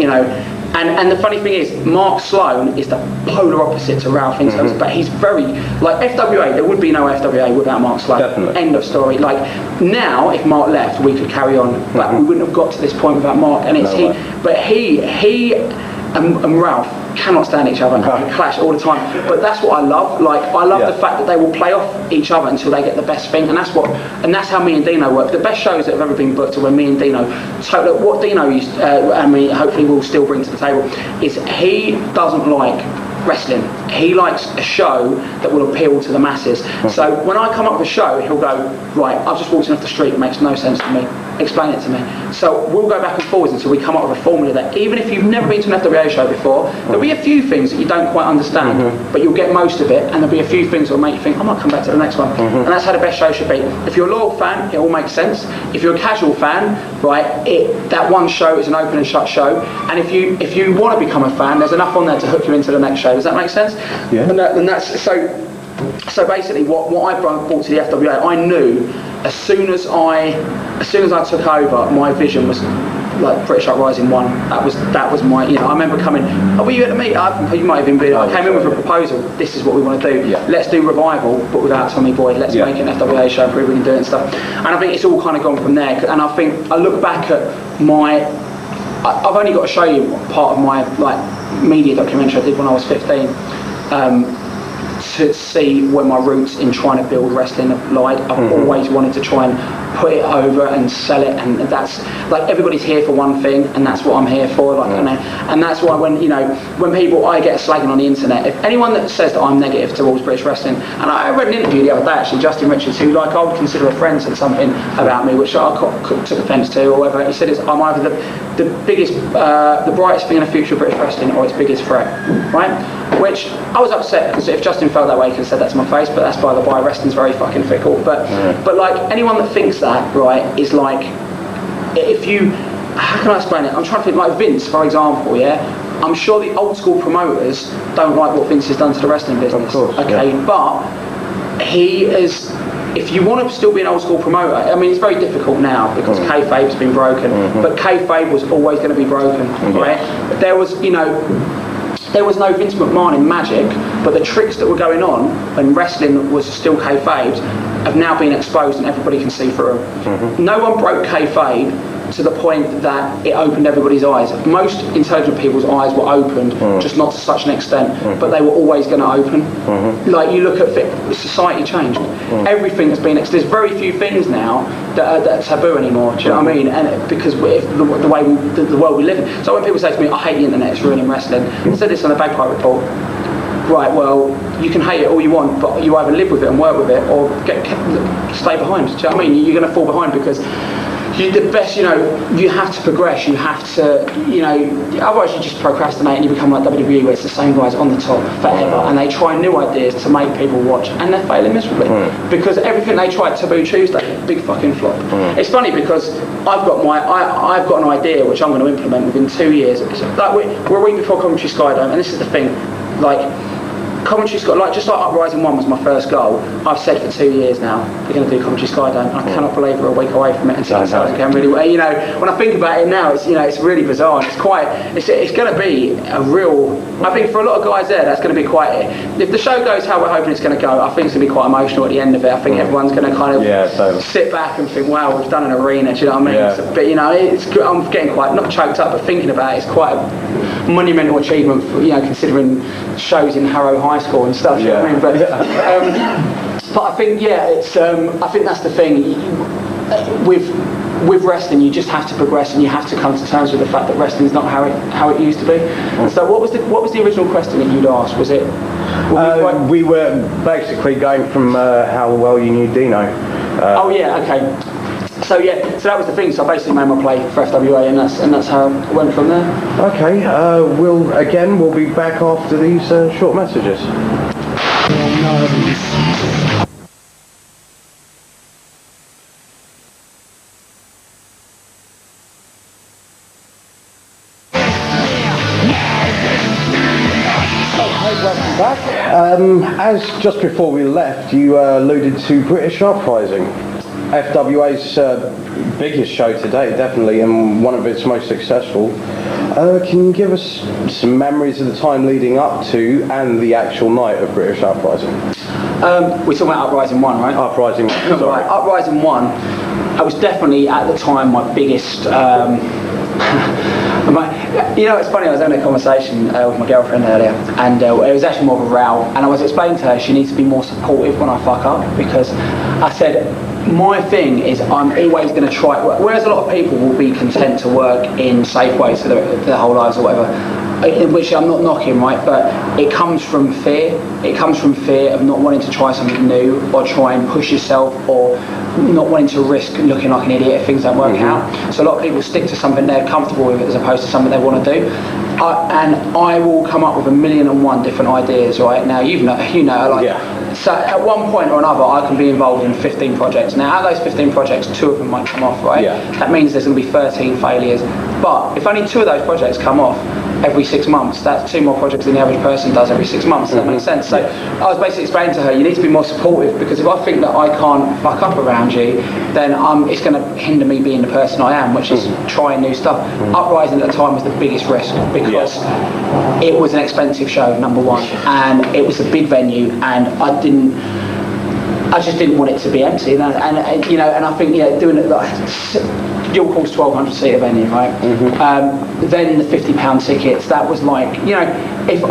And the funny thing is, Mark Sloan is the polar opposite to Ralph in terms of, but he's very, like, FWA, there would be no FWA without Mark Sloan. Definitely. End of story. Like, now, if Mark left, we could carry on, but we wouldn't have got to this point without Mark, and it's he and Ralph cannot stand each other and clash all the time. But that's what I love. Like, I love the fact that they will play off each other until they get the best thing, and that's how me and Dino work. The best shows that have ever been booked are when me and Dino, what Dino used, hopefully will still bring to the table, is he doesn't like wrestling. He likes a show that will appeal to the masses. So when I come up with a show, he'll go, right, I've just walked in off the street, it makes no sense to me, explain it to me. So we'll go back and forwards until we come up with a formula that, even if you've never been to an FWA show before, there'll be a few things that you don't quite understand, but you'll get most of it, and there'll be a few things that will make you think, I might come back to the next one. And that's how the best show should be. If you're a loyal fan, it all makes sense. If you're a casual fan, right, that one show is an open and shut show, and if you want to become a fan, there's enough on there to hook you into the next show. Does that make sense? Yeah. And that's so basically what I brought to the FWA, I knew as soon as I took over, my vision was like British Uprising 1. That was my, I remember coming, were you at the meet? You might have even been. I came in with a proposal. This is what we want to do. Yeah. Let's do Revival, but without Tommy Boyd. Let's make an FWA show and prove we can do it and stuff. And I think it's all kind of gone from there. And I think I look back at I've only got to show you part of my media documentary I did when I was 15. To see where my roots in trying to build wrestling have lied. I've always wanted to try and put it over and sell it, and that's like, everybody's here for one thing, and that's what I'm here for. Like, and that's why when people, I get slagging on the internet, if anyone that says that I'm negative towards British wrestling, and I read an interview the other day actually, Justin Richards, who I would consider a friend, said something about me which I took offence to or whatever. He said I'm either the biggest, the brightest thing in the future of British wrestling, or its biggest threat, right? Which I was upset, because if Justin felt that way, he could have said that to my face, but that's by the by. Wrestling's very fucking fickle. But like, anyone that thinks that, right, is like, how can I explain it? I'm trying to think, like Vince, for example, I'm sure the old school promoters don't like what Vince has done to the wrestling business. Of course, okay, yeah. but he is. If you want to still be an old school promoter, I mean, it's very difficult now because kayfabe's been broken, but kayfabe was always going to be broken, right? There was, there was no Vince McMahon in Magic, but the tricks that were going on when wrestling was still kayfabe have now been exposed and everybody can see through them. No one broke kayfabe to the point that it opened everybody's eyes. Most intelligent people's eyes were opened, just not to such an extent, but they were always going to open. Like you look at society changed. Everything has been. There's very few things now that are taboo anymore. Do you know what I mean? And because the way the world we live in. So when people say to me, "I hate the internet, it's ruining wrestling," I said this on the Bagpipe Report. Right, well, you can hate it all you want, but you either live with it and work with it, or stay behind. Do you know what I mean? You're going to fall behind because the best, you have to progress. You have to, otherwise you just procrastinate and you become like WWE, where it's the same guys on the top forever, and they try new ideas to make people watch, and they're failing miserably because everything they tried Taboo Tuesday, big fucking flop. It's funny because I've got an idea which I'm going to implement within 2 years. It's like we're a week before Coventry Skydome, and this is the thing, like. Coventry's got just like Uprising 1 was my first goal. I've said for 2 years now we're going to do Coventry Skydome, and I cannot believe we're a week away from it until it's again. Really, when I think about it now, it's really bizarre. And it's going to be a real. I think for a lot of guys there, that's going to be quite. If the show goes how we're hoping it's going to go, I think it's going to be quite emotional at the end of it. I think everyone's going to kind of sit back and think, wow, we've done an arena. Do you know what I mean? Yeah. But I'm getting quite not choked up, but thinking about it, it's quite a monumental achievement for, considering shows in Harrow High School and stuff. You know what I mean? But I think it's I think that's the thing with wrestling. You just have to progress, and you have to come to terms with the fact that wrestling is not how it used to be. So what was the original question that you'd asked? Was it? We were basically going from how well you knew Dino. Okay. So that was the thing. So I basically made my play for FWA, and that's how it went from there. Okay, we'll be back after these short messages. Welcome back. As just before we left, you alluded to British Uprising. FWA's biggest show to date, definitely, and one of its most successful. Can you give us some memories of the time leading up to and the actual night of British Uprising? We're talking about Uprising 1, right? Uprising 1, sorry. Right, Uprising 1, I was definitely at the time my biggest... it's funny, I was having a conversation with my girlfriend earlier, and it was actually more of a row, and I was explaining to her she needs to be more supportive when I fuck up, because I said, my thing is I'm always going to try, whereas a lot of people will be content to work in Safeways for their whole lives or whatever, which I'm not knocking, right, but it comes from fear. It comes from fear of not wanting to try something new, or try and push yourself, or not wanting to risk looking like an idiot if things don't work out. So a lot of people stick to something they're comfortable with as opposed to something they want to do. And I will come up with 1,000,001 different ideas, right? Now, so at one point or another, I can be involved in 15 projects. Now, out of those 15 projects, 2 of them might come off, right? Yeah. That means there's going to be 13 failures. But if only 2 of those projects come off every 6 months, that's 2 more projects than the average person does every 6 months. Does that make sense? So I was basically explaining to her, you need to be more supportive, because if I think that I can't fuck up around you, then it's going to hinder me being the person I am, which is trying new stuff. Uprising at the time was the biggest risk, because it was an expensive show, number one, and it was a big venue, and I just didn't want it to be empty, and I think doing it like York Hall's 1,200 seater venue, right? Then the £50 tickets. That was like, if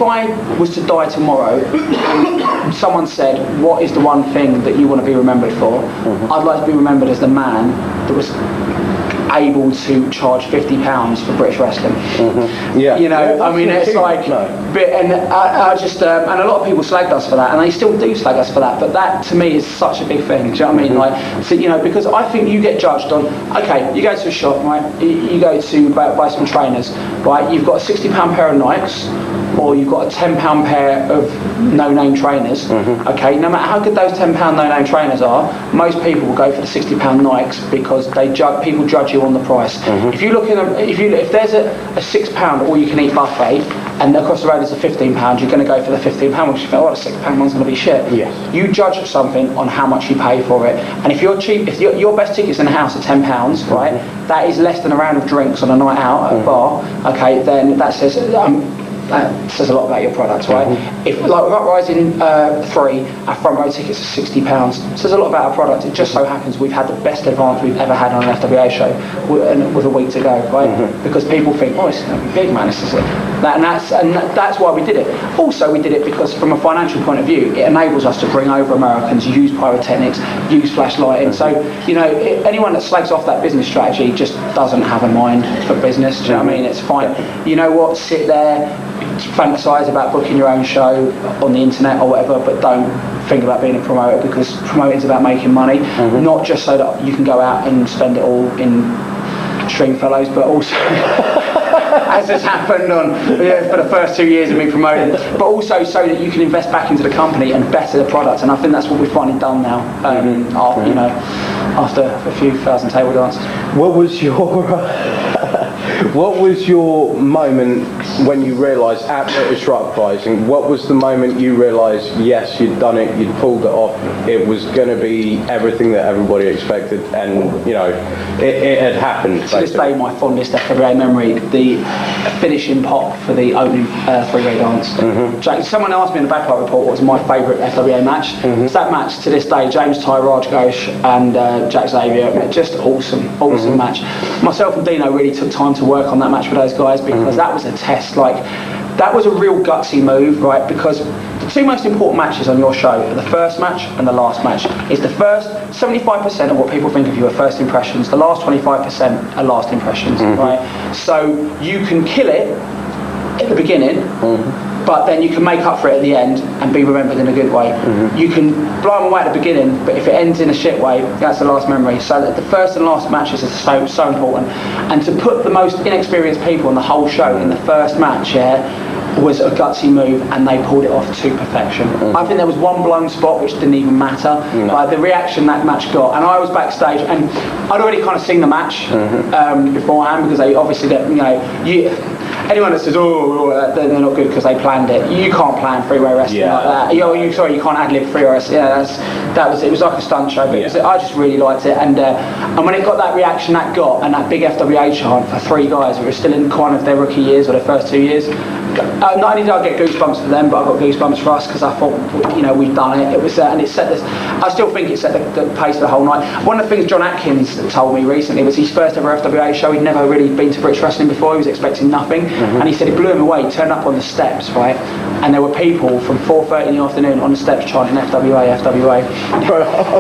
I was to die tomorrow, and someone said, "What is the one thing that you want to be remembered for?" I'd like to be remembered as the man that was able to charge £50 for British wrestling. It's like, and I just and a lot of people slagged us for that, and they still do slag us for that. But that to me is such a big thing. Do you know what I mean? Like, so, because I think you get judged on. Okay, you go to a shop, right? You go to buy some trainers, right? You've got a £60 pair of Nikes. or you've got a £10 pair of no-name trainers, okay, no matter how good those £10 no-name trainers are, most people will go for the £60 Nikes because people judge you on the price. If you look if there's a £6 all-you-can-eat buffet and across the road is a £15, you're going to go for the £15 because you think, oh, the £6 one's going to be shit. Yes. You judge something on how much you pay for it, and if you're cheap, if your best tickets in the house are £10, right, that is less than a round of drinks on a night out at a bar. Okay, then that says a lot about your product, right? If like we've got Rising 3, our front row tickets are £60, says a lot about our product. It just so happens we've had the best advance we've ever had on an FWA show with a week to go, right? Because people think, oh, it's going to be big, man. This is it. That's why we did it. Also, we did it because from a financial point of view, it enables us to bring over Americans, use pyrotechnics, use flashlighting. So, you know, anyone that slags off that business strategy just doesn't have a mind for business. Do you know what I mean? It's fine. You know what? Sit there, fantasize about booking your own show on the internet or whatever, but don't think about being a promoter, because promoting is about making money, not just so that you can go out and spend it all in Stringfellows, but also as has happened for the first 2 years of me promoting, but also so that you can invest back into the company and better the product. And I think that's what we've finally done now, you know, after a few thousand table dances. What was your moment when you realised at British Rock Rising? What was the moment you realised, yes, you'd done it, you'd pulled it off, it was going to be everything that everybody expected, and you know, it had happened? To this day, my fondest FWA memory, the finishing pop for the opening three-way dance. Someone asked me in the backlog report what was my favourite FWA match. It's that match to this day, James Ty, Raj Ghosh and Jack Xavier. Just awesome match. Myself and Dino really took time to work on that match with those guys, because that was a test. Like, that was a real gutsy move, right? Because the two most important matches on your show are the first match and the last match. It's the first 75% of what people think of you are first impressions. The last 25% are last impressions, right? So you can kill it at the beginning, but then you can make up for it at the end and be remembered in a good way. You can blow them away at the beginning, but if it ends in a shit way, that's the last memory. So that the first and last matches are so important. And to put the most inexperienced people on the whole show in the first match, was a gutsy move, and they pulled it off to perfection. I think there was one blown spot which didn't even matter. Like the reaction that match got, and I was backstage, and I'd already kind of seen the match beforehand, because they obviously get, you know, anyone that says, oh, they're not good because they planned it. You can't plan freeway wrestling like that. You can't ad-lib freeway wrestling. It was like a stunt show, but I just really liked it. And when it got that reaction that got, and that big FWA chant for three guys who were still in kind of their rookie years or their first 2 years, not only did I get goosebumps for them, but I got goosebumps for us, because I thought, you know, we've done it. It was, and it set this. I still think it set the pace for the whole night. One of the things John Atkins told me recently was his first ever FWA show. He'd never really been to British wrestling before. He was expecting nothing, and he said it blew him away. He turned up on the steps, right, and there were people from 4:30 in the afternoon on the steps chanting FWA, FWA.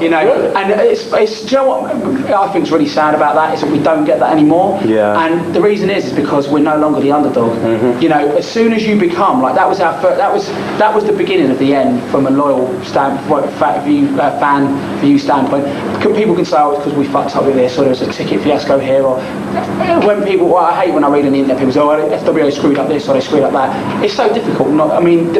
You know, and it's do you know what I think is really sad about that is that we don't get that anymore. And the reason is because we're no longer the underdog. You know, as soon as you become like that was our first, that was the beginning of the end from a loyal fan view standpoint. People can say, oh, it's because we fucked up with this, or there was a ticket fiasco here, or when people, well, I hate when I read on the internet, people say, oh, FWA screwed up this or they screwed up that. It's so difficult.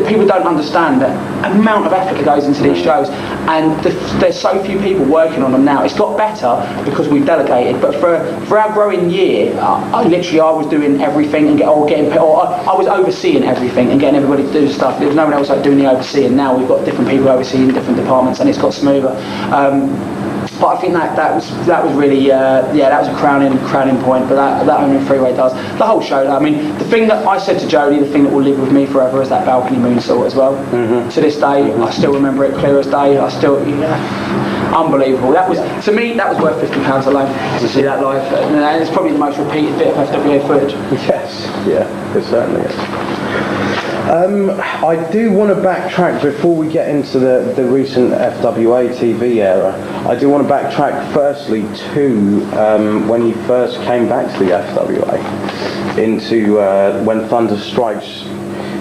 People don't understand the amount of effort that goes into these shows, and there's so few people working on them now. It's got better because we've delegated, but for our growing year, I was doing everything and I was overseeing everything and getting everybody to do stuff. There was no one else doing the overseeing. Now we've got different people overseeing different departments, and it's got smoother. But I think that was really that was a crowning point. But that only freeway does the whole show. I mean, the thing that I said to Jodie, the thing that will live with me forever is that balcony moonsault as well. To this day, I still remember it clear as day. Unbelievable. That was, to me, that was worth £50 alone to see that live. And it's probably the most repeated bit of FWA footage. Yes, yeah, it certainly is. I do want to backtrack before we get into the recent FWA TV era. I do want to backtrack firstly to when you first came back to the FWA, into when Thunder Strikes.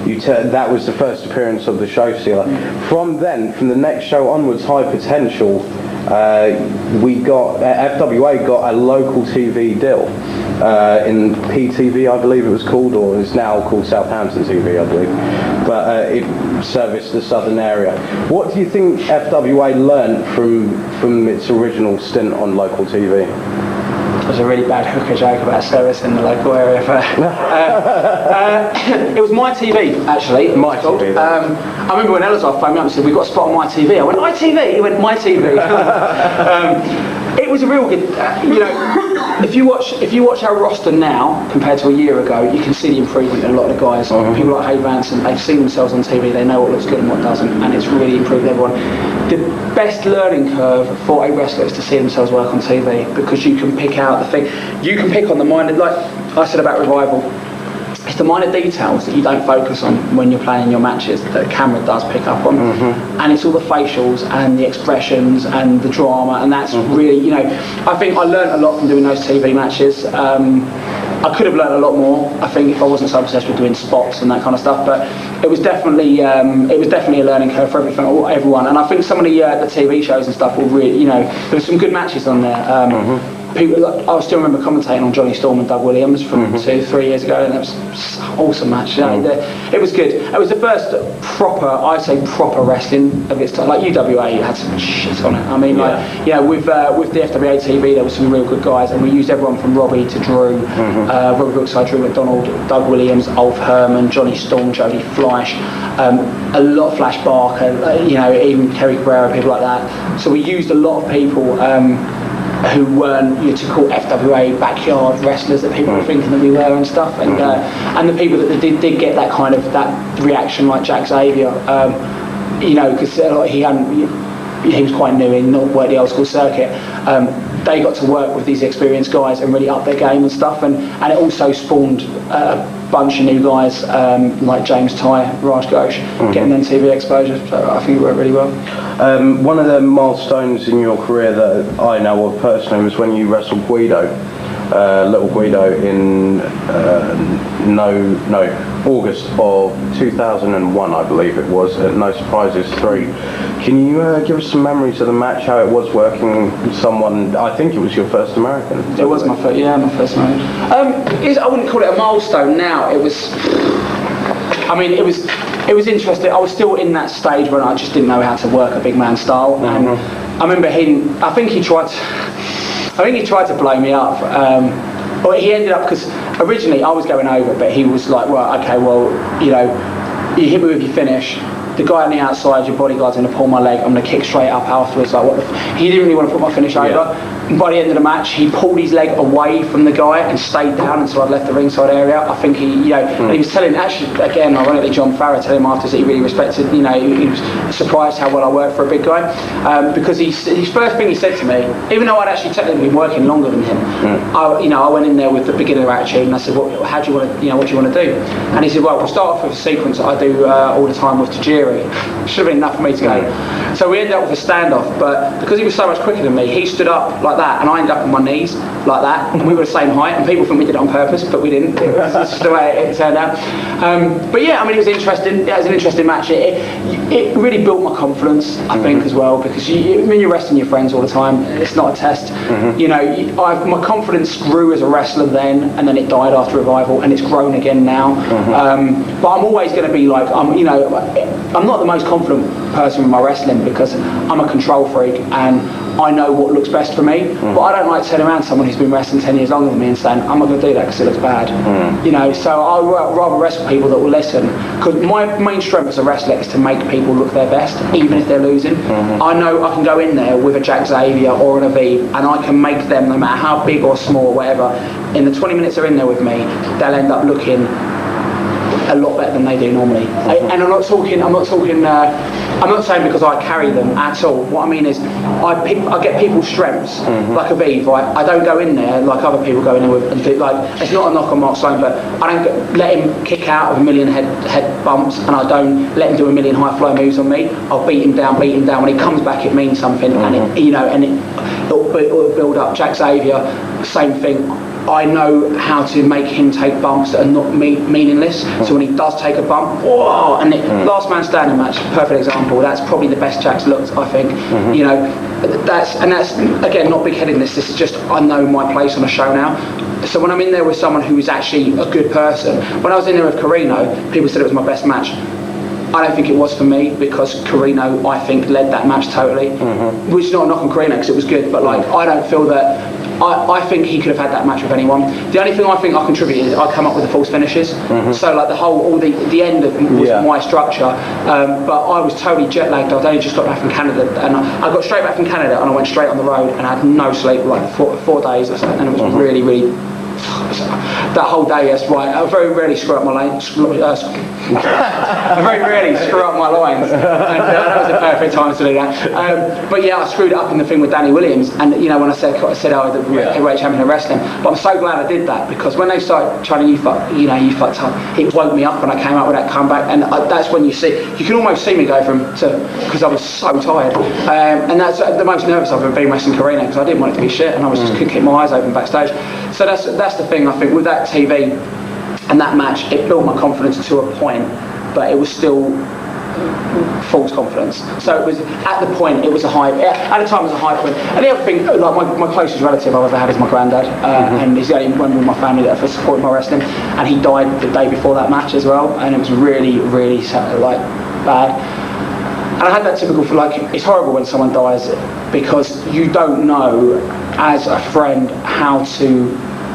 That was the first appearance of the show stealer. From the next show onwards, High Potential, FWA got a local TV deal. in PTV, I believe it was called, or is now called Southampton TV, I believe. But it serviced the southern area. What do you think FWA learnt from its original stint on local TV? It was a really bad hooker joke about service in the local area. It was My TV, actually. My TV. I remember when Elazar phoned me up and said, "We've got a spot on My TV." I went, "ITV?" He went, "My TV." It was a real good, if you watch our roster now compared to a year ago, you can see the improvement in a lot of the guys. People like Hay Vanson, they've seen themselves on TV, they know what looks good and what doesn't, and it's really improved everyone. The best learning curve for a wrestler is to see themselves work on TV, because you can pick out the thing, you can pick on the minor, like I said about Revival. It's the minor details that you don't focus on when you're playing your matches that the camera does pick up on, and it's all the facials and the expressions and the drama, and that's really, I think I learned a lot from doing those TV matches. I could have learned a lot more, I think, if I wasn't so obsessed with doing spots and that kind of stuff, but it was definitely a learning curve for everyone, and I think some of the TV shows and stuff were really, there were some good matches on there. People, I still remember commentating on Johnny Storm and Doug Williams from 2-3 years ago, and that was an awesome match. It was good. It was the first proper wrestling of its time. Like UWA had some shit on it. I mean, with the FWA TV, there were some real good guys, and we used everyone from Robbie to Drew, Robbie Brookside, Drew McDonald, Doug Williams, Ulf Herman, Johnny Storm, Jodie Fleisch, a lot of Flash Barker, even Kerry Cabrera, people like that. So we used a lot of people who weren't your typical FWA backyard wrestlers that people were thinking that we were and stuff, and the people that did get that kind of that reaction, like Jack Xavier, because he was quite new in not work the old school circuit. They got to work with these experienced guys and really up their game and stuff, and it also spawned a bunch of new guys like James Ty, Raj Ghosh, getting them TV exposure. So I think it worked really well. One of the milestones in your career that I know of personally was when you wrestled Guido, little Guido, in August of 2001, I believe it was, at No Surprises 3. Can you give us some memories of the match, how it was working with someone? I think it was your first American. It was my first American. I wouldn't call it a milestone now. It was interesting. I was still in that stage when I just didn't know how to work a big man style, and I remember I think he tried to blow me up, but he ended up, because originally I was going over, but he was like, well, okay, well, you hit me with your finish. The guy on the outside, your bodyguard's going to pull my leg. I'm going to kick straight up afterwards. Like, he didn't really want to put my finish over. And by the end of the match, he pulled his leg away from the guy and stayed down until I'd left the ringside area. I think and he was telling, actually, again, ironically, John Farrar telling him afterwards that he really respected, he was surprised how well I worked for a big guy. Because his first thing he said to me, even though I'd actually technically been working longer than him, I went in there with the beginner attitude, and I said, how do you want to, what do you want to do? And he said, well, we'll start off with a sequence that I do all the time with Tajiri. Should have been enough for me to go. So we ended up with a standoff, but because he was so much quicker than me, he stood up like that, and I ended up on my knees like that, and we were the same height, and people think we did it on purpose, but we didn't. It's just the way it turned out. But yeah, I mean, it was interesting. It was an interesting match. It really built my confidence, I think, as well, because when you're wrestling your friends all the time, it's not a test. My confidence grew as a wrestler then, and then it died after Revival, and it's grown again now. But I'm always going to be like, I'm not the most confident person with my wrestling, because I'm a control freak and I know what looks best for me, but I don't like to turn around someone who's been wrestling 10 years longer than me and saying, I'm not going to do that because it looks bad. So I'd rather wrestle people that will listen, because my main strength as a wrestler is to make people look their best, even if they're losing. I know I can go in there with a Jack Xavier or an Aviv, and I can make them, no matter how big or small or whatever, in the 20 minutes they're in there with me, they'll end up looking a lot better than they do normally. And I'm not saying because I carry them at all. What I mean is, I get people's strengths, like Aviv, right? I don't go in there like other people go in there with, and do, like, it's not a knock on Mark Sloan, but I don't let him kick out of a million head bumps, and I don't let him do a million high fly moves on me. I'll beat him down. When he comes back, it means something, and it'll build up. Jack Xavier, same thing. I know how to make him take bumps that are not meaningless. So when he does take a bump, whoa! And last man standing match, perfect example. That's probably the best Jack's looked, I think. You know, that's again not big-headedness. This is just I know my place on a show now. So when I'm in there with someone who is actually a good person, when I was in there with Carino, people said it was my best match. I don't think it was for me because Carino, I think, led that match totally. Which is not a knock on Carino because it was good, but like I don't feel that. I think he could have had that match with anyone. The only thing I think I contributed is I come up with the false finishes. So like the end of was my structure. But I was totally jet lagged. I'd only just got back from Canada, and I got straight back from Canada, and I went straight on the road, and I had no sleep like four days or something, and it was really. That whole day, yes, right. I very rarely screw up my lines. I very rarely screw up my lines, and that was the perfect time to do that. But yeah, I screwed it up in the thing with Danny Williams, and you know when I said I was the heavyweight champion of wrestling. But I'm so glad I did that because when they started trying to you fucked up, it woke me up when I came up with that comeback, and that's when you can almost see me go because I was so tired, and that's the most nervous I've ever been wrestling Carino because I didn't want it to be shit, and I was just couldn't keep my eyes open backstage. So that's the thing I think with that TV and that match, it built my confidence to a point, but it was still false confidence. So it was at the point, it was a high. At the time, it was a high point. And the other thing, like my closest relative I've ever had is my granddad, and he's the only one in my family that ever supported my wrestling. And he died the day before that match as well, and it was really like bad. And I had that typical for like it's horrible when someone dies because you don't know as a friend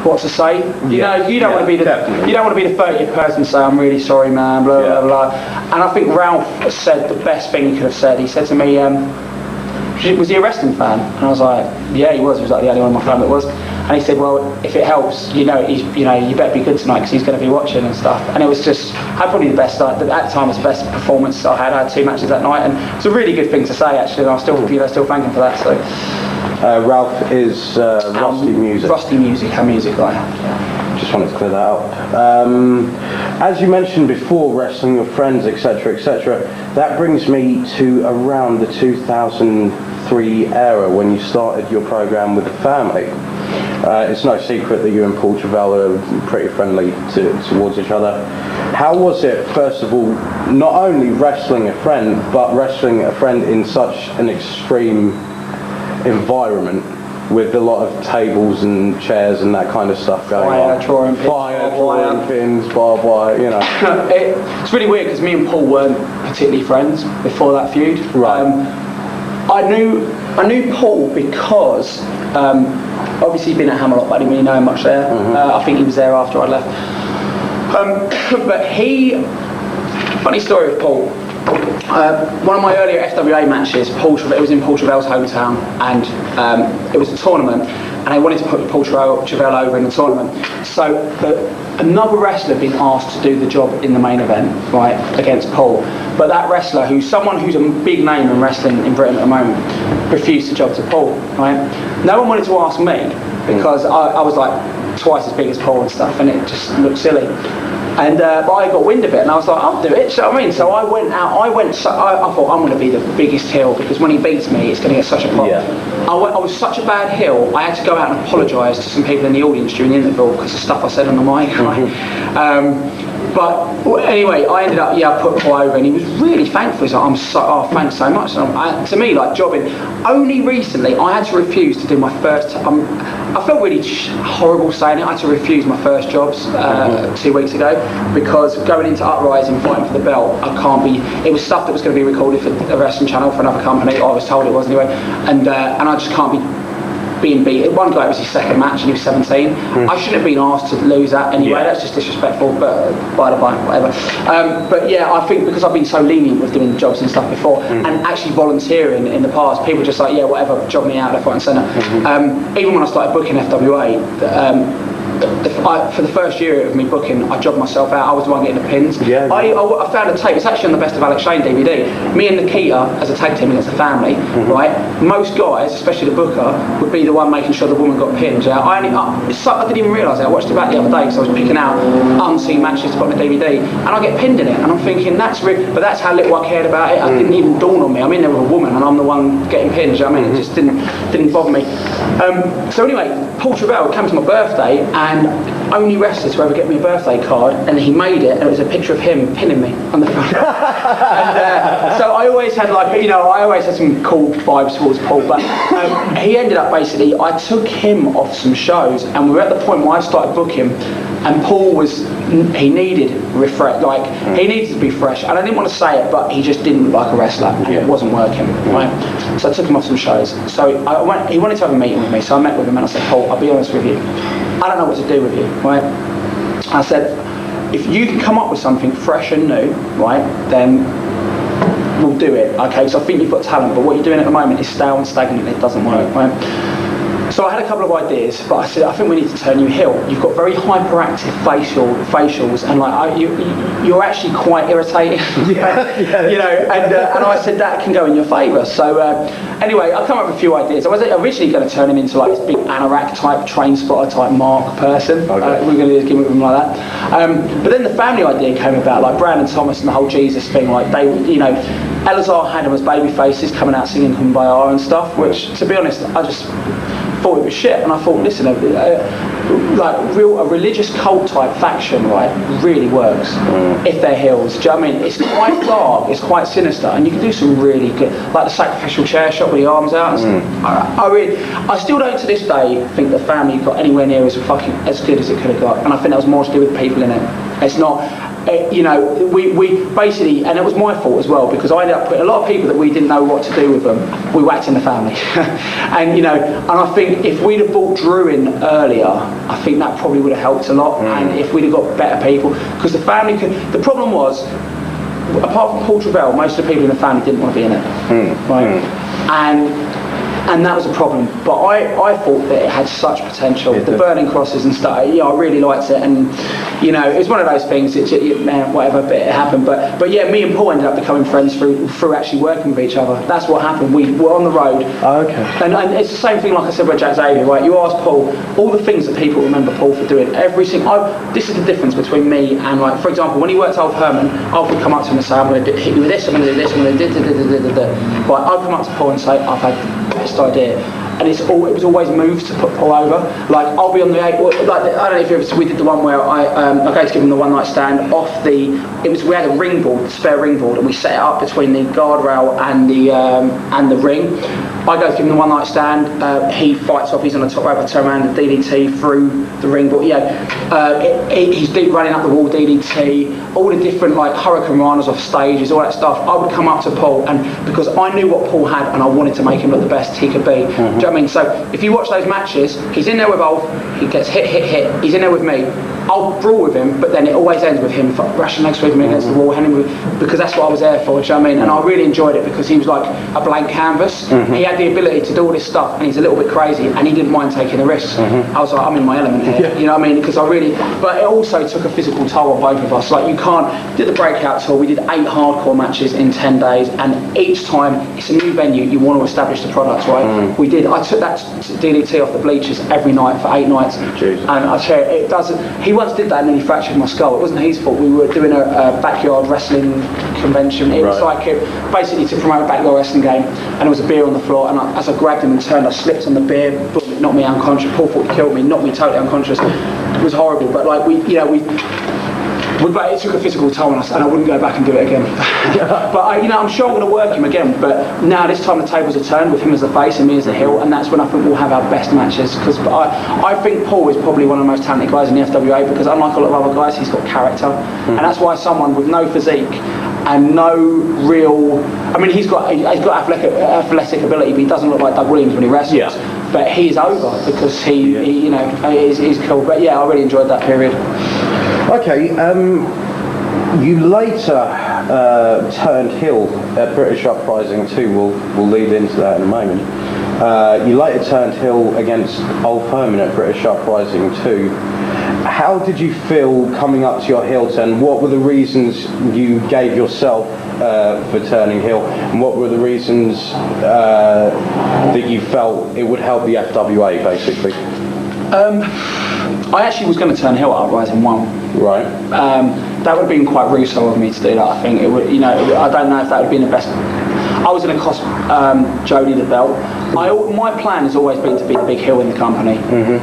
what to say. You know, you don't want to be the 30th person to say I'm really sorry, man, blah blah blah. And I think Ralph said the best thing he could have said. He said to me, "Was he a wrestling fan?" And I was like, "Yeah, he was." He was like the only one in my family that was. And he said, "Well, if it helps, you better be good tonight because he's going to be watching and stuff." And it was just, I had probably the best at the time. It was the best performance I had. I had 2 matches that night, and it's a really good thing to say actually. And I still thank him for that. So. Ralph is Rusty Music. Rusty Music, our music guy. Just wanted to clear that up. As you mentioned before, wrestling with friends, etc., etc. That brings me to around the 2003 era when you started your program with the family. It's no secret that you and Paul Travella are pretty friendly towards each other. How was it, first of all, not only wrestling a friend, but wrestling a friend in such an extreme environment with a lot of tables and chairs and that kind of stuff going on? Fire, drawing pins, barbed wire, you know. It's really weird because me and Paul weren't particularly friends before that feud. Right. I knew Paul because obviously he'd been at Hammerlock, but I didn't really know him much there. I think he was there after I left. But funny story with Paul. One of my earlier FWA matches, it was in Paul Travel's hometown, and it was a tournament, and I wanted to put Paul Travell over in the tournament. So another wrestler had been asked to do the job in the main event, right, against Paul. But that wrestler, who's a big name in wrestling in Britain at the moment, refused the job to Paul, right? No one wanted to ask me because I was like twice as big as Paul and stuff, and it just looked silly. And but I got wind of it, and I was like, I'll do it. So I mean, so I went out. I thought I'm going to be the biggest heel because when he beats me, it's going to get such a pop. I was such a bad heel. I had to go out and apologise to some people in the audience during the interval because of stuff I said on the mic. Right? But anyway, I ended up, I put Paul over, and he was really thankful. He's like, thanks so much. And to me, like jobbing. Only recently, I had to refuse to do my first. I felt really horrible saying it. I had to refuse my first jobs 2 weeks ago because going into Uprising, fighting for the belt, I can't be. It was stuff that was going to be recorded for a wrestling channel for another company. I was told it was anyway, and I just can't be being beat. One guy, it was his second match and he was 17. I shouldn't have been asked to lose that anyway. That's just disrespectful, but by the by, whatever. But yeah, I think because I've been so lenient with doing jobs and stuff before, and actually volunteering in the past, people just like, yeah, whatever, job me out left, right and centre. Even when I started booking FWA, for the first year of me booking, I jobbed myself out. I was the one getting the pins. Yeah. I found a tape. It's actually on the Best of Alex Shane DVD. Me and Nikita as a tag team against the family, right? Most guys, especially the booker, would be the one making sure the woman got pinned. Yeah? I didn't even realise it. I watched it back the other day because I was picking out unseen matches to put on the DVD, and I get pinned in it, and I'm thinking that's but that's how little I cared about it. It didn't even dawn on me. I'm in there with a woman, and I'm the one getting pinned. You know what I mean? It just didn't bother me. So anyway, Paul Travell came to my birthday, and only wrestlers to ever get me a birthday card, and he made it, and it was a picture of him pinning me on the front. And, so I always had I always had some cool vibes towards Paul, but he ended up basically, I took him off some shows, and we were at the point where I started booking, and Paul he needed refresh, he needed to be fresh, and I didn't want to say it, but he just didn't look like a wrestler, and it wasn't working, right? So I took him off some shows. So he wanted to have a meeting with me, so I met with him, and I said, Paul, I'll be honest with you, I don't know what to do with you, right? I said, if you can come up with something fresh and new, right, then we'll do it, okay? So I think you've got talent, but what you're doing at the moment is stale and stagnant, it doesn't work, right? So I had a couple of ideas, but I said, I think we need to turn you heel. You've got very hyperactive facials, and you're actually quite irritating. You know, and I said that can go in your favour. So anyway, I come up with a few ideas. I was originally going to turn him into like this big anorak type, train spotter type Mark person. Okay. We're going to give him like that. But then the family idea came about, like Brandon Thomas and the whole Jesus thing. Like they, you know, Elazar had them as baby faces coming out singing Kumbaya and stuff. Which, to be honest, I just thought it was shit, and I thought, listen, a religious cult type faction, right, really works if they're heels. Do you know what I mean? It's quite dark, it's quite sinister, and you can do some really good, like the sacrificial chair shot with the arms out. I still don't to this day think the family got anywhere near as fucking as good as it could have got, and I think that was more to do with the people in it. It's not. You know, we basically, and it was my fault as well, because I ended up putting a lot of people that we didn't know what to do with them, we whacked in the family. And you know, and I think if we'd have brought Drew in earlier, I think that probably would have helped a lot. And if we'd have got better people, because the family the problem was, apart from Paul Travell, most of the people in the family didn't want to be in it, right? And that was a problem, but I thought that it had such potential. The burning crosses and stuff, yeah, I really liked it, and you know, it was one of those things. Whatever, but it happened. But yeah, me and Paul ended up becoming friends through actually working with each other. That's what happened. We were on the road. Oh, okay. And it's the same thing, like I said with Jack Xavier, right? You ask Paul all the things that people remember Paul for doing. This is the difference between me and, like, for example, when he worked Alf Herman, I would come up to him and say, I'm going to hit you with this, I'm going to do this, I'm going to do this. Right, I'd come up to Paul and say, I've had the best idea. And it was always moves to put Paul over. Like, I'll be on the, like, I don't know if you ever, we did the one where I going to give him the one night stand off we had a ring board, spare ring board, and we set it up between the guardrail and the ring. I go to give him the one night stand, he fights off, he's on the top rope, I turn around the DDT through the ring board, he's deep running up the wall DDT, all the different like Hurricane Ranas off stages, all that stuff. I would come up to Paul, and because I knew what Paul had and I wanted to make him look the best he could be. Do you know what I mean? So if you watch those matches, he's in there with Ulf, he gets hit, he's in there with me. I'll brawl with him, but then it always ends with him rushing next with me against the wall, because that's what I was there for, do you know what I mean? And I really enjoyed it because he was like a blank canvas. He had the ability to do all this stuff, and he's a little bit crazy, and he didn't mind taking the risks. I was like, I'm in my element here, you know what I mean? Because but it also took a physical toll on both of us. Like, you can't, did the breakout tour, we did 8 hardcore matches in 10 days, and each time, it's a new venue, you want to establish the products, right? We did, I took that DDT off the bleachers every night for 8 nights, and I tell you, it doesn't, he once did that and then he fractured my skull. It wasn't his fault. We were doing a backyard wrestling convention. It was like basically to promote a backyard wrestling game, and there was a beer on the floor, and as I grabbed him and turned, I slipped on the beer, boom, it knocked me unconscious. Paul thought he killed me, knocked me totally unconscious. It was horrible, but like it took a physical toll on us, and I wouldn't go back and do it again. But I'm sure I'm going to work him again. But now this time the tables are turned with him as the face and me as the heel, and that's when I think we'll have our best matches. Because I think Paul is probably one of the most talented guys in the FWA, because unlike a lot of other guys, he's got character, and that's why someone with no physique and no real, I mean, he's got athletic ability, but he doesn't look like Doug Williams when he wrestles. But he's over because he's cool. But yeah, I really enjoyed that period. Okay, you later turned heel at British Uprising too. We'll lead into that in a moment. You later turned heel against Ulf Herman at British Uprising 2. How did you feel coming up to your heel turn? What were the reasons you gave yourself for turning heel, and what were the reasons that you felt it would help the FWA, basically? I actually was going to turn heel at Uprising 1. Right. That would have been quite russo of me to do that. I think it would, I don't know if that would have been the best. I was going to cost Jody the belt. My plan has always been to be the big heel in the company.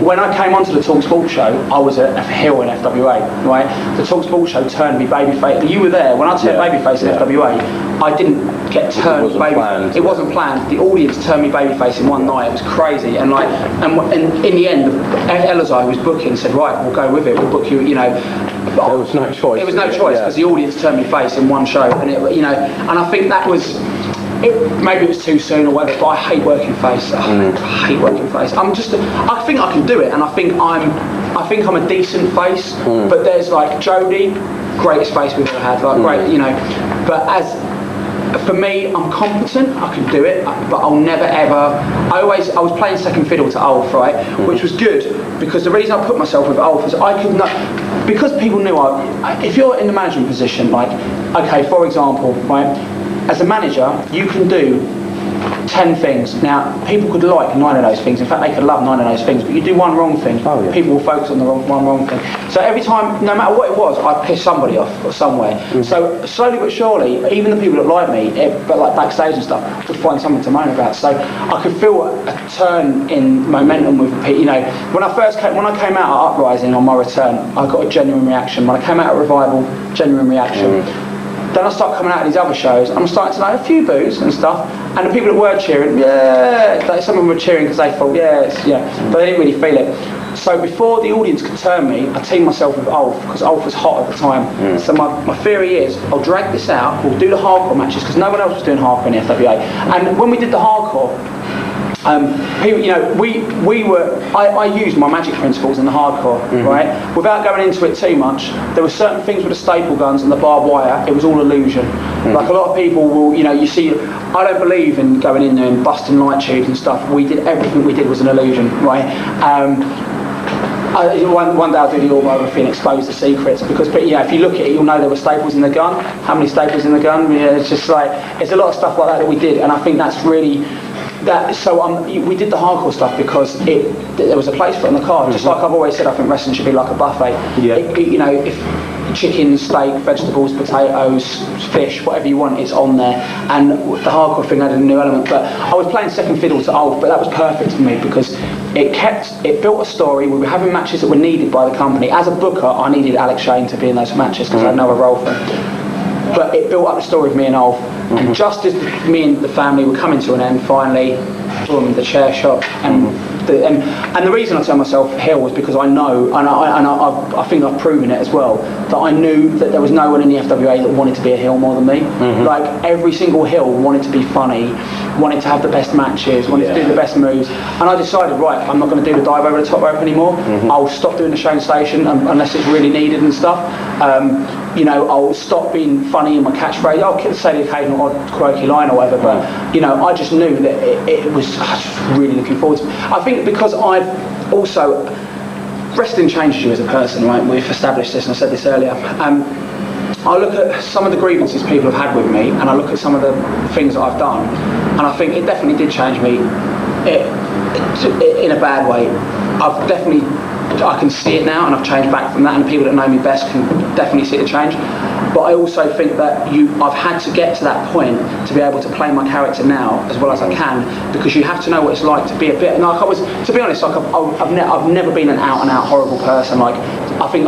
When I came onto the Talk Sport show, I was a heel in FWA, right? The Talk Sport show turned me babyface. You were there. When I turned babyface in FWA, I didn't get turned babyface. It wasn't planned. The audience turned me babyface in one night. It was crazy. And in the end, Elazar, who was booking, said, right, we'll go with it. We'll book you, There was no choice. It was no choice because the audience turned me face in one show, and and I think that was. Maybe it was too soon or whatever, but I hate working face. I hate working face. I think I can do it, and I think I'm a decent face. But there's like Jody, greatest face we've ever had, great, But for me, I'm competent. I can do it, but I'll never ever. I was playing second fiddle to Ulf, right, which was good because the reason I put myself with Ulf is I could not. Because people knew if you're in the management position, for example, right. As a manager, you can do 10 things. Now, people could like 9 of those things. In fact, they could love 9 of those things. But you do one wrong thing, people will focus on the one wrong thing. So every time, no matter what it was, I'd piss somebody off or somewhere. So slowly but surely, even the people that like me, but like backstage and stuff, would find something to moan about. So I could feel a turn in momentum with people. When I came out at Uprising on my return, I got a genuine reaction. When I came out at Revival, genuine reaction. Then I start coming out of these other shows, and I'm starting to know a few boos and stuff, and the people that were cheering, some of them were cheering because they thought, but they didn't really feel it. So before the audience could turn me, I teamed myself with Ulf, because Ulf was hot at the time. So my theory is, I'll drag this out, we'll do the hardcore matches, because no one else was doing hardcore in the FWA. And when we did the hardcore, I used my magic principles in the hardcore, right? Without going into it too much, there were certain things with the staple guns and the barbed wire, it was all illusion. Like a lot of people will, you see, I don't believe in going in there and busting light tubes and stuff. Everything we did was an illusion, right? One day I'll do the autobiography and expose the secrets, because if you look at it, you'll know there were staples in the gun. How many staples in the gun? It's just it's a lot of stuff like that we did, and I think that's really. We did the hardcore stuff because there was a place for it on the card. Just like I've always said, I think wrestling should be like a buffet. If chicken, steak, vegetables, potatoes, fish, whatever you want, it's on there. And the hardcore thing added a new element. But I was playing second fiddle to Ulf, but that was perfect for me because it built a story. We were having matches that were needed by the company. As a booker, I needed Alex Shane to be in those matches because I had no other role for him. But it built up the story of me and Ulf. And just as me and the family were coming to an end, finally, boom, the chair shot. And the reason I turned myself heel was because I know, and I think I've proven it as well, that I knew that there was no one in the FWA that wanted to be a heel more than me. Like every single heel wanted to be funny, wanted to have the best matches, wanted to do the best moves. And I decided, right, I'm not going to do the dive over the top rope anymore. I'll stop doing the Shane Station unless it's really needed and stuff. I'll stop being funny in my catchphrase. I'll say the occasional odd quirky line or whatever, but I just knew that I was really looking forward to it. I think because I've also, wrestling changes you as a person, right? We've established this, and I said this earlier. I look at some of the grievances people have had with me, and I look at some of the things that I've done, and I think it definitely did change me in a bad way. I can see it now, and I've changed back from that, and the people that know me best can definitely see the change. But I also think that I've had to get to that point to be able to play my character now as well as I can, because you have to know what it's like to be a bit. Like to be honest, like I've never been an out and out horrible person. Like I think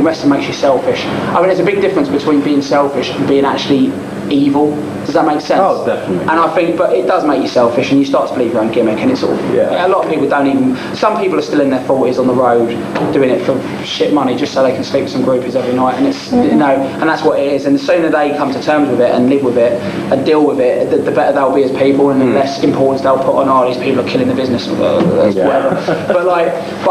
wrestling makes you selfish. I mean, there's a big difference between being selfish and being actually evil. Does that make sense? Oh, definitely. And I think, but it does make you selfish, and you start to believe your own gimmick, and it's sort of, a lot of people don't even, some people are still in their 40s on the road, doing it for shit money just so they can sleep with some groupies every night, and it's, and that's what it is, and the sooner they come to terms with it, and live with it, and deal with it, the better they'll be as people, and the less importance they'll put on, these people are killing the business, whatever. But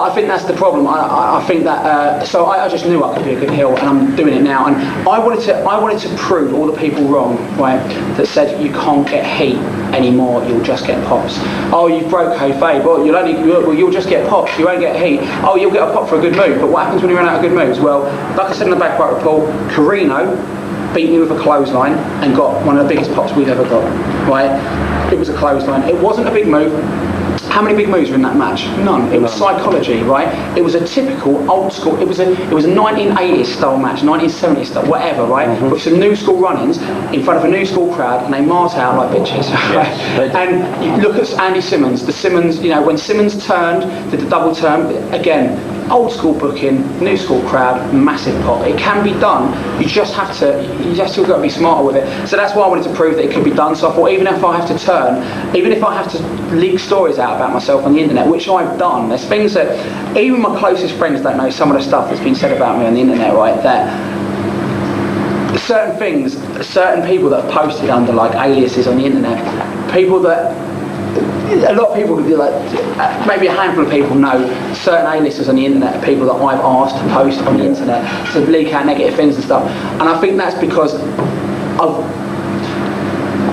I think that's the problem. I think that, so I just knew I could be a good heel, and I'm doing it now, and I wanted to prove all the people wrong, song, right, that said you can't get heat anymore, you'll just get pops. Oh, you've broke kayfabe, well, you'll just get pops, you won't get heat. Oh, you'll get a pop for a good move, but what happens when you run out of good moves? Well, like I said in the back right report, Carino beat me with a clothesline and got one of the biggest pops we've ever got, right? It was a clothesline. It wasn't a big move. How many big moves were in that match? None. It was psychology, right? It was a typical old school. It was a 1980s style match, 1970s style, whatever, right? With some new school run-ins in front of a new school crowd, and they march out like bitches. Right? And you look at Andy Simmons. The Simmons, you know, when Simmons turned, did the double turn again. Old school booking, new school crowd, massive pop. It can be done. You just have to. You just still got to be smarter with it. So that's why I wanted to prove that it could be done. So I thought, even if I have to turn, even if I have to leak stories out about myself on the internet, which I've done, there's things that even my closest friends don't know. Some of the stuff that's been said about me on the internet, right? That certain things, certain people that have posted under like aliases on the internet, people that. A lot of people, like maybe a handful of people, know certain A-listers on the internet are people that I've asked to post on the internet to leak out negative things and stuff. And I think that's because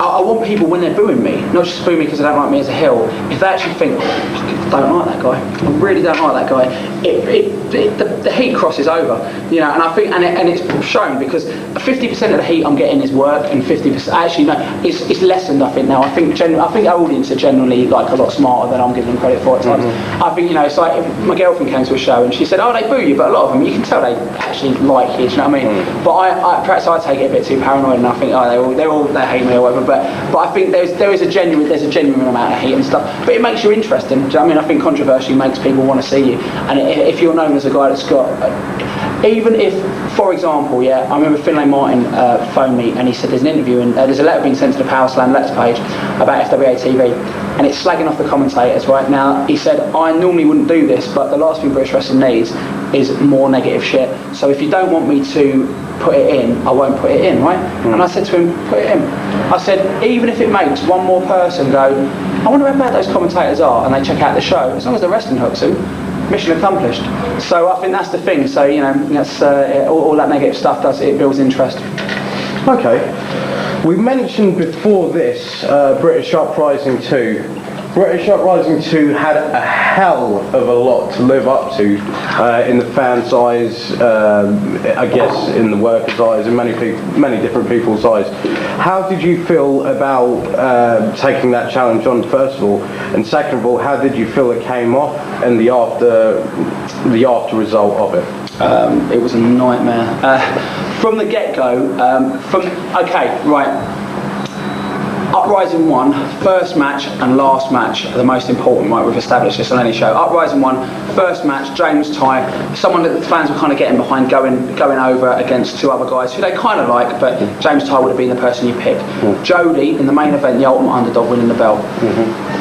I want people, when they're booing me, not just booing me because they don't like me as a heel, if they actually think, I don't like that guy, I really don't like that guy, the heat crosses over, you know. And I think, and it's shown, because 50% of the heat I'm getting is work, and 50%, actually no, it's lessened. I think now. I think our audience are generally like a lot smarter than I'm giving them credit for at times. I think, you know, it's like if my girlfriend came to a show and she said, oh, they boo you, but a lot of them, you can tell they actually like you. Do you know what I mean? But I perhaps I take it a bit too paranoid, and I think, oh, they hate me or whatever. But I think there's a genuine amount of heat and stuff. But it makes you interesting. Do you know what I mean? I think controversy makes people want to see you. And if you're known as a guy that's got, even if, for example, I remember Finlay Martin phoned me and he said there's an interview and there's a letter being sent to the Power Slam Letters page about FWA TV, and it's slagging off the commentators. Right now, he said, I normally wouldn't do this, but the last thing British wrestling needs is more negative shit. So if you don't want me to put it in, I won't put it in, right? And I said to him, put it in. I said, even if it makes one more person go, I wonder how bad those commentators are, and they check out the show, as long as the wrestling hooks them, mission accomplished. So I think that's the thing. So, you know, that's all that negative stuff it builds interest. Okay. We mentioned before this British Uprising 2. British Uprising 2 had a hell of a lot to live up to in the fans' eyes, I guess in the workers' eyes, in many different people's eyes. How did you feel about taking that challenge on, first of all, and second of all, how did you feel it came off and the after result of it? It was a nightmare from the get-go. Uprising 1, first match and last match are the most important, right? We've established this on any show. Uprising 1, first match, James Tye, someone that the fans were kind of getting behind, going over against two other guys who they kind of like, but James Tye would have been the person you picked. Jody in the main event, the ultimate underdog, winning the belt.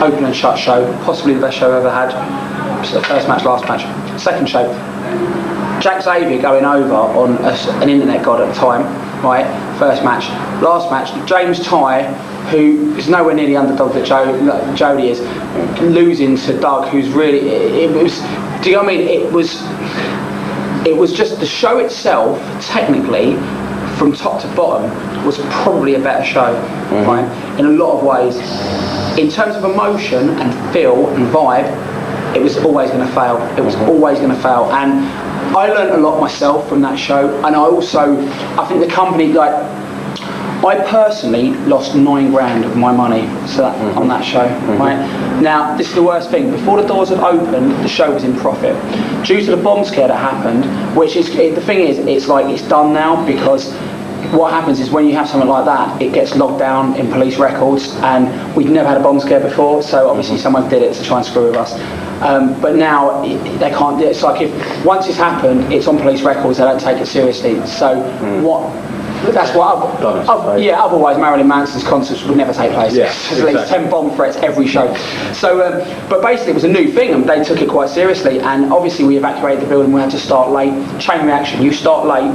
Open and shut show, possibly the best show I've ever had. So first match, last match. Second show, Jack Xavier going over on an internet god at the time, right? First match. Last match, James Tye, who is nowhere near the underdog that Jody is, losing to Doug, who's really, do you know what I mean? It was just the show itself, technically, from top to bottom, was probably a better show, right? In a lot of ways. In terms of emotion and feel and vibe, it was always going to fail. It was always going to fail. And I learned a lot myself from that show. And I think the company, I personally lost $9,000 of my money on that show. Right now, this is the worst thing. Before the doors had opened, the show was in profit. Due to the bomb scare that happened, the thing is, it's like it's done now, because what happens is when you have something like that, it gets logged down in police records, and we'd never had a bomb scare before, so obviously someone did it to try and screw with us. But now they can't do it. It's like if once it's happened, it's on police records, they don't take it seriously. So that's what. Otherwise Marilyn Manson's concerts would never take place. There's at least 10 bomb threats every show. So, but basically it was a new thing, and they took it quite seriously. And obviously we evacuated the building. We had to start late. Chain reaction. You start late,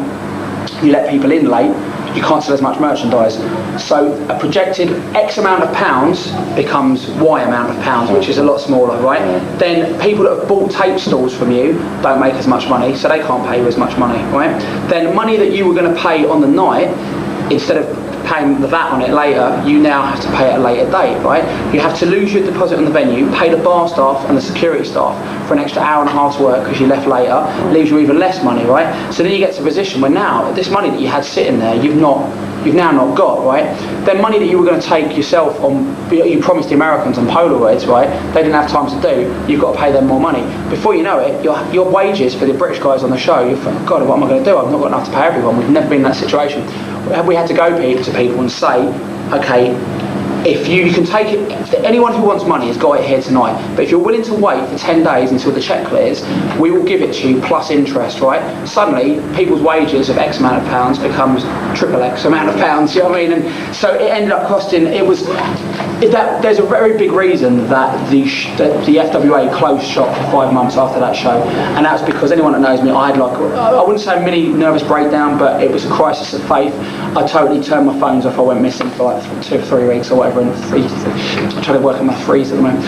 you let people in late, you can't sell as much merchandise. So a projected X amount of pounds becomes Y amount of pounds, which is a lot smaller, right? Then people that have bought tape stalls from you don't make as much money, so they can't pay you as much money, right? Then money that you were going to pay on the night, instead of paying the VAT on it later, you now have to pay at a later date, right? You have to lose your deposit on the venue, pay the bar staff and the security staff for an extra hour and a half's work because you left later, leaves you even less money, right? So then you get to a position where now this money that you had sitting there, you've now not got, right? Then money that you were going to take yourself on, you promised the Americans on Polaroids, right? They didn't have time to do. You've got to pay them more money. Before you know it, your wages for the British guys on the show, you're thinking, God, what am I going to do? I've not got enough to pay everyone. We've never been in that situation. We had to go to people and say, okay, if you can take it, anyone who wants money has got it here tonight, but if you're willing to wait for 10 days until the cheque clears, we will give it to you plus interest, right? Suddenly, people's wages of X amount of pounds becomes triple X amount of pounds, you know what I mean? And so it ended up costing, there's a very big reason that the FWA closed shop for 5 months after that show, and that's because anyone that knows me, I had I wouldn't say a mini nervous breakdown, but it was a crisis of faith. I totally turned my phones off. I went missing for like 2 or 3 weeks or whatever, and I'm trying to work on my threes at the moment.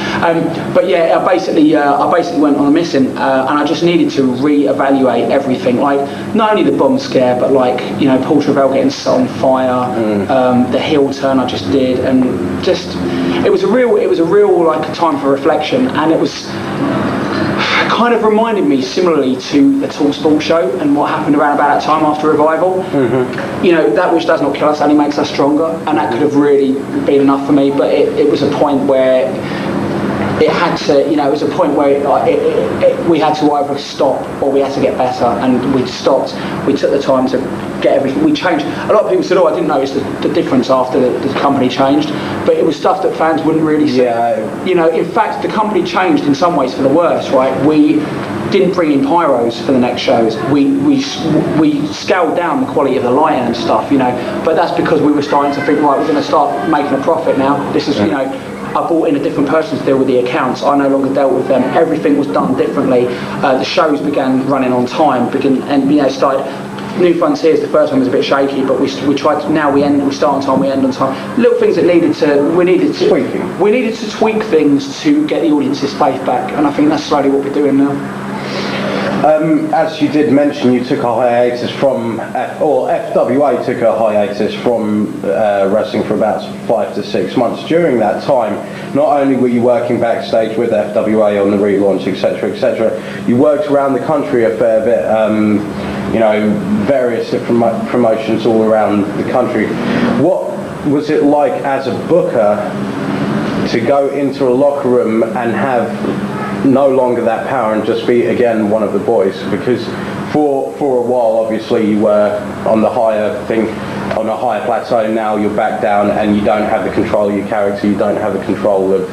But yeah, I basically went on a missing, and I just needed to re-evaluate everything. Like not only the bomb scare, but like Paul Travell getting set on fire, the heel turn I just did, and just it was a real like time for reflection, and it was kind of reminded me similarly to the Talk Sport show and what happened around about that time after Revival. That which does not kill us only makes us stronger, and that could have really been enough for me, but it was a point where it had to, it was a point where we had to either stop or we had to get better, and we stopped. We took the time to get everything. We changed. A lot of people said, "Oh, I didn't notice the difference after the company changed," but it was stuff that fans wouldn't really see. In fact, the company changed in some ways for the worse, right? We didn't bring in pyros for the next shows. We scaled down the quality of the lighting and stuff, but that's because we were starting to think, right, we're going to start making a profit now. This is, I brought in a different person to deal with the accounts. I no longer dealt with them. Everything was done differently. The shows began running on time, started. New Frontiers, the first one was a bit shaky, but we tried to, now we start on time, we end on time. Little things that we needed to tweak things to get the audience's faith back, and I think that's slowly what we're doing now. As you did mention, you took a hiatus from, or FWA took a hiatus from wrestling for about 5 to 6 months. During that time, not only were you working backstage with FWA on the relaunch, etc., etc., you worked around the country a fair bit. Various different promotions all around the country. What was it like as a booker to go into a locker room and have no longer that power and just be again one of the boys? Because for a while obviously you were on the higher plateau. Now you're back down and you don't have the control of your character, you don't have the control of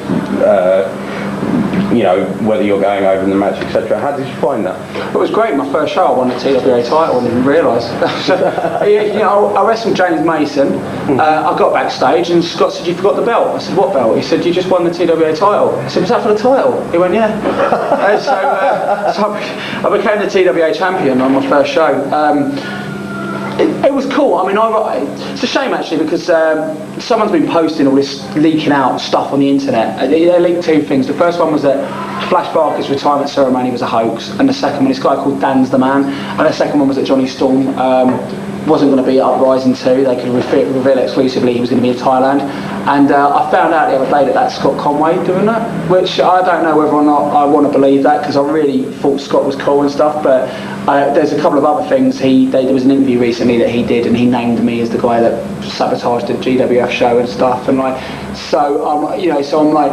whether you're going over in the match, etc. How did you find that? It was great. My first show I won the TWA title and didn't realise. I wrestled James Mason. I got backstage and Scott said, "You forgot the belt." I said, "What belt?" He said, "You just won the TWA title." I said, "Was that for the title?" He went, "Yeah." So I became the TWA champion on my first show. It was cool. I mean, it's a shame actually because someone's been posting all this leaking out stuff on the internet. They leaked 2 things. The first one was that Flash Barker's retirement ceremony was a hoax, and the second one, this guy called Dan's the Man, and the second one was that Johnny Storm wasn't going to be at Uprising 2. They could reveal exclusively he was going to be in Thailand. And I found out the other day that that's Scott Conway doing that, which I don't know whether or not I want to believe that, because I really thought Scott was cool and stuff, but there's a couple of other things. There was an interview recently that he did, and he named me as the guy that sabotaged the GWF show and stuff, and so I'm like,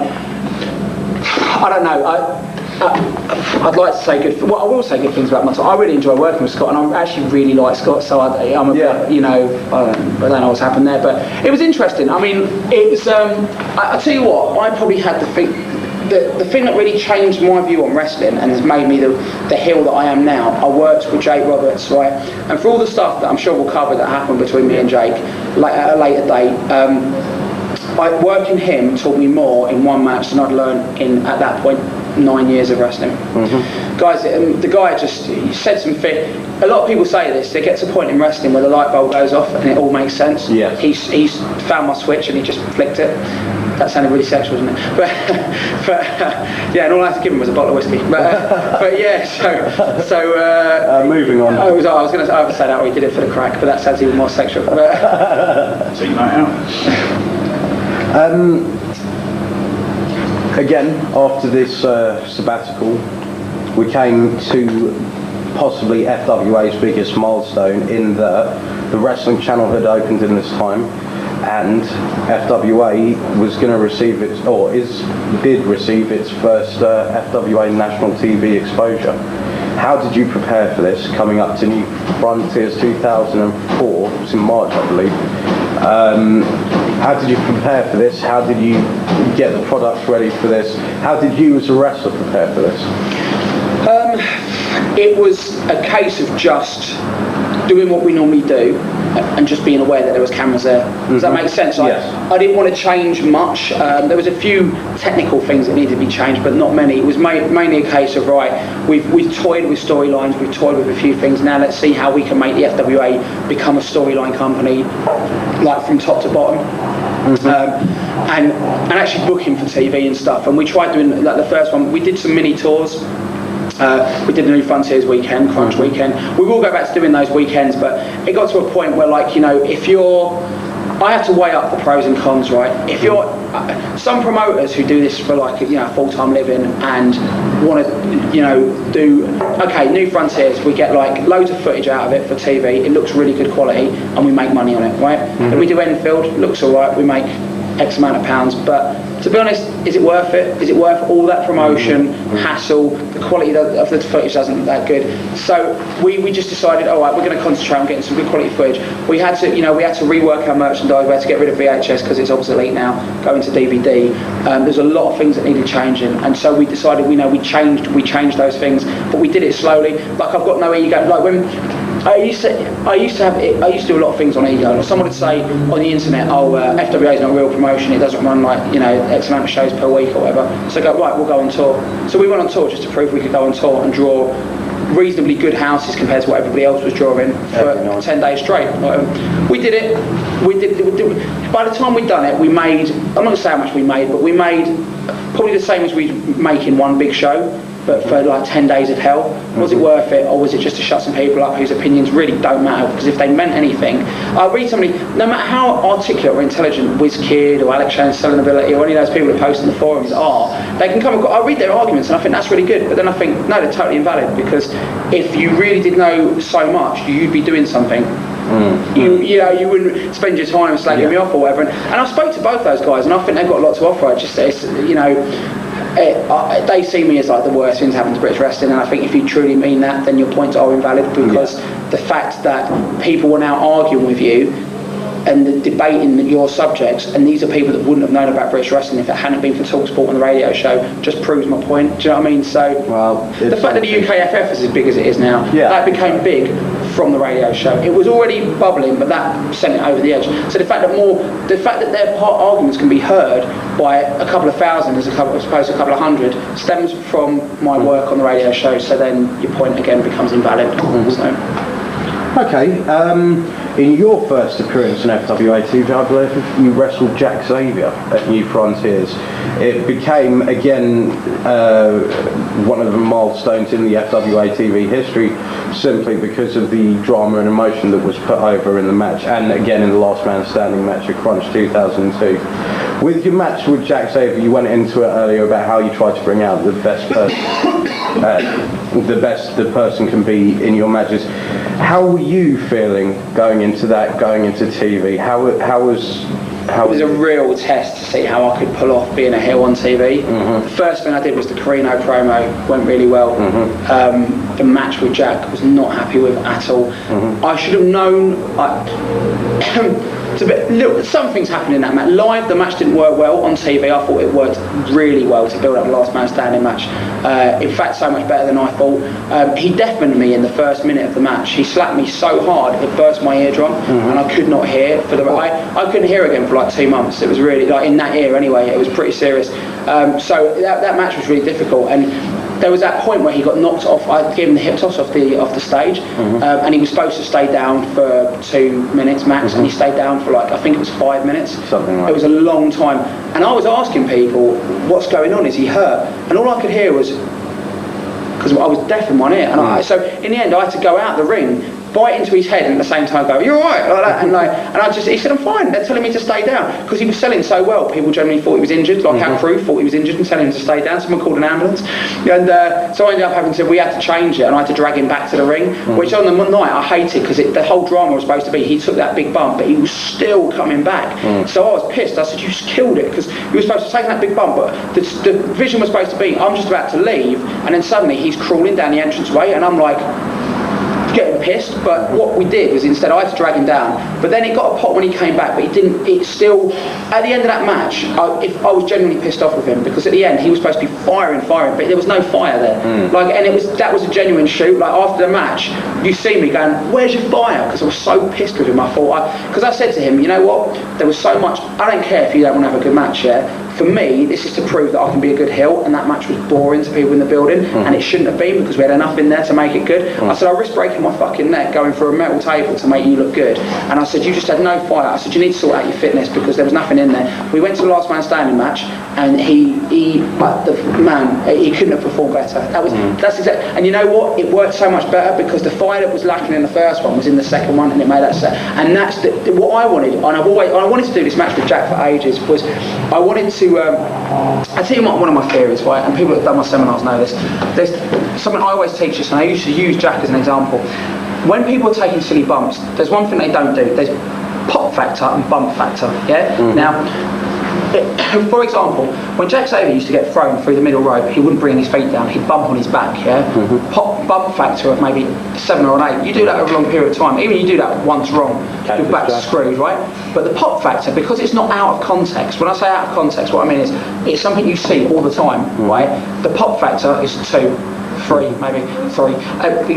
I don't know. I'd like to say good. Well, I will say good things about myself. I really enjoy working with Scott, and I actually really like Scott. So I'm a bit, I don't know what's happened there, but it was interesting. I mean, it was. I tell you what, I probably had the thing that really changed my view on wrestling and has made me the heel that I am now. I worked with Jake Roberts, right, and for all the stuff that I'm sure we'll cover that happened between me and Jake, like at a later date. Working him taught me more in one match than I'd learned in, at that point, 9 years of wrestling. Guys, the guy just said something. A lot of people say this. There gets a point in wrestling where the light bulb goes off and it all makes sense. Yes. He's found my switch and he just flicked it. That sounded really sexual, didn't it? But yeah, and all I had to give him was a bottle of whiskey. But yeah, so moving on. I was going to say that, or he did it for the crack, but that sounds even more sexual. But, So you night out. Again, after this sabbatical, we came to possibly FWA's biggest milestone in that the wrestling channel had opened in this time, and FWA was going to receive did receive its first FWA national TV exposure. How did you prepare for this, coming up to New Frontiers 2004? It was in March, I believe. How did you prepare for this? How did you get the products ready for this? How did you as a wrestler prepare for this? It was a case of just doing what we normally do and just being aware that there was cameras there. Does that make sense? Yes. I didn't want to change much. There was a few technical things that needed to be changed, but not many. It was mainly a case of, right, we've toyed with storylines, we've toyed with a few things. Now let's see how we can make the FWA become a storyline company, like from top to bottom. And actually booking for TV and stuff. And we tried doing, like the first one, we did some mini tours. We did the New Frontiers weekend, Crunch weekend. We will go back to doing those weekends, but it got to a point where, like, you know, I have to weigh up the pros and cons, right? If you're some promoters who do this for, like, you know, full-time living and want to, you know, do New Frontiers, we get like loads of footage out of it for TV. It looks really good quality, and we make money on it, right? Then we do Enfield, looks all right, we make X amount of pounds, but to be honest, is it worth it? Is it worth all that promotion, hassle? The quality of the footage isn't that good. So we just decided, all right, we're going to concentrate on getting some good quality footage. We had to rework our merchandise. We had to get rid of VHS because it's obsolete now, go into DVD. There's a lot of things that needed changing, and so we decided, we changed those things, but we did it slowly. Like, I've got no ego. Like, when I used to do a lot of things on ego. Like, someone would say on the internet, FWA is not a real promotion, it doesn't run like, you know, X amount of shows per week or whatever. So I go, right, we'll go on tour. So we went on tour just to prove we could go on tour and draw reasonably good houses compared to what everybody else was drawing for 10 days straight. We did it. By the time we'd done it, we made, I'm not going to say how much we made, but we made probably the same as we make in one big show, but for like 10 days of hell. Was it worth it, or was it just to shut some people up whose opinions really don't matter? Because if they meant anything, I read somebody, no matter how articulate or intelligent WizKid or Alex Shannon's Selling Ability or any of those people that post in the forums are, they can come across, I read their arguments and I think that's really good, but then I think, no, they're totally invalid, because if you really did know so much, you'd be doing something. You wouldn't spend your time slagging me off or whatever. And I spoke to both those guys, and I think they've got a lot to offer. I just, they see me as like the worst thing to happen to British wrestling, and I think if you truly mean that, then your points are invalid, because the fact that people are now arguing with you and debating your subjects, and these are people that wouldn't have known about British wrestling if it hadn't been for TalkSport and the radio show, just proves my point. Do you know what I mean? So the fact that the UKFF is as big as it is now, that became big from the radio show. It was already bubbling, but that sent it over the edge. So the fact that their arguments can be heard by a couple of thousand as opposed to a couple of hundred stems from my work on the radio show. So then your point again becomes invalid. Okay, in your first appearance in FWA TV, I believe you wrestled Jack Xavier at New Frontiers. It became, again, one of the milestones in the FWA TV history, simply because of the drama and emotion that was put over in the match, and again in the Last Man Standing match at Crunch 2002. With your match with Jack Xavier, you went into it earlier about how you tried to bring out the best person, the best the person can be in your matches. How were you feeling going into TV? It was a real test to see how I could pull off being a heel on TV. The first thing I did was the Carino promo, went really well. The match with Jack was not happy with at all. I should have known. Some things happened in that match. Live, the match didn't work well. On TV, I thought it worked really well to build up the Last Man Standing match. In fact, so much better than I thought. He deafened me in the first minute of the match. He slapped me so hard it burst my eardrum, and I could not hear for the. I couldn't hear again for like 2 months. It was really, like, in that ear anyway. It was pretty serious. So that match was really difficult, and there was that point where he got knocked off. I gave him the hip toss off the stage, and he was supposed to stay down for 2 minutes max, and he stayed down for like, I think it was 5 minutes. Something like that. It was a long time, and I was asking people, what's going on? Is he hurt? And all I could hear was, because I was deaf in one ear, and so in the end I had to go out the ring, bite into his head, and at the same time go, "You're all right," like that, and he said, "I'm fine." They're telling me to stay down because he was selling so well. People generally thought he was injured, like our crew thought he was injured, and telling him to stay down. Someone called an ambulance, and so I ended up having to. We had to change it, and I had to drag him back to the ring. Which on the night I hated because the whole drama was supposed to be he took that big bump, but he was still coming back. So I was pissed. I said, "You just killed it," because he was supposed to take that big bump, but the vision was supposed to be I'm just about to leave, and then suddenly he's crawling down the entranceway, and I'm like, getting pissed. But what we did was instead I had to drag him down, but then it got a pop when he came back, but he didn't. It still, at the end of that match, I was genuinely pissed off with him, because at the end he was supposed to be firing, but there was no fire there. And that was a genuine shoot. Like after the match, you see me going, "Where's your fire?" Because I was so pissed with him. I thought, because I said to him, "You know what? There was so much. I don't care if you don't want to have a good match, yeah. For me, this is to prove that I can be a good heel," and that match was boring to people in the building, and it shouldn't have been, because we had enough in there to make it good. I said, "I risk breaking my fucking neck going through a metal table to make you look good," and I said, "You just had no fire." I said, "You need to sort out your fitness, because there was nothing in there." We went to the last man standing match, and he couldn't have performed better. That's exactly, and you know what? It worked so much better, because the fire that was lacking in the first one was in the second one, and it made that set. And that's what I wanted. And I wanted to do this match with Jack for ages. Was I wanted to. I tell you what, one of my theories, right? And people that have done my seminars know this. There's something I always teach this, and I used to use Jack as an example. When people are taking silly bumps, there's one thing they don't do. There's pop factor and bump factor. Yeah. Now, for example, when Jack Sabu used to get thrown through the middle rope, he wouldn't bring his feet down. He'd bump on his back. Yeah. Bump factor of maybe 7 or an 8. You do that over a long period of time. Even you do that once wrong, your back's screwed, right? But the pop factor, because it's not out of context. When I say out of context, what I mean is it's something you see all the time, right? The pop factor is 2, 3, maybe 3.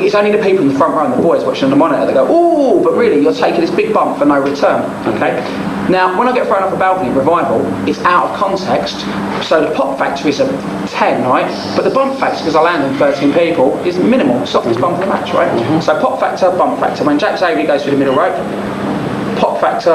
It's only the people in the front row and the boys watching on the monitor that go, "Ooh!" But really, you're taking this big bump for no return. Okay. Now, when I get thrown off a balcony at Revival, it's out of context, so the pop factor is a 10, right? But the bump factor, because I land on 13 people, is minimal, softest bump in the match, right? So pop factor, bump factor. When Jack Sabu goes through the middle rope, pop factor,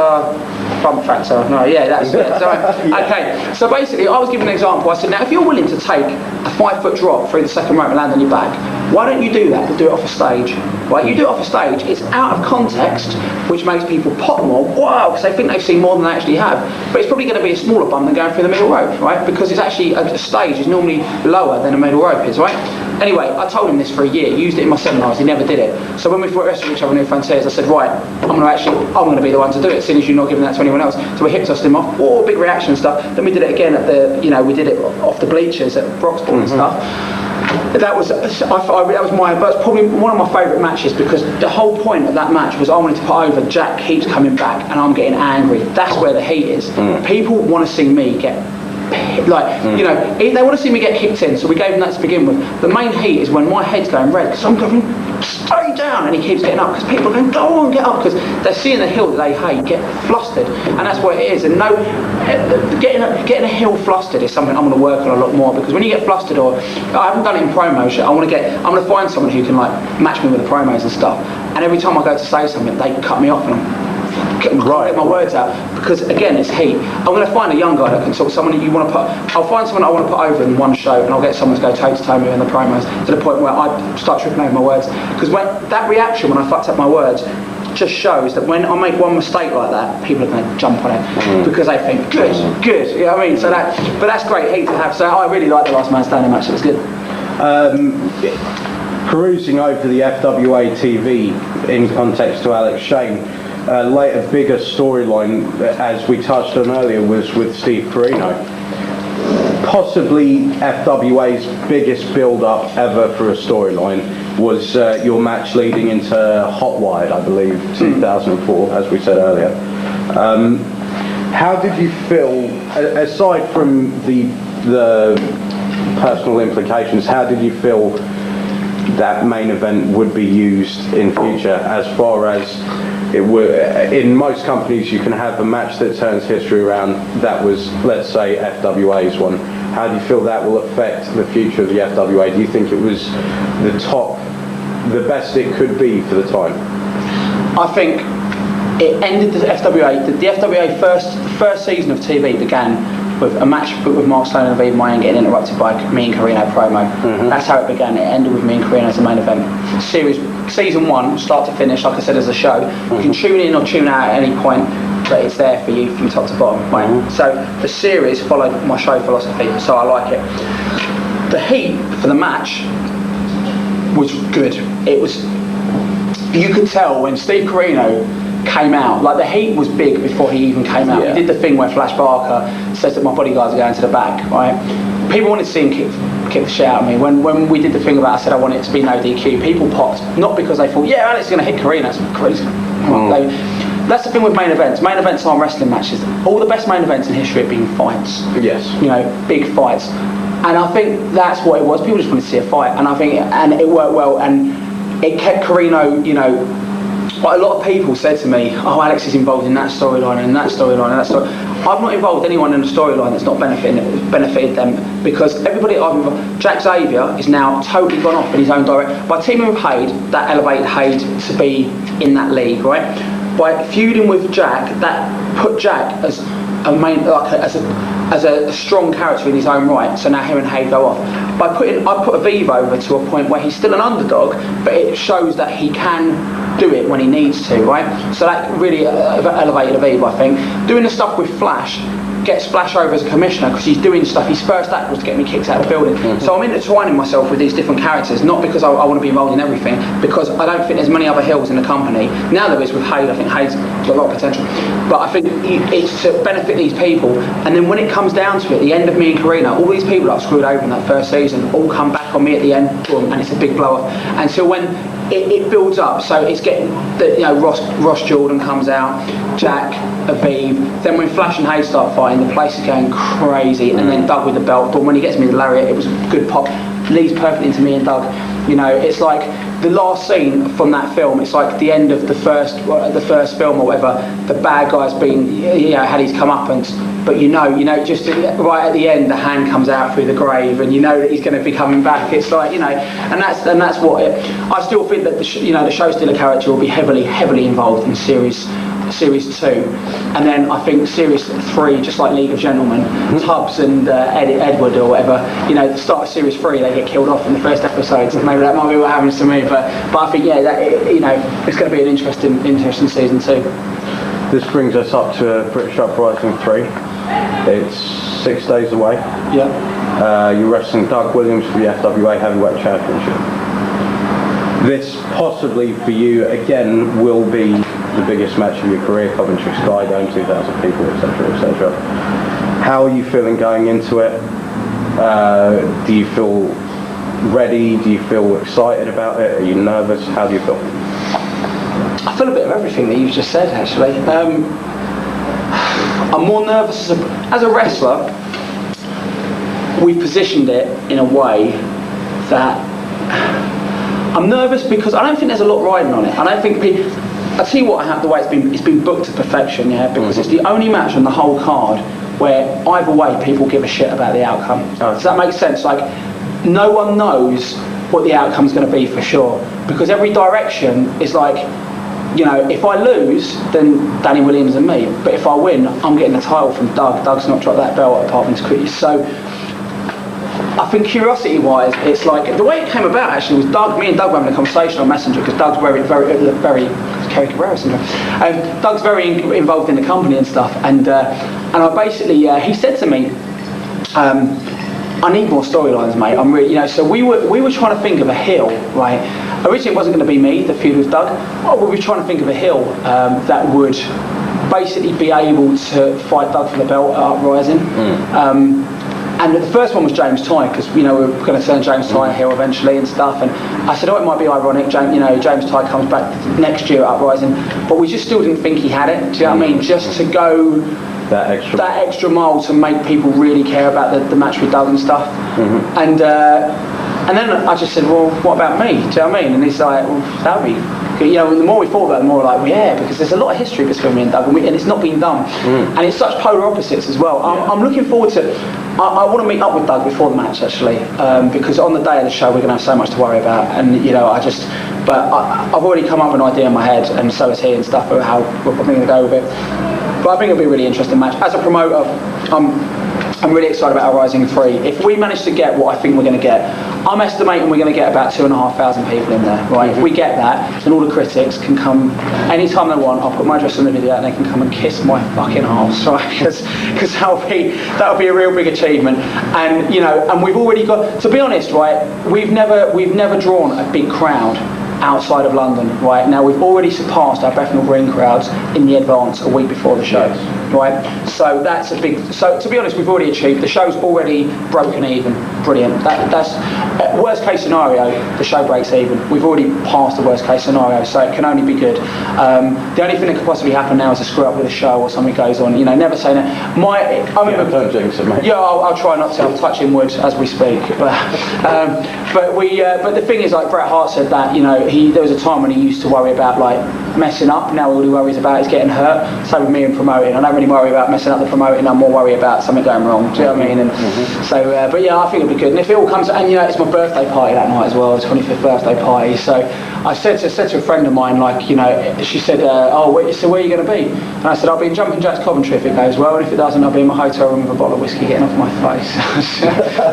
bump factor. No, yeah, that's it. So, okay, so basically, I was giving an example. I said, now, if you're willing to take a 5-foot drop through the second rope and land on your back, why don't you do that, but do it off a stage? Right, you do it off a stage, it's out of context, which makes people pop more, wow, because they think they've seen more than they actually have. But it's probably going to be a smaller bump than going through the middle rope, right? Because it's actually, a stage is normally lower than a middle rope is, right? Anyway, I told him this for a year, used it in my seminars, he never did it. So when we wrestled each other in New Frontiers, I said, right, I'm going to be the one to do it, seeing as you're not giving that to anyone else. So we hip tossed him off, big reaction and stuff. Then we did it again at we did it off the bleachers at Broxport and stuff. That's probably one of my favourite matches, because the whole point of that match was I wanted to put over Jack keeps coming back and I'm getting angry. That's where the heat is. People want to see me get they want to see me get kicked in, so we gave him that to begin with. The main heat is when my head's going red, because I'm going, stay down, and he keeps getting up, because people are going, go on, get up, because they're seeing the heel that they hate get flustered, and that's what it is. And getting a heel flustered is something I'm going to work on a lot more, because when you get flustered, or I haven't done it in promos yet, I'm going to find someone who can match me with the promos and stuff, and every time I go to say something, they cut me off, and get my words out, because again it's heat. I'm going to find a young guy that can someone that you want to put. I'll find someone I want to put over in one show, and I'll get someone to go toe to toe with me in the promos, to the point where I start tripping over my words. Because when that reaction when I fucked up my words just shows that when I make one mistake like that, people are going to jump on it because they think good. You know what I mean? But that's great heat to have. So I really like the last man standing match. It was good. Perusing over the FWA TV in context to Alex Shane. Later bigger storyline, as we touched on earlier, was with Steve Corino. Possibly FWA's biggest build-up ever for a storyline was your match leading into Hot Wired, I believe, 2004, as we said earlier. How did you feel, aside from the personal implications, how did you feel that main event would be used in future, as far as in most companies you can have a match that turns history around? That was, let's say, FWA's one. How do you feel that will affect the future of the FWA? Do you think it was the best it could be for the time? I think it ended the FWA. The FWA first season of TV began with a match with Mark Sloan and Aviv Mayan getting interrupted by me and Carino promo. That's how it began. It ended with me and Carino as the main event. Season 1, start to finish, like I said, as a show. You can tune in or tune out at any point, but it's there for you from top to bottom. Right? So the series followed my show philosophy, so I like it. The heat for the match was good. It was, you could tell when Steve Carino came out, like the heat was big before he even came out. He did the thing where Flash Barker says that my bodyguards are going to the back, right? People wanted to see him kick the shit out of me. When we did the thing about I said I wanted it to be no DQ, people popped, not because they thought, yeah, Alex is going to hit Carino, that's crazy. That's the thing with main events. Main events aren't wrestling matches. All the best main events in history have been fights. Yes. You know, big fights. And I think that's what it was. People just wanted to see a fight, and I think and it worked well, and it kept Carino, you know. But a lot of people said to me, oh, Alex is involved in that storyline and that storyline and that story. I've not involved anyone in a storyline that's not benefited them, because everybody I've involved, Jack Xavier is now totally gone off in his own direction. By teaming with Hayde, that elevated Hayde to be in that league, right? By feuding with Jack, that put Jack as a main, like as a strong character in his own right. So now him and Hayde go off. I put Aviv over to a point where he's still an underdog, but it shows that he can do it when he needs to, right? So that really elevated Aviv, I think. Doing the stuff with Flash gets Flash over as a commissioner because he's doing stuff. His first act was to get me kicked out of the building. So I'm intertwining myself with these different characters, not because I want to be involved in everything, because I don't think there's many other hills in the company. Now there is with Hayde. I think Hayde's got a lot of potential, but I think it's to benefit these people. And then when it comes down to it, the end of me and Carino, all these people that I screwed over in that first season all come back on me at the end, boom, and it's a big blow up. And so when it builds up, so it's getting, Ross Jordan comes out, Jack, Aviv, then when Flash and Hayes start fighting, the place is going crazy, and then Doug with the belt, but when he gets me the lariat, it was a good pop, leads perfectly into me and Doug. You know, it's like the last scene from that film, it's like the end of the first film or whatever, the bad guy's been, had his comeuppance, but you know, just right at the end, the hand comes out through the grave, and you know that he's going to be coming back. It's like, and that's what it. I still think that the show stealer character will be heavily involved in series 2, and then I think series 3, just like League of Gentlemen, Tubbs and Edward or whatever, the start of series 3, they get killed off in the first episode. So maybe that might be what happens to me, but I think it's going to be an interesting season 2. This brings us up to British Uprising 3. It's 6 days away. Yeah. You're wrestling Doug Williams for the FWA Heavyweight Championship. This possibly for you again will be the biggest match of your career. Coventry Sky Dome, 2,000 people, etc., etc. How are you feeling going into it? Do you feel ready? Do you feel excited about it? Are you nervous? How do you feel? I feel a bit of everything that you've just said, actually. I'm more nervous as a wrestler. We've positioned it in a way that I'm nervous because I don't think there's a lot riding on it. I don't think people. I tell you what, the way it's been booked to perfection, because it's the only match on the whole card where either way people give a shit about the outcome. Does that make sense? Like, no one knows what the outcome's going to be for sure, because every direction is like, if I lose, then Danny Williams and me, but if I win, I'm getting the title from Doug. Doug's not dropped that belt apart from his critics. So I think curiosity-wise, it's like the way it came about actually was me and Doug were having a conversation on Messenger, because Doug's very Kerry Cabrera syndrome. Doug's very involved in the company and stuff, and I basically he said to me, I need more storylines, mate. I'm really, so we were trying to think of a heel, right? Originally it wasn't going to be me, the feud with Doug. We were trying to think of a heel that would basically be able to fight Doug for the belt at Uprising. And the first one was James Ty, because we were going to turn James Ty heel eventually and stuff. And I said, it might be ironic, James Ty comes back next year at Uprising, but we just still didn't think he had it. Do you know what I mean? Just to go that extra mile to make people really care about the match with Doug and stuff. And then I just said, well, what about me? Do you know what I mean? And he's like, well, that would be You know, and the more we thought about it, the more we're like, well, yeah, because there's a lot of history between me and Doug, and it's not been done. And it's such polar opposites as well. I'm looking forward to. I want to meet up with Doug before the match actually, because on the day of the show we're going to have so much to worry about, and you know, I've already come up with an idea in my head, and so has he and stuff, of how we're probably going to go with it. But I think it'll be a really interesting match. As a promoter, I'm really excited about our Rising 3. If we manage to get what I think we're going to get, I'm estimating we're going to get about 2,500 people in there, right? If we get that, then all the critics can come anytime they want. I'll put my address on the video and they can come and kiss my fucking arse, right? Because that'll be a real big achievement. And you know, and we've already got, to be honest, right? We've never drawn a big crowd outside of London, right? Now we've already surpassed our Bethnal Green crowds in the advance a week before the show, right? So that's a big. So to be honest, we've already achieved. The show's already broken even. Brilliant. That's worst case scenario. The show breaks even. We've already passed the worst case scenario, so it can only be good. The only thing that could possibly happen now is a screw up with a show or something goes on. You know, never say that. Don't jinx it, mate. Yeah, I'll try not to. I'm touching wood as we speak. But the thing is, like Bret Hart said that, you know, there was a time when he used to worry about like messing up. Now all he worries about is getting hurt. Same with me and promoting. I don't really worry about messing up the promoting. I'm more worried about something going wrong. Do you know what I mean? And so, but yeah, I think it'll be good. And if it all comes, and you know, it's my birthday party that night as well, 25th birthday party. So I said to a friend of mine, like, you know, she said, so where are you going to be? And I said, I'll be in Jumping Jacks Coventry if it goes well, and if it doesn't, I'll be in my hotel room with a bottle of whiskey getting off my face.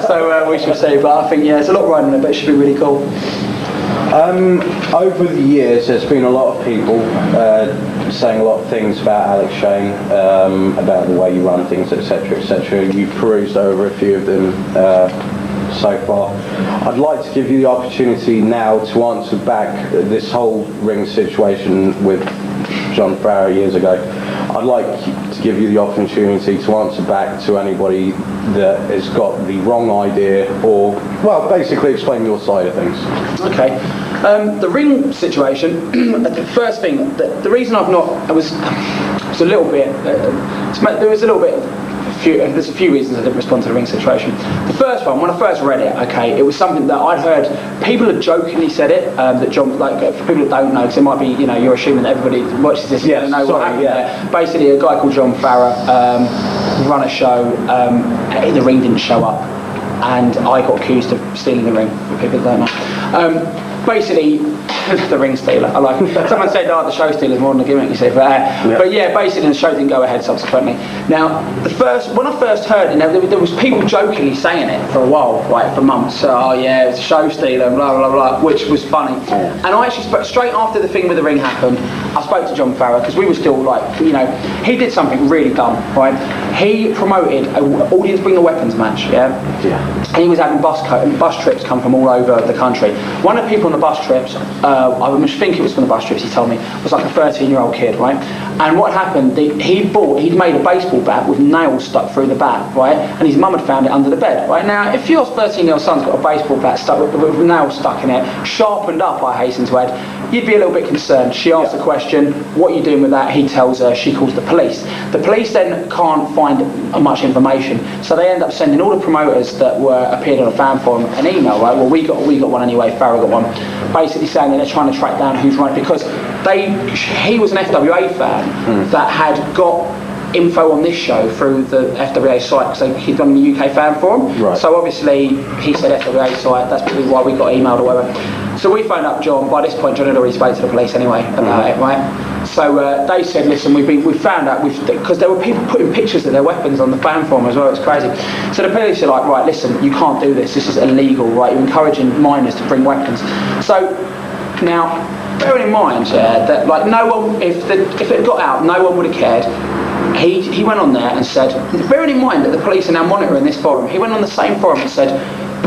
So we shall see. But I think, yeah, it's a lot riding it, but it should be really cool. Over the years, there's been a lot of people saying a lot of things about Alex Shane, about the way you run things, etc., etc. You've perused over a few of them so far. I'd like to give you the opportunity now to answer back this whole ring situation with John Farrar years ago. I'd like to give you the opportunity to answer back to anybody that has got the wrong idea, or, well, basically explain your side of things. Okay. The ring situation, the first thing, the reason I've not, it was a little bit, there was a little bit, there's a few reasons I didn't respond to the ring situation. The first one, when I first read it, okay, it was something that I'd heard, people had jokingly said it, that John, like, for people that don't know, because it might be, you know, you're assuming that everybody watches this, yes, and know what happened there. Basically, a guy called John Farrar run a show, the ring didn't show up, and I got accused of stealing the ring, for people that don't know. Basically, the ring stealer. I like it. Someone said, the show stealer is more than a gimmick, you see. But yeah, basically the show didn't go ahead subsequently. Now, when I first heard it, there was people jokingly saying it for a while, right, for months. Oh yeah, it's a show stealer, blah, blah, blah, which was funny. And I actually spoke, straight after the thing with the ring happened, I spoke to John Farrar, because we were still like, you know, he did something really dumb, right? He promoted an Audience Bring the Weapons match, yeah? And he was having bus trips come from all over the country. One of the people on the bus trips, I think it was from the bus trips, he told me, was like a 13-year-old kid, right? And what happened, he'd made a baseball bat with nails stuck through the bat, right? And his mum had found it under the bed, right? Now, if your 13-year-old son's got a baseball bat stuck with nails stuck in it, sharpened up, I hasten to add, you'd be a little bit concerned. She asked the question, what are you doing with that? He tells her, she calls the police. The police then can't find much information, so they end up sending all the promoters that appeared on a fan forum an email, right? Well, we got one anyway, Farrar got one, basically saying that they're trying to track down who's right, because he was an FWA fan that had got info on this show through the FWA site, because he'd done the UK fan forum. Right. So obviously he said FWA site, that's probably why we got emailed or whatever. So we phoned up John. By this point, John had already spoke to the police anyway about it, right? So they said, listen, we've found out, because there were people putting pictures of their weapons on the fan forum as well. It's crazy. So the police are like, right, listen, you can't do this. This is illegal, right? You're encouraging minors to bring weapons. So now, bearing in mind, that like no one, if it had got out, no one would have cared. He went on there and said, bearing in mind that the police are now monitoring this forum, he went on the same forum and said,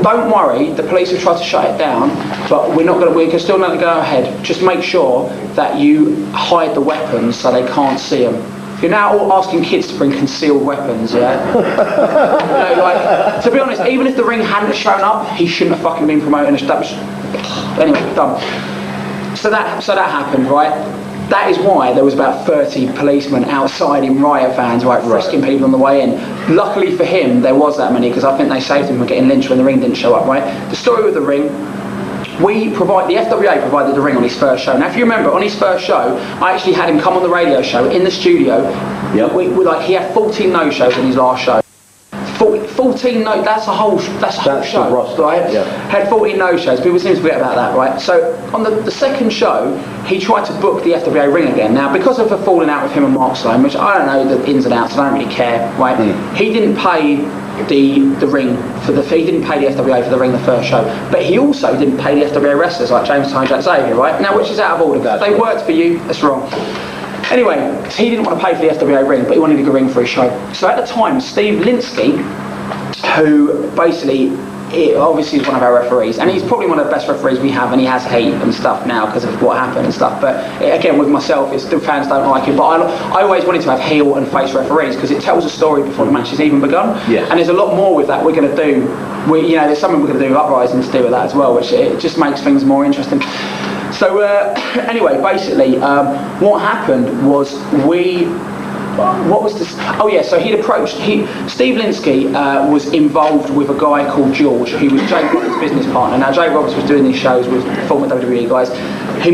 don't worry, the police have tried to shut it down, but we can still let it go ahead. Just make sure that you hide the weapons so they can't see them. You're now all asking kids to bring concealed weapons, yeah? You know, like, to be honest, even if the ring hadn't shown up, he shouldn't have fucking been promoting established. Anyway, done. So that happened, right? That is why there was about 30 policemen outside in riot vans, right, frisking people on the way in. Luckily for him, there was that many, because I think they saved him from getting lynched when the ring didn't show up, right? The story with the ring, the FWA provided the ring on his first show. Now, if you remember, on his first show, I actually had him come on the radio show in the studio. Yep. He had 14 no-shows in his last show. 14 no, that's a whole show, the roster, right? yeah. Had 14 no-shows. People seem to forget about that, right? So on the second show, he tried to book the FWA ring again. Now, because of a falling out with him and Mark Sloan, which I don't know the ins and outs, I don't really care, right? He didn't pay the ring he didn't pay the FWA for the ring the first show, but he also didn't pay the FWA wrestlers like James Tone, Jack Xavier, right? Now, which is out of order. If they worked for you, that's wrong. Anyway, he didn't want to pay for the FWA ring, but he wanted a ring for his show. So at the time, Steve Linsky, who basically obviously is one of our referees, and he's probably one of the best referees we have, and he has hate and stuff now because of what happened and stuff, but again with myself, it's the fans don't like him, but I always wanted to have heel and face referees because it tells a story before the match has even begun. And there's a lot more with that we're going to do. There's something we're going to do Uprising to do with that as well, which it just makes things more interesting. So anyway, basically what happened was what was this? Oh yeah, so Steve Linsky was involved with a guy called George, who was Jake Roberts' business partner. Now Jake Roberts was doing these shows with former WWE guys. He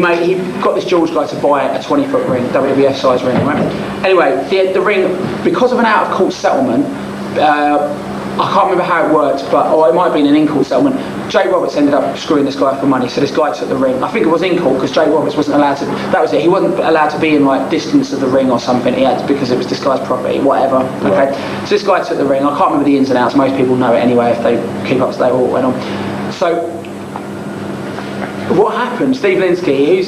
got this George guy to buy a 20-foot ring, WWF size ring, right? Anyway, the ring, because of an out-of-court settlement, I can't remember how it worked, or it might have been an in-court settlement. Jake Roberts ended up screwing this guy for money, so this guy took the ring. I think it was in court because Jake Roberts wasn't allowed to. That was it. He wasn't allowed to be in distance of the ring or something. He had because it was this guy's property, whatever. Okay. So this guy took the ring. I can't remember the ins and outs. Most people know it anyway if they keep up to date with what went on. So what happened? Steve Linsky,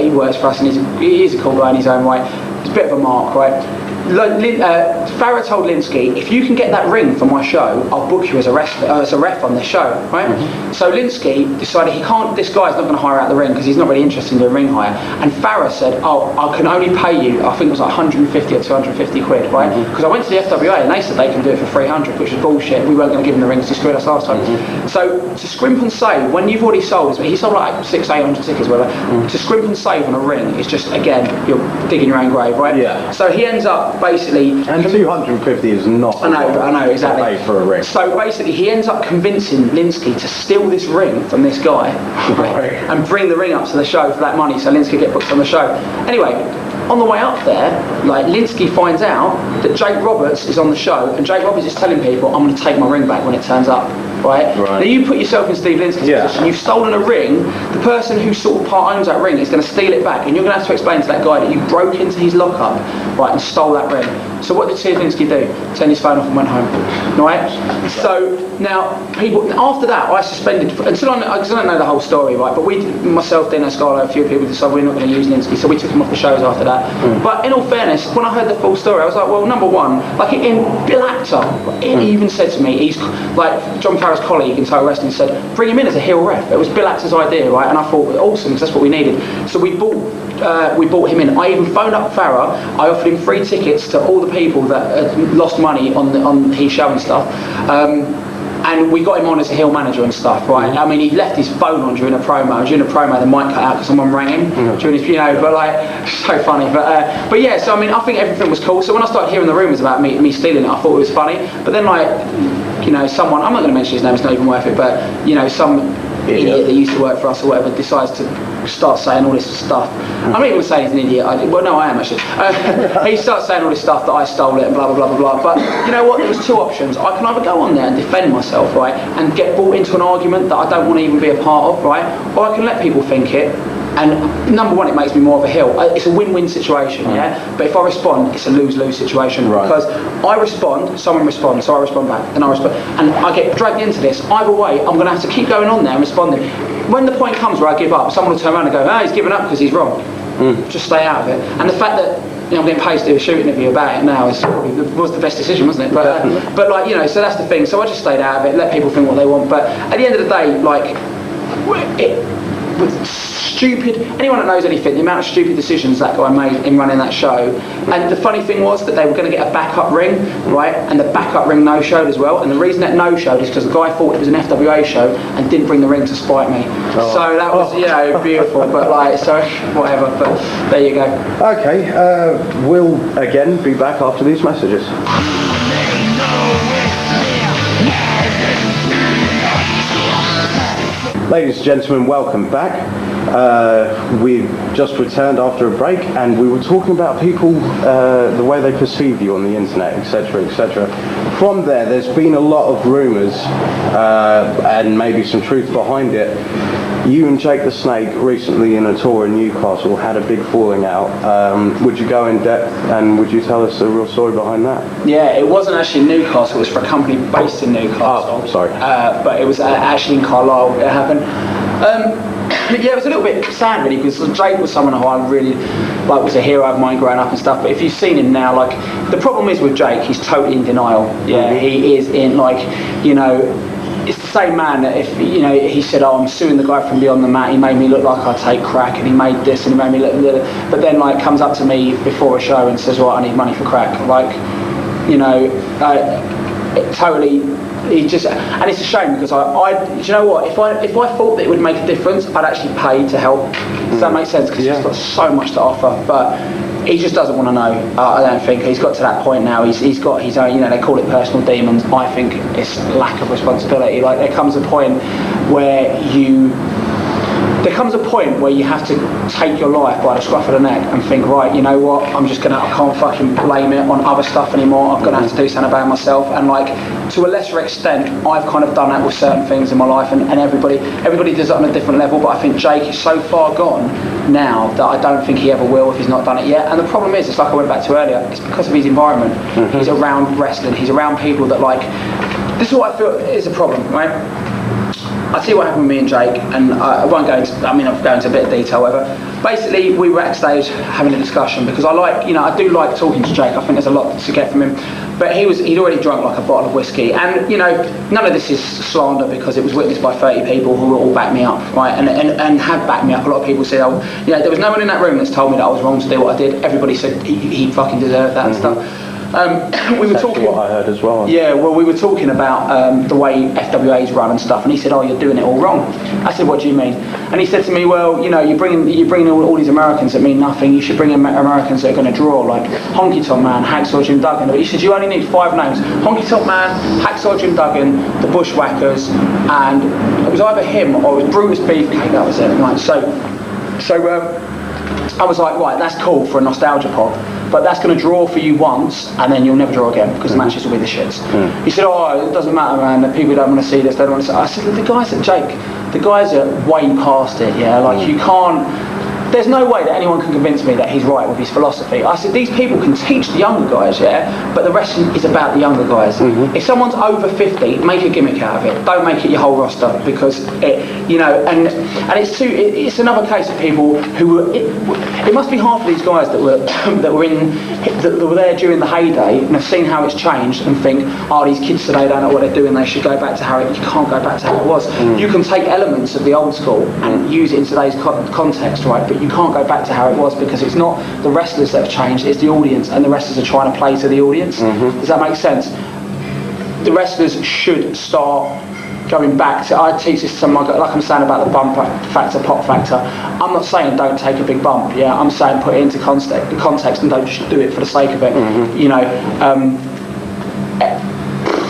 he works for us and he's a cool guy in his own way. He's a bit of a mark, right? Farrah told Linsky, if you can get that ring for my show, I'll book you as a ref on the show, right? So Linsky decided this guy's not going to hire out the ring because he's not really interested in doing ring hire. And Farrah said, I can only pay you, I think it was 150 or 250 quid, right? Because I went to the FWA and they said they can do it for 300, which is bullshit. We weren't going to give him the ring because he screwed us last time. So to scrimp and save, when you've already sold, he sold 600-800 tickets, whatever. To scrimp and save on a ring is just, again, you're digging your own grave, right? Yeah. So he ends up basically, and 250 is not. I know exactly. To pay for a ring. So basically, he ends up convincing Linsky to steal this ring from this guy, and bring the ring up to the show for that money, so Linsky get booked on the show. Anyway, on the way up there, Linsky finds out that Jake Roberts is on the show, and Jake Roberts is telling people, "I'm going to take my ring back when it turns up." Right? Now you put yourself in Steve Linsky's position. You've stolen a ring. The person who sort of part owns that ring is going to steal it back, and you're going to have to explain to that guy that you broke into his lockup, right, and stole that ring. So what did Steve Linsky do? Turned his phone off and went home, right? So now after that, I suspended because I don't know the whole story, right? But myself, Dino, Scarlo, a few people decided we're not going to use Linsky, so we took him off the shows after that. But in all fairness, when I heard the full story, I was like, well, number one, in Bill Actor, he even said to me, he's John Farrell's colleague in Total Wrestling said, bring him in as a heel ref. It was Bill Actor's idea, right? And I thought, awesome, because that's what we needed. So we brought him in. I even phoned up Farrell. I offered him free tickets to all the people that had lost money on his show and stuff. And we got him on as a heel manager and stuff, right? I mean, he left his phone on during a promo. During a promo, the mic cut out because someone rang him during his, but so funny. But yeah, so I mean, I think everything was cool. So when I started hearing the rumours about me stealing it, I thought it was funny. But then someone, I'm not going to mention his name, it's not even worth it, but some idiot that used to work for us or whatever decides to start saying all this stuff. I'm not even saying he's an idiot. I am actually. He starts saying all this stuff that I stole it and blah blah blah blah blah. But you know what? There was two options. I can either go on there and defend myself, right, and get brought into an argument that I don't want to even be a part of, right, or I can let people think it. And number one, it makes me more of a heel. It's a win-win situation, yeah? But if I respond, it's a lose-lose situation. Right. Because I respond, someone responds, so I respond back, and I respond. And I get dragged into this. Either way, I'm going to have to keep going on there and responding. When the point comes where I give up, someone will turn around and go, he's given up because he's wrong. Just stay out of it. And the fact that I'm getting paid to do a shoot interview about it now was the best decision, wasn't it? But so that's the thing. So I just stayed out of it, let people think what they want. But at the end of the day, stupid. Anyone that knows anything, the amount of stupid decisions that guy made in running that show. And the funny thing was that they were going to get a backup ring, right? And the backup ring no-showed as well. And the reason that no-showed is because the guy thought it was an FWA show and didn't bring the ring to spite me. So that was, beautiful. But so whatever. But there you go. Okay, we'll again be back after these messages. Ladies and gentlemen, welcome back. We've just returned after a break, and we were talking about people, the way they perceive you on the internet, etc., etc. From there's been a lot of rumours, and maybe some truth behind it. You and Jake the Snake recently in a tour in Newcastle had a big falling out. Would you go in depth and would you tell us the real story behind that? Yeah, it wasn't actually in Newcastle, it was for a company based in Newcastle. Oh, sorry. But it was actually in Carlisle it happened. Yeah, it was a little bit sad really, because Jake was someone who I really was a hero of mine growing up and stuff. But if you've seen him now, the problem is with Jake, he's totally in denial. Yeah, he is in it's the same man that if, he said, oh, I'm suing the guy from beyond the mat, he made me look like I take crack, and he made this, and he made me look, but then comes up to me before a show and says, well, I need money for crack. Totally, he just, and it's a shame because do you know what, if I thought that it would make a difference, I'd actually pay to help. Does that make sense? Because he's got so much to offer, but he just doesn't want to know. I don't think he's got to that point now. He's got his own, they call it personal demons. I think it's lack of responsibility. There comes a point where you have to take your life by the scruff of the neck and think, right, you know what, I can't fucking blame it on other stuff anymore. I'm going to have to do something about myself. And to a lesser extent, I've kind of done that with certain things in my life, and everybody does it on a different level. But I think Jake is so far gone now that I don't think he ever will if he's not done it yet. And the problem is, it's like I went back to earlier, it's because of his environment. He's around wrestling, he's around people that this is what I feel is a problem, right? I'll tell you what happened with me and Jake, and I won't go into, I'll go into a bit of detail, however. Basically, we were backstage having a discussion, because I do like talking to Jake. I think there's a lot to get from him. But he'd already drunk a bottle of whiskey, and none of this is slander, because it was witnessed by 30 people who all backed me up, right? And have backed me up. A lot of people said, there was no one in that room that's told me that I was wrong to do what I did. Everybody said he fucking deserved that and stuff. We were talking. What I heard as well. Yeah, well, we were talking about the way FWA's run and stuff, and he said, "Oh, you're doing it all wrong." I said, "What do you mean?" And he said to me, "Well, you're bringing all these Americans that mean nothing. You should bring in Americans that are going to draw, like Honky Tonk Man, Hacksaw Jim Duggan." But he said, "You only need 5 names: Honky Tonk Man, Hacksaw Jim Duggan, the Bushwhackers, and it was either him or it was Brutus Beefcake." That was it. Right? So I was like, right, that's cool for a nostalgia pop, but that's going to draw for you once, and then you'll never draw again, because the matches will be the shits. He said, oh, it doesn't matter, man, the people don't want to see this, they don't want to see. I said, the guys at Jake, the guys are way past it, you can't, there's no way that anyone can convince me that he's right with his philosophy. I said, these people can teach the younger guys, but the wrestling is about the younger guys. If someone's over 50, make a gimmick out of it. Don't make it your whole roster, because and it's another case of people who were, it must be half of these guys that were there during the heyday and have seen how it's changed and think, oh, these kids today don't know what they're doing, they should go back to how you can't go back to how it was. You can take elements of the old school and use it in today's context, right? But you can't go back to how it was, because it's not the wrestlers that have changed, it's the audience, and the wrestlers are trying to play to the audience. Does that make sense? The wrestlers should start going back to, I teach this to someone, like I'm saying about the bump factor, pop factor. I'm not saying don't take a big bump, I'm saying put it into context and don't just do it for the sake of it.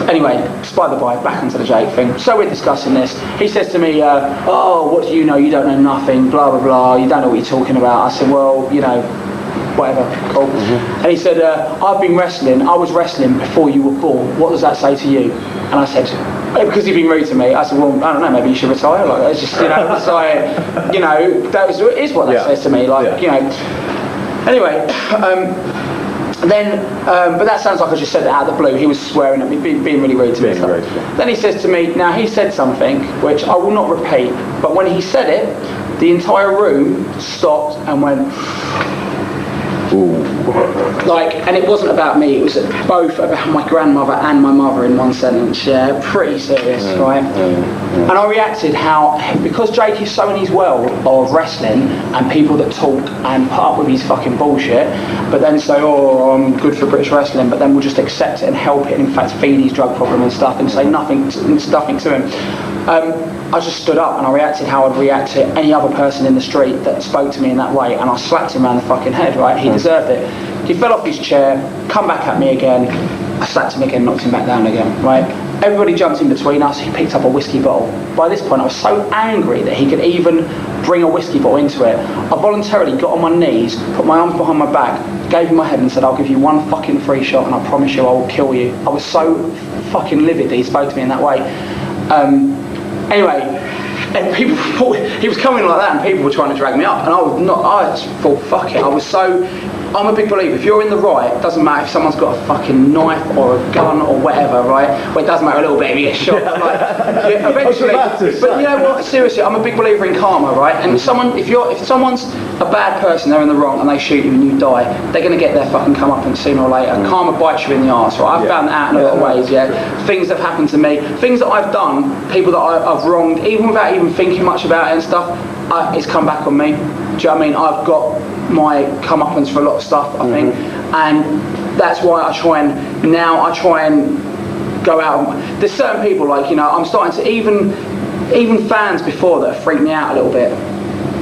Anyway, by the by, back onto the Jake thing. So we're discussing this. He says to me, oh, what do you know? You don't know nothing, blah, blah, blah. You don't know what you're talking about. I said, well, whatever, cool. And he said, I've been wrestling. I was wrestling before you were born. What does that say to you? And I said, because he'd been rude to me, I said, well, I don't know, maybe you should retire. It's just, retire. That is what that says to me. Anyway, but that sounds like I just said that out of the blue. He was swearing at me, being really rude to me. Then he says to me, now he said something which I will not repeat, but when he said it, the entire room stopped and went, ooh. And it wasn't about me, it was both about my grandmother and my mother in one sentence, pretty serious, right? And I reacted because Jake is so in his world of wrestling and people that talk and put up with his fucking bullshit, but then say, oh, I'm good for British wrestling, but then we'll just accept it and help it and in fact feed his drug problem and stuff and say nothing to him. I just stood up and I reacted how I'd react to any other person in the street that spoke to me in that way, and I slapped him around the fucking head, right? He deserved it. He fell off his chair, come back at me again, I slapped him again, knocked him back down again, right? Everybody jumped in between us. He picked up a whiskey bottle. By this point, I was so angry that he could even bring a whiskey bottle into it. I voluntarily got on my knees, put my arms behind my back, gave him my head and said, I'll give you one fucking free shot and I promise you I will kill you. I was so fucking livid that he spoke to me in that way. Anyway, and people thought he was coming like that and people were trying to drag me up and I just thought, fuck it. I'm a big believer, if you're in the right, it doesn't matter if someone's got a fucking knife or a gun or whatever, right? Well, it does matter a little bit if you get shot, but like, yeah, eventually, but you know what, seriously, I'm a big believer in karma, right? And if someone's a bad person, they're in the wrong and they shoot you and you die, they're going to get their fucking comeuppance sooner or later. Karma bites you in the arse, right? I've found that out in a lot of ways, yeah? Things that have happened to me, things that I've done, people that I've wronged, even without even thinking much about it and stuff, it's come back on me. Do you know what I mean? I've got my comeuppance for a lot of stuff, I think, and that's why I try and go out. There's certain people, like, you know, I'm starting to even fans before that have freaked me out a little bit,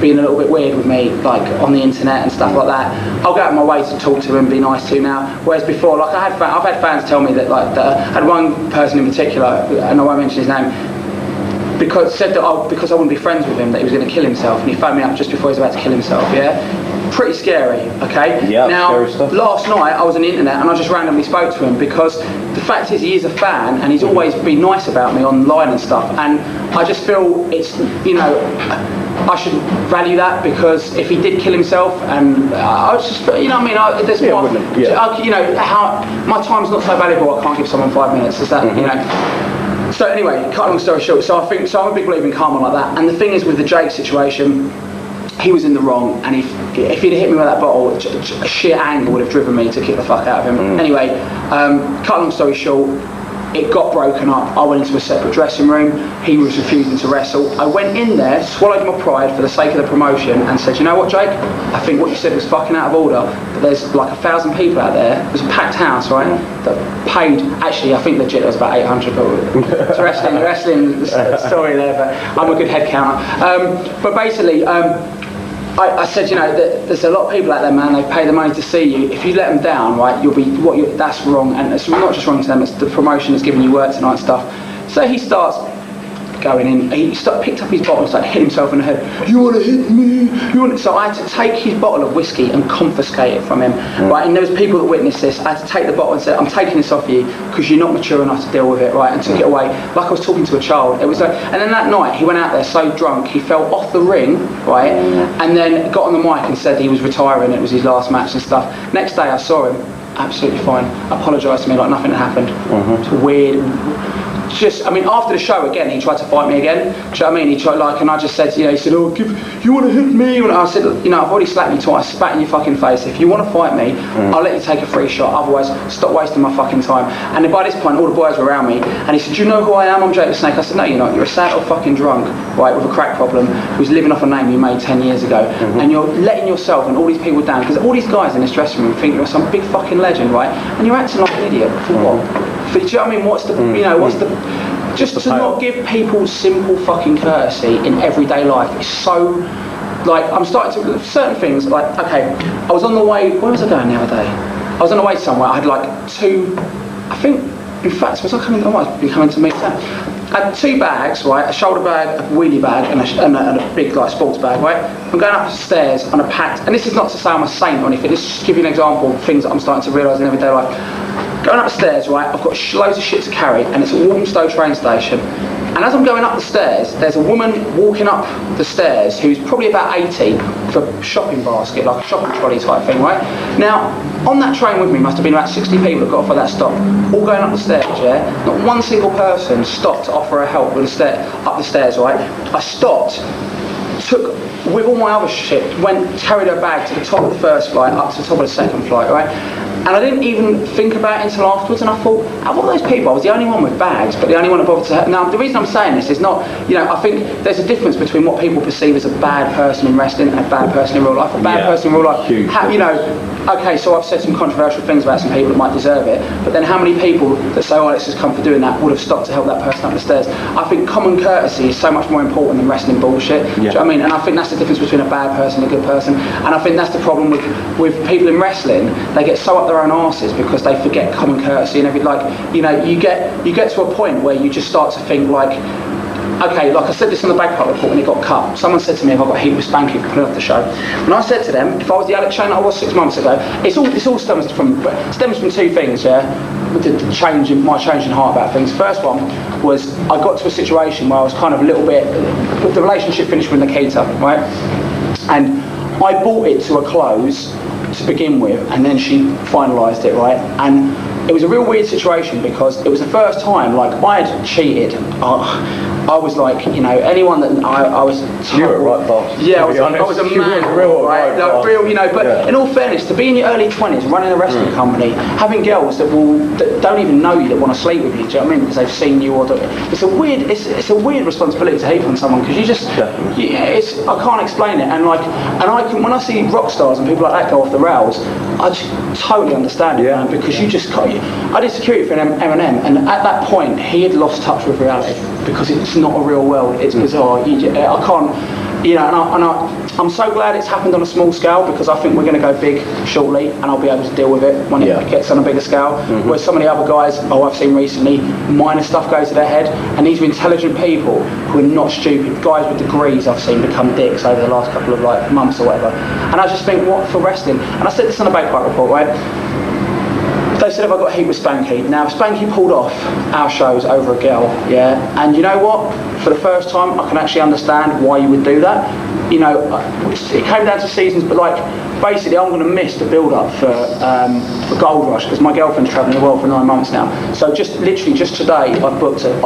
being a little bit weird with me, like on the internet and stuff like that. I'll go out of my way to talk to them, be nice to now. Whereas before, like I've had fans tell me that, like, I had one person in particular, and I won't mention his name, because I wouldn't be friends with him, that he was going to kill himself, and he phoned me up just before he was about to kill himself. Yeah. Pretty scary, okay? Yeah, now, scary stuff. last night I was on the internet and I just randomly spoke to him because the fact is he is a fan and he's always been nice about me online and stuff, and I just feel it's, you know, I should value that, because if he did kill himself, and I was just, you know what I mean, there's you know, how my time's not so valuable I can't give someone 5 minutes, is that, you know? So anyway, cut a long story short, so I'm a big believer in karma like that, and the thing is with the Jake situation, he was in the wrong, and if he'd hit me with that bottle, sheer anger would have driven me to kick the fuck out of him. Anyway, cut a long story short, it got broken up. I went into a separate dressing room. He was refusing to wrestle. I went in there, swallowed my pride for the sake of the promotion, and said, you know what, Jake? I think what you said was fucking out of order, but there's like 1,000 people out there. It was a packed house, right? That paid, actually, I think legit there was about 800 people. It's wrestling story there, but I'm a good head counter. But basically, I said, you know, there's a lot of people out there, man. They pay the money to see you. If you let them down, right, that's wrong, and it's not just wrong to them. It's the promotion that's giving you work tonight and stuff. So he starts going in. He picked up his bottle and started hitting himself in the head. You want to hit me? So I had to take his bottle of whiskey and confiscate it from him. Right, and there was people that witnessed this. I had to take the bottle and say, I'm taking this off you because you're not mature enough to deal with it, right? And took it away like I was talking to a child. It was like, and then that night he went out there so drunk he fell off the ring, right? And then got on the mic and said he was retiring. It was his last match and stuff. Next day I saw him, absolutely fine. Apologised to me like nothing had happened. It's weird. Just, I mean, after the show again, he tried to fight me again. Do you know what I mean? He tried, like, and I just said, you know, he said, oh, you want to hit me? And I said, you know, I've already slapped you twice, spat in your fucking face. If you want to fight me, I'll let you take a free shot. Otherwise, stop wasting my fucking time. And then by this point, all the boys were around me, and he said, do you know who I am? I'm Jake the Snake. I said, no, you're not. You're a sad old fucking drunk, right, with a crack problem, who's living off a name you made 10 years ago. And you're letting yourself and all these people down, because all these guys in this dressing room think you're some big fucking legend, right? And you're acting like an idiot. For what? Do you know what I mean? What's the, you know, what's the... Just to not give people simple fucking courtesy in everyday life is so, like, I'm starting to, certain things, like, okay, I was on the way, where was I going the other day? I was on the way somewhere, I had like I might be coming to meet them. I had 2 bags, right, a shoulder bag, a wheelie bag, and a big, like, sports bag, right? I'm going up the stairs on a packed, and this is not to say I'm a saint or anything, this is just to give you an example of things that I'm starting to realise in everyday life. Going up the stairs, right, I've got loads of shit to carry, and it's a Walthamstow train station. And as I'm going up the stairs, there's a woman walking up the stairs who's probably about 80 with a shopping basket, like a shopping trolley type thing, right? Now, on that train with me must have been about 60 people that got off at that stop, all going up the stairs, yeah? Not one single person stopped to offer her help with up the stairs, right? I stopped, took, with all my other shit, carried her bag to the top of the first flight, up to the top of the second flight, right? And I didn't even think about it until afterwards, and I thought, out of all those people, I was the only one with bags, but the only one that bothered to help. Now, the reason I'm saying this is not, you know, I think there's a difference between what people perceive as a bad person in wrestling and a bad person in real life. A bad person in real life, you know, okay, so I've said some controversial things about some people that might deserve it, but then how many people that say, oh, Alex has come for doing that, would have stopped to help that person up the stairs? I think common courtesy is so much more important than wrestling bullshit. Do you know what I mean? And I think that's the difference between a bad person and a good person. And I think that's the problem with people in wrestling. They get so up their own arses because they forget common courtesy and everything. Like, you know, you get to a point where you just start to think like, okay, like I said this on the Bagpipe report when it got cut. Someone said to me, if I got heat with Spanky for putting off the show. And I said to them, if I was the Alex Shane that I was 6 months ago, it all stems from two things, yeah? My change in heart about things. First one was I got to a situation where I was kind of a little bit, the relationship finished with Nikita, right? And I brought it to a close to begin with, and then she finalised it, right? And it was a real weird situation because it was the first time, like, I had cheated. I was like, you know, anyone that I was... You were a right boss. Yeah, I was a man, right? Like, real, you know, but in all fairness, to be in your early 20s, running a wrestling company, having girls that don't even know you, that want to sleep with you, do you know what I mean? Because they've seen you, it's a weird responsibility to heap on someone, because you just, I can't explain it. And when I see rock stars and people like that go off the rails, I just totally understand it, man, because you just can't. I did security for an Eminem, and at that point, he had lost touch with reality, because it's not a real world. It's bizarre. I can't, you know, and I'm so glad it's happened on a small scale, because I think we're going to go big shortly, and I'll be able to deal with it when it gets on a bigger scale. Whereas some of the other guys I've seen recently, minor stuff goes to their head, and these are intelligent people who are not stupid. Guys with degrees I've seen become dicks over the last couple of like months or whatever. And I just think, what for wrestling? And I said this on a Bagpipe report, right? They said if I got heat with Spanky. Now, Spanky pulled off our shows over a girl, yeah? And you know what? For the first time, I can actually understand why you would do that. You know, it came down to seasons, but like, basically I'm going to miss the build-up for Gold Rush, because my girlfriend's travelling the world for 9 months now. So just today, I've booked I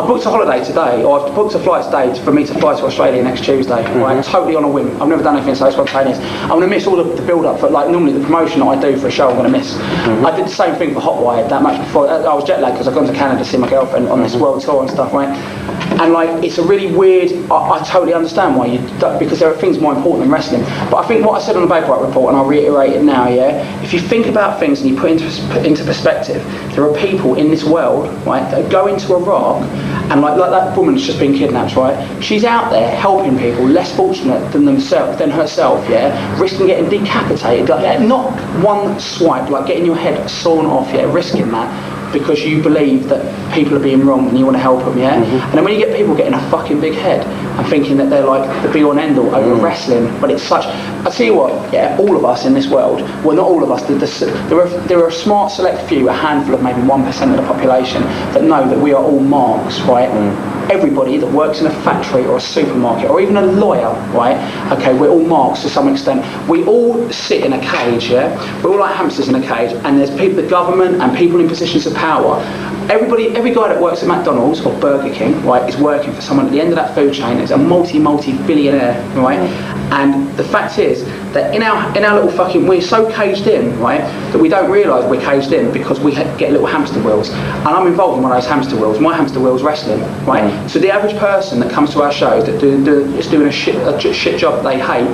booked a holiday today, or I've booked a flight today for me to fly to Australia next Tuesday, right? Totally on a whim. I've never done anything so spontaneous. I'm going to miss all the build-up for, like, normally the promotion that I do for a show I'm going to miss. I did the same thing for Hotwired that much before. I was jet lagged because I've gone to Canada to see my girlfriend on this world tour and stuff, right? And like, it's a really weird, I totally understand why because there are things more important than wrestling. But I think what I said on the Bagpipe report, and I'll reiterate it now, yeah? If you think about things and you put into perspective, there are people in this world, right, that go into a rock, and like that woman's just been kidnapped, right? She's out there helping people less fortunate than herself, yeah? Risking getting decapitated, like, not one swipe, like getting your head sawn off, yeah? Risking that, because you believe that people are being wrong and you want to help them, yeah? And then when you get people getting a fucking big head and thinking that they're like the be-all and end-all over wrestling, but it's such... I tell you what, yeah, all of us in this world, well, not all of us, there are a smart select few, a handful of maybe 1% of the population that know that we are all marks, right? Everybody that works in a factory or a supermarket or even a lawyer, right? Okay, we're all marks to some extent. We all sit in a cage, yeah? We're all like hamsters in a cage, and there's people, the government and people in positions of power. Every guy that works at McDonald's or Burger King, right, is working for someone at the end of that food chain. Is a multi-billionaire, right? And the fact is that in our little fucking, we're so caged in, right, that we don't realise we're caged in because we get little hamster wheels. And I'm involved in one of those hamster wheels. My hamster wheel's wrestling, right? So the average person that comes to our shows that is doing a shit job that they hate,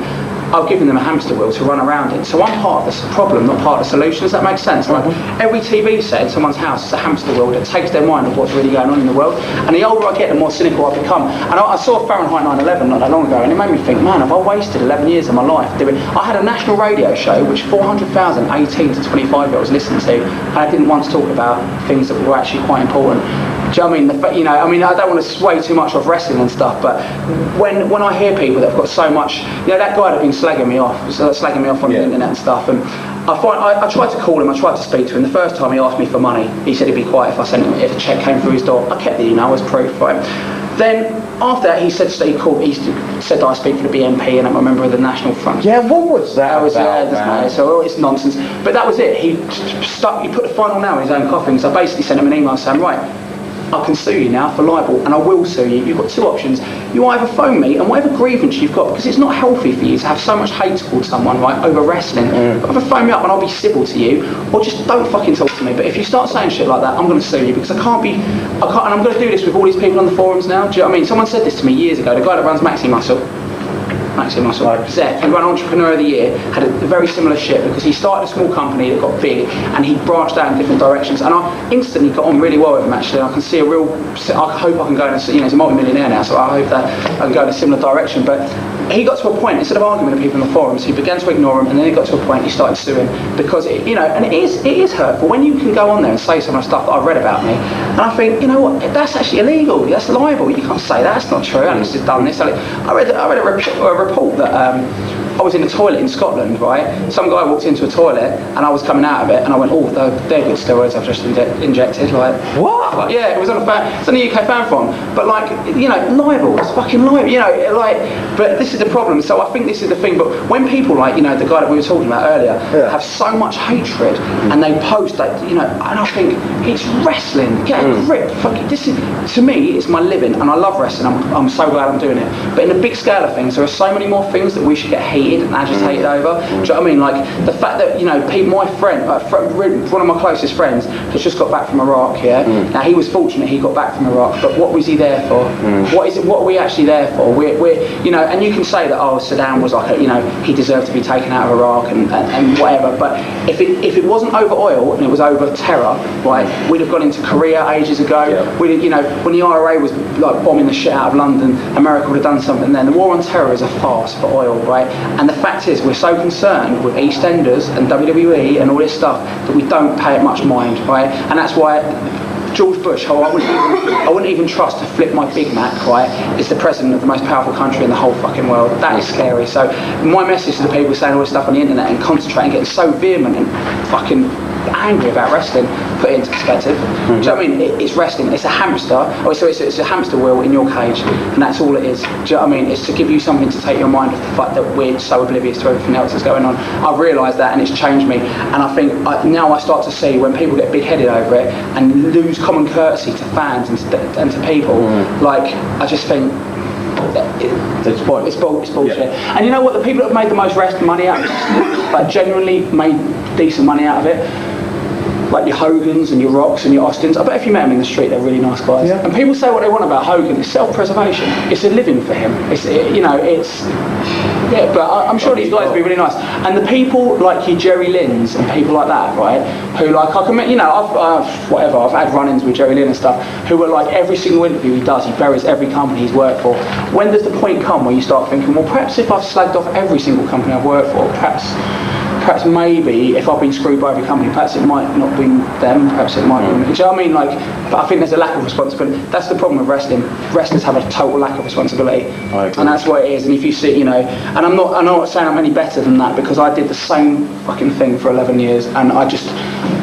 I've given them a hamster wheel to run around in. So I'm part of the problem, not part of the solution. Does that make sense? Like, every TV set in someone's house is a hamster wheel that takes their mind of what's really going on in the world. And the older I get, the more cynical I become. And I saw Fahrenheit 9/11 not that long ago, and it made me think, man, have I wasted 11 years of my life doing... I had a national radio show which 400,000 18 to 25-year-olds listened to, and I didn't once talk about things that were actually quite important. Do you know what I mean? I don't want to sway too much off wrestling and stuff, but when I hear people that have got so much, that guy that been slagging me off on the internet and stuff, and I tried to call him, I tried to speak to him. The first time he asked me for money, he said he'd be quiet if a cheque came through his door. I kept the email as proof, right? Then after that, he said that I speak for the BNP and I'm a member of the National Front. Yeah, what was that about, so it's nonsense. But that was it. He put the final nail in his own coffin. So I basically sent him an email saying, right, I can sue you now for libel, and I will sue you. You've got two options. You either phone me, and whatever grievance you've got, because it's not healthy for you to have so much hate towards someone, right, over wrestling. Either phone me up and I'll be civil to you, or just don't fucking talk to me. But if you start saying shit like that, I'm going to sue you, because and I'm going to do this with all these people on the forums now. Do you know what I mean? Someone said this to me years ago, the guy that runs Maxi Muscle. Maxi Muscle. Zeth, who won Entrepreneur of the Year, had a very similar shit because he started a small company that got big and he branched out in different directions. And I instantly got on really well with him actually. I can see I hope I can go in he's a multi-millionaire now, so I hope that I can go in a similar direction. But he got to a point, instead of arguing with people in the forums, he began to ignore them, and then he got to a point he started suing because and it is hurtful when you can go on there and say some of the stuff that I've read about me, and I think, you know what, that's actually illegal, that's libel, you can't say that, that's not true, Alex has done this. I read a report that I was in a toilet in Scotland, right? Some guy walked into a toilet and I was coming out of it and I went, oh, they're good steroids I've just injected. Like, what? Like, yeah, it was on it's on a UK fan forum. But like, libel, it's fucking libel, but this is the problem. So I think this is the thing, but when people like, the guy that we were talking about earlier, have so much hatred and they post like, and I think it's wrestling, get a grip. This is, to me, it's my living and I love wrestling. I'm so glad I'm doing it. But in the big scale of things, there are so many more things that we should get heated and agitated over. Do you know what I mean? Like the fact that my friend, one of my closest friends, has just got back from Iraq. Yeah. Now he was fortunate he got back from Iraq, but what was he there for? What are we actually there for? We're and you can say that Saddam was like he deserved to be taken out of Iraq and whatever. But if it wasn't over oil and it was over terror, right? We'd have gone into Korea ages ago. Yeah. When the IRA was like bombing the shit out of London, America would have done something then. The war on terror is a farce for oil, right? And the fact is, we're so concerned with EastEnders and WWE and all this stuff that we don't pay it much mind, right? And that's why George Bush, who I wouldn't even trust to flip my Big Mac, right, is the president of the most powerful country in the whole fucking world. That is scary. So my message to the people saying all this stuff on the internet and concentrating, getting so vehement and fucking angry about wrestling, put it into perspective. Do you know what I mean? It's wrestling. It's a hamster. It's a hamster wheel in your cage, and that's all it is. Do you know what I mean? It's to give you something to take your mind off the fact that we're so oblivious to everything else that's going on. I've realised that, and it's changed me. And I think now I start to see when people get big-headed over it and lose common courtesy to fans and to people. Like, I just think. It's bullshit. Yeah. And you know what? The people that have made the most money out of it, like genuinely made decent money out of it, like your Hogans and your Rocks and your Austins. I bet if you met them in the street, they're really nice guys. Yeah. And people say what they want about Hogan. It's self-preservation. It's a living for him. But I'm sure these guys will be really nice. And the people like your Jerry Lynn's and people like that, right? Who like I've had run-ins with Jerry Lynn and stuff. Who are like every single interview he does, he buries every company he's worked for. When does the point come where you start thinking, well, perhaps if I've slagged off every single company I've worked for, perhaps maybe if I've been screwed by every company, perhaps it might not be them, perhaps it might be me. Do you know what I mean? Like, but I think there's a lack of responsibility. That's the problem with wrestling. Wrestlers have a total lack of responsibility. And that's what it is. And if you see, and I'm not saying I'm any better than that because I did the same fucking thing for 11 years and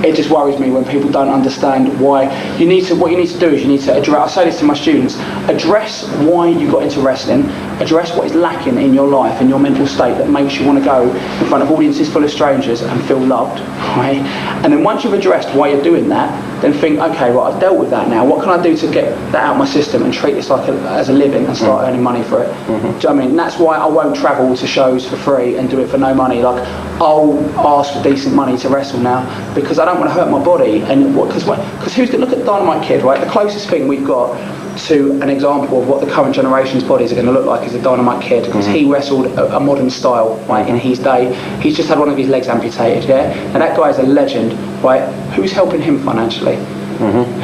it just worries me when people don't understand why. What you need to do is you need to address, I say this to my students, address why you got into wrestling, address what is lacking in your life and your mental state that makes you want to go in front of audiences full of strangers and feel loved, right? And then once you've addressed why you're doing that, then think, okay, well, I've dealt with that now. What can I do to get that out of my system and treat this like as a living and start earning money for it? Do you know what I mean? And that's why I won't travel to shows for free and do it for no money. Like, I'll ask for decent money to wrestle now because I don't want to hurt my body. And because who's going to look at Dynamite Kid, right? The closest thing we've got to an example of what the current generation's bodies are going to look like is a Dynamite Kid because he wrestled a modern style, right, in his day. He's just had one of his legs amputated, yeah? And that guy's a legend, right? Who's helping him financially?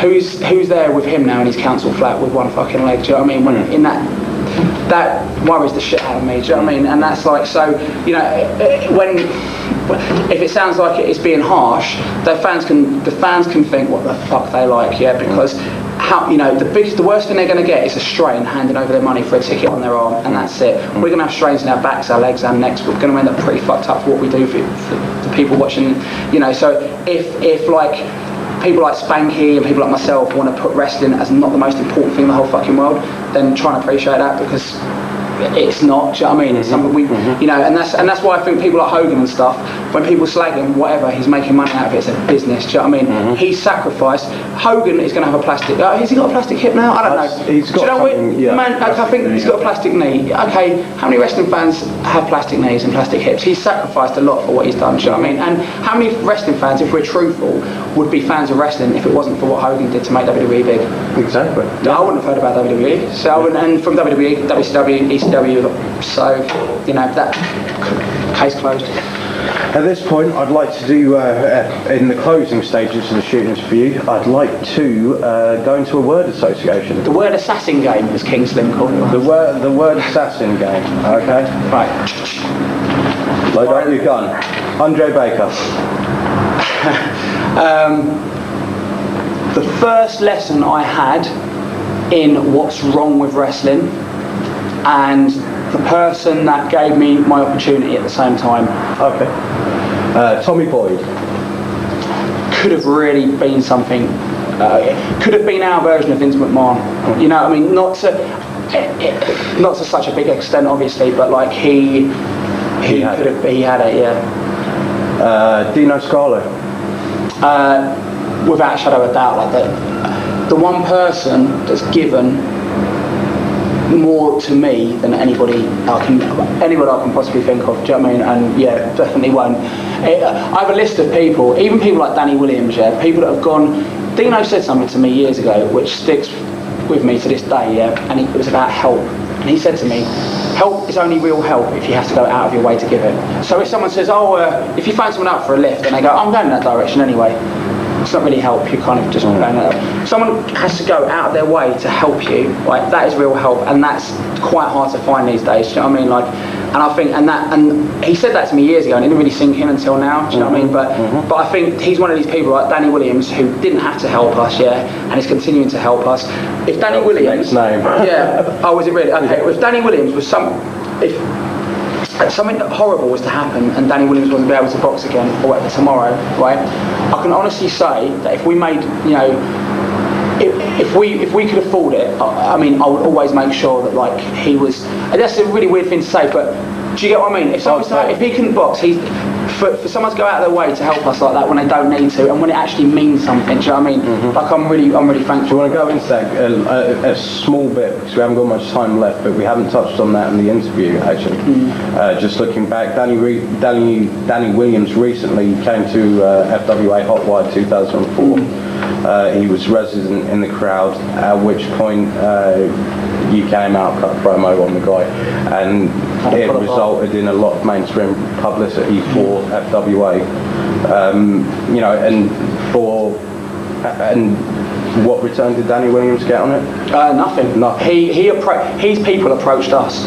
Who's there with him now in his council flat with one fucking leg? Do you know what I mean? When in that worries the shit out of me. Do you know what I mean? And that's like, so, if it sounds like it's being harsh, the fans can think what the fuck they like, yeah, because the worst thing they're going to get is a strain handing over their money for a ticket on their arm, and that's it. We're going to have strains in our backs, our legs, our necks. We're going to end up pretty fucked up for what we do for the people watching. So if like people like Spanky and people like myself want to put wrestling as not the most important thing in the whole fucking world, then try and appreciate that because it's not. Do you know what I mean? It's something we, and that's why I think people like Hogan and stuff, when people slag him, whatever, he's making money out of it. It's a business. Do you know what I mean? He's sacrificed. Hogan is going to have a plastic. Has he got a plastic hip now? I don't know. He's got I think he's got a plastic knee. Okay, how many wrestling fans have plastic knees and plastic hips? He's sacrificed a lot for what he's done. Do you know what I mean? And how many wrestling fans, if we're truthful, would be fans of wrestling if it wasn't for what Hogan did to make WWE big? Exactly. I wouldn't have heard about WWE. So and from WWE, WCW, WCW. So, you know, that case closed. At this point, I'd like to do, in the closing stages of the shooting interview, I'd like to go into a word association. The word assassin game, as King Slim called it. The word assassin game, okay? Right. Load up your gun. Andre Baker. The first lesson I had in what's wrong with wrestling, and the person that gave me my opportunity at the same time. Okay. Tommy Boyd. Could have really been something. Could have been our version of Vince McMahon. You know, I mean, not to such a big extent, obviously, but like he had it, yeah. Dino Scarlo. Without a shadow of a doubt, like that. The one person that's given more to me than anybody I can possibly think of. Do you know what I mean? And yeah, definitely won't. I have a list of people, even people like Danny Williams, yeah, people that have gone. Dino said something to me years ago, which sticks with me to this day, yeah, and it was about help. And he said to me, help is only real help if you have to go out of your way to give it. So if someone says, if you phone someone up for a lift and they go, I'm going in that direction anyway, it's not really help, you're kind of just going that. Someone has to go out of their way to help you, right? That is real help, and that's quite hard to find these days, do you know what I mean? Like, and I think, and he said that to me years ago, and it didn't really sink in until now, do you know what I mean? But I think he's one of these people like Danny Williams who didn't have to help us, yeah, and is continuing to help us. If Danny Williams, name. Yeah, oh, was it really? Okay, if Danny Williams was if something horrible was to happen and Danny Williams wasn't be able to box again or whatever tomorrow, right? I can honestly say that if we made, you know, if we could afford it, I mean, I would always make sure that like he was. And that's a really weird thing to say, but do you get what I mean? If if he couldn't box, for someone to go out of their way to help us like that when they don't need to, and when it actually means something, do you know what I mean? Like I'm really thankful. Do you want to go into that a small bit, because we haven't got much time left, but we haven't touched on that in the interview actually. Just looking back, Danny Williams recently came to FWA Hotwire 2004. He was resident in the crowd, at which point you came out, cut a promo on the guy, and it resulted in a lot of mainstream publicity for FWA. You know, and what return did Danny Williams get on it? Nothing. His people approached us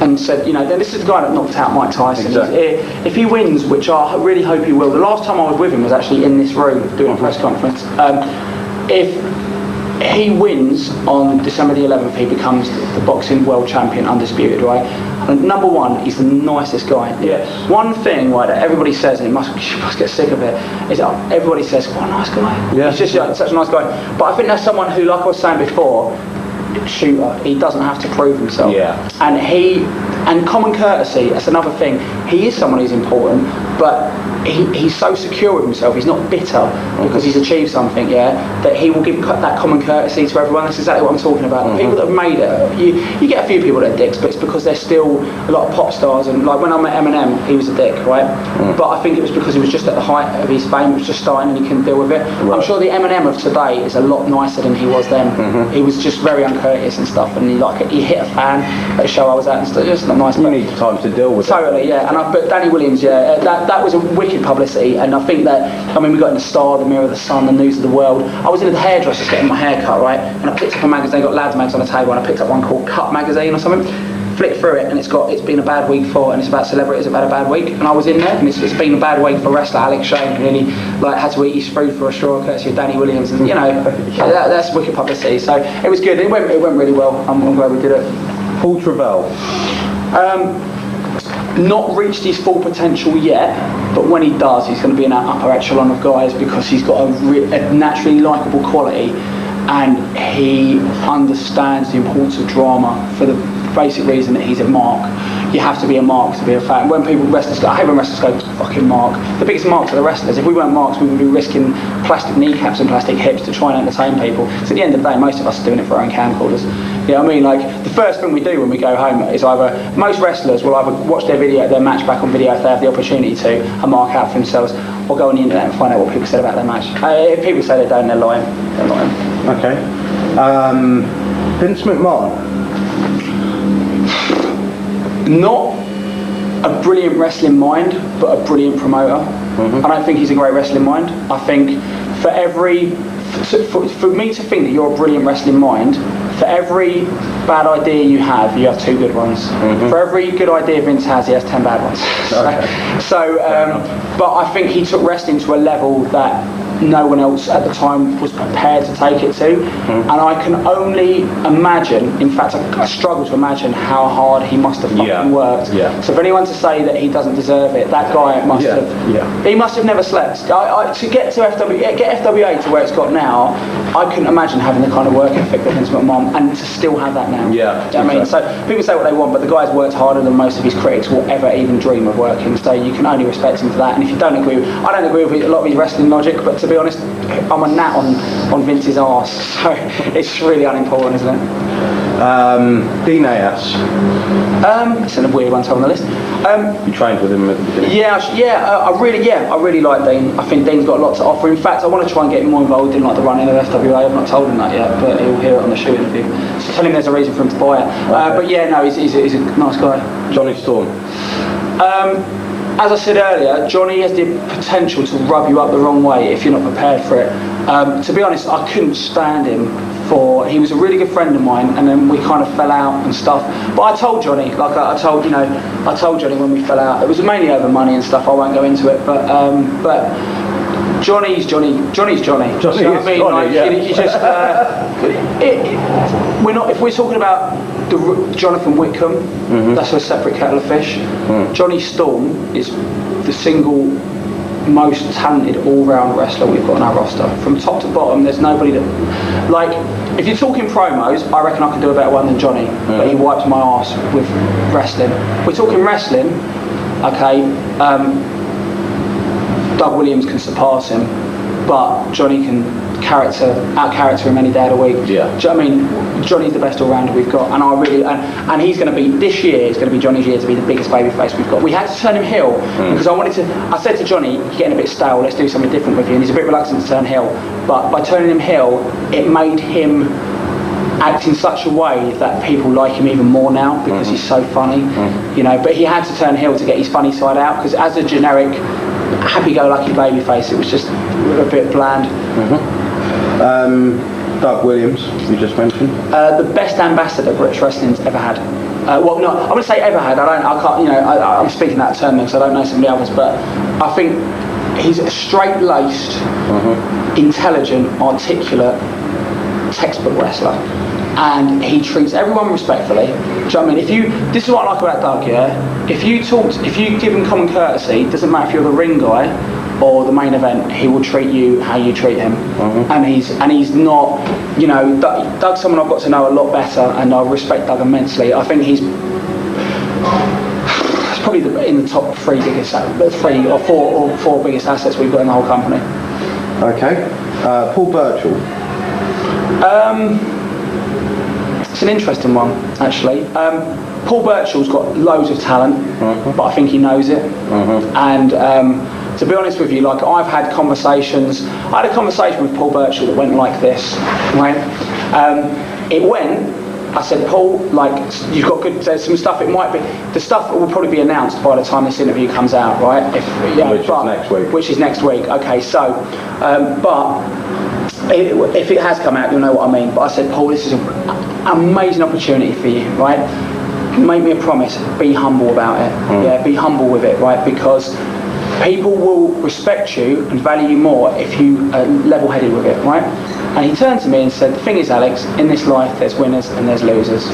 and said, you know, this is the guy that knocked out Mike Tyson. Exactly. If he wins, which I really hope he will, the last time I was with him was actually in this room doing a press conference. If he wins on December the 11th, he becomes the boxing world champion, undisputed, right? And number one, he's the nicest guy. Yes. One thing, right, that everybody says, and you must get sick of it, is that everybody says, what a nice guy. Yeah. He's just such a nice guy. But I think that's someone who, like I was saying before, shooter, he doesn't have to prove himself. Yeah. And common courtesy, that's another thing. He is someone who's important, but he's so secure with himself, he's not bitter because he's achieved something, yeah, that he will give that common courtesy to everyone. That's exactly what I'm talking about. The people that have made it, you get a few people that are dicks, but it's because they're still a lot of pop stars, and like when I met Eminem, he was a dick, right? But I think it was because he was just at the height of his fame, he was just starting and he couldn't deal with it. Right. I'm sure the Eminem of today is a lot nicer than he was then. He was just very uncourteous and stuff, and he hit a fan at a show I was at and stuff, just not nice. You need time to deal with it. Totally, yeah. But Danny Williams, yeah, that was a wicked publicity, and I think that, I mean, we got in the Star, the Mirror, the Sun, the News of the World. I was in the hairdresser's getting my hair cut, right, and I picked up a magazine, got Lads Mags on the table, and I picked up one called Cut Magazine or something, flicked through it, and it's been a bad week for, and it's about celebrities who've had a bad week, and I was in there, and it's been a bad week for wrestler Alex Shane, and he had to eat his food for a straw courtesy of Danny Williams, and you know, that's wicked publicity, so it was good, it went really well. I'm glad we did it. Paul Travell. Not reached his full potential yet, but when he does, he's going to be in that upper echelon of guys because he's got a naturally likeable quality, and he understands the importance of drama for the basic reason that he's a mark. You have to be a mark to be a fan. When wrestlers go, I hate when wrestlers go, fucking mark. The biggest marks are the wrestlers. If we weren't marks, we would be risking plastic kneecaps and plastic hips to try and entertain people. So at the end of the day, most of us are doing it for our own camcorders. You know what I mean? Like, the first thing we do when we go home is most wrestlers will either watch their match back on video if they have the opportunity to, and mark out for themselves, or go on the internet and find out what people said about their match. If people say they don't, they're lying. They're lying. Okay. Vince McMahon. not a brilliant wrestling mind, but a brilliant promoter. I don't think he's a great wrestling mind. I think for me to think that you're a brilliant wrestling mind, for every bad idea you have 2 good ones. For every good idea Vince has, he has 10 bad ones. But I think he took wrestling to a level that no one else at the time was prepared to take it to, and I can only imagine, in fact I struggle to imagine how hard he must have fucking worked. So for anyone to say that he doesn't deserve it, that guy must have, he must have never slept. To get FWA to where it's got now, I couldn't imagine having the kind of work ethic that Vince McMahon, and to still have that now. Do you know what I mean? So people say what they want, but the guy's worked harder than most of his critics will ever even dream of working, so you can only respect him for that. And if you don't agree with, I don't agree with a lot of his wrestling logic, but to be honest, I'm a gnat on Vince's arse, so it's really unimportant, isn't it? Dean A.S. It's a weird one to have on the list. You trained with him at the beginning? I really like Dean. I think Dean's got a lot to offer. In fact, I want to try and get him more involved in like the running of FWA. I've not told him that yet, but he'll hear it on the shoe interview. So tell him there's a reason for him to buy it. But yeah, no, he's a nice guy. Johnny Storm. As I said earlier, Johnny has the potential to rub you up the wrong way if you're not prepared for it. To be honest, I couldn't stand him he was a really good friend of mine, and then we kind of fell out and stuff. But I told Johnny, I told Johnny when we fell out. It was mainly over money and stuff. I won't go into it, but Johnny's Johnny. Johnny is Johnny, He just we're not. If we're talking about Jonathan Whitcomb, that's a separate kettle of fish. Johnny Storm is the single most talented all-round wrestler we've got on our roster. From top to bottom, there's nobody that, like, if you're talking promos, I reckon I can do a better one than Johnny, but he wipes my arse with wrestling. We're talking wrestling, okay, Doug Williams can surpass him, but Johnny can out-character him any day of the week. Do you know what I mean? Johnny's the best all-rounder we've got, and and he's going to be, this year is going to be Johnny's year to be the biggest babyface we've got. We had to turn him heel, because I said to Johnny, you're getting a bit stale, let's do something different with you, and he's a bit reluctant to turn heel, but by turning him heel, it made him act in such a way that people like him even more now, because he's so funny, you know, but he had to turn heel to get his funny side out, because as a generic happy-go-lucky babyface, it was just a bit bland. Doug Williams, you just mentioned. The best ambassador British wrestling's ever had. Well, no, I wouldn't say ever had. I can't. You know, I'm speaking that term because I don't know some of the others, but I think he's a straight-laced, intelligent, articulate, textbook wrestler, and he treats everyone respectfully. Do you know what I mean? This is what I like about Doug. Yeah, if you give him common courtesy, it doesn't matter if you're the ring guy or the main event, he will treat you how you treat him. And he's not, you know, Doug's someone I've got to know a lot better, and I respect Doug immensely. I think he's probably in the top 3 biggest, 3 or 4 biggest assets we've got in the whole company. Okay. Paul Burchill. It's an interesting one, actually. Paul Burchill's got loads of talent, but I think he knows it. And to be honest with you, like, I had a conversation with Paul Burchill that went like this, right? I said, Paul, like, you've got there's some stuff, the stuff will probably be announced by the time this interview comes out, right? Which is next week. Okay, so, if it has come out, you'll know what I mean. But I said, Paul, this is an amazing opportunity for you, right? Make me a promise, be humble about it. Be humble with it, right? Because people will respect you and value you more if you are level-headed with it, right? And he turned to me and said, the thing is, Alex, in this life there's winners and there's losers.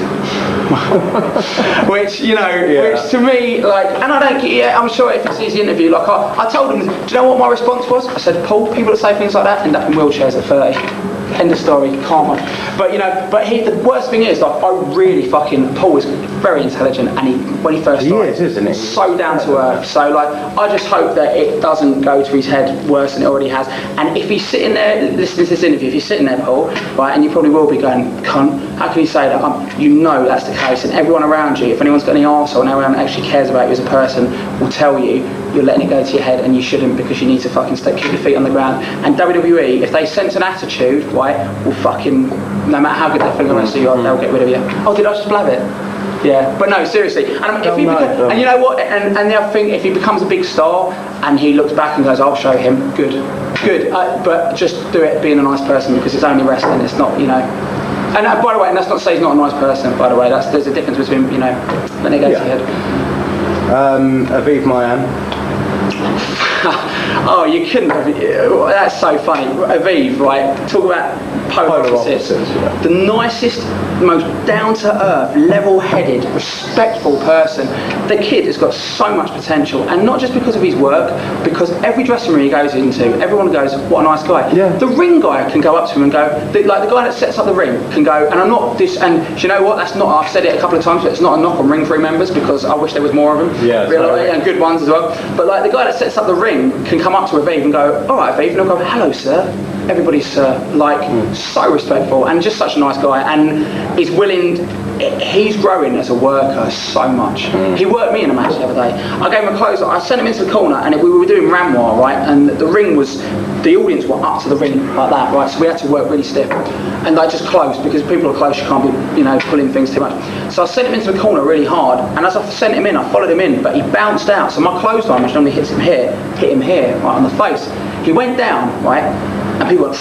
Which, you know, which to me, like, and I don't get, I'm sure if it's his interview, like, I told him, do you know what my response was? I said, Paul, people that say things like that end up in wheelchairs at 30. End of story, karma. But you know, the worst thing is, like, Paul is very intelligent, and when he first started, isn't he? So down to earth. So, like, I just hope that it doesn't go to his head worse than it already has. And if he's sitting there listening to this interview, if you're sitting there, Paul, right, and you probably will be going, cunt, how can you say that? You know that's the case, and everyone around you, if anyone's got any arsehole and anyone actually cares about you as a person, will tell you you're letting it go to your head, and you shouldn't, because you need to fucking keep your feet on the ground. And WWE, if they sense an attitude, right, will fucking, no matter how good they think the rest of you are, they'll get rid of you. Oh, did I just blab it? Yeah, but no, seriously. And if he no, beca- no. and you know what? And the other thing, if he becomes a big star and he looks back and goes, "I'll show him," good. But just do it being a nice person, because it's only wrestling. It's not, you know. And by the way, and that's not to say he's not a nice person. By the way, there's a difference between, you know, when it goes to your head. Aviv Mayan. Oh, you couldn't. That's so funny. Aviv, right? Talk about polar opposites. Yeah. The nicest, most down-to-earth, level-headed, respectful person. The kid has got so much potential, and not just because of his work, because every dressing room he goes into, everyone goes, "What a nice guy." Yeah. The ring guy can go up to him and go, the guy that sets up the ring can go, and I'm not this, and do you know what? That's not. I've said it a couple of times, but it's not a knock on ring crew members, because I wish there was more of them. Yeah, really, and good ones as well. But like the guy that sets up the ring can come up to Aviv and go, "All right, Aviv," and he'll go, "Hello, sir." Everybody's so respectful, and just such a nice guy, and he's willing. He's growing as a worker so much. He worked me in a match the other day. I gave him a close. I sent him into the corner, and we were doing Ramwar, right? And the ring was, the audience were up to the ring like that, right? So we had to work really stiff, and like just close, because people are close. You can't be, you know, pulling things too much. So I sent him into the corner really hard, and as I sent him in, I followed him in, but he bounced out. So my clothesline, which normally hits him here, hit him here, right on the face. He went down, right? And people went,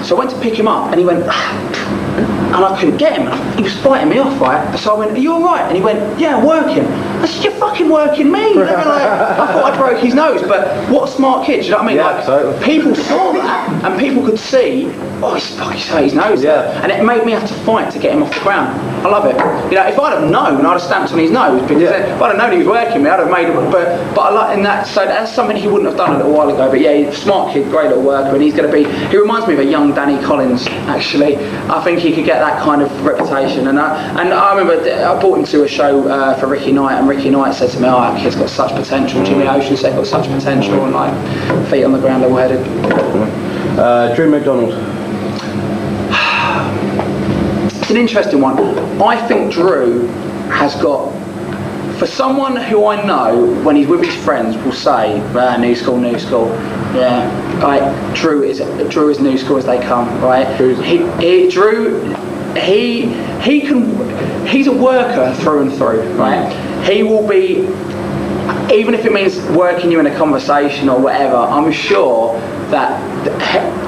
so I went to pick him up, and he went, and I couldn't get him. He was fighting me off, right? So I went, "Are you all right?" And he went, "Yeah, I'm working." I said, "You're fucking working me." Like, I thought I broke his nose, but what a smart kid, do you know what I mean? Yeah, like, totally. people saw that, and people could see, "Oh, he's fucking hurt his nose." Yeah. And it made me have to fight to get him off the ground. I love it. You know, if I'd have known, I'd have stamped on his nose, because if I'd have known he was working me, I'd have made it. But I like in that. So that's something he wouldn't have done a little while ago. But yeah, he's a smart kid, great little worker, and he's going to be. He reminds me of a young Danny Collins. Actually, I think he could get that kind of reputation. And I remember I brought him to a show for Ricky Knight, and Ricky Knight said to me, "Oh, that kid's got such potential." Jimmy Ocean said, "Got such potential," and like feet on the ground, level-headed. Drew McDonald. It's an interesting one. I think Drew has got, for someone who I know, when he's with his friends, will say, "New school, new school." Yeah, right. Drew is new school as they come, right? He's a worker through and through, right? He will be, even if it means working you in a conversation or whatever, I'm sure that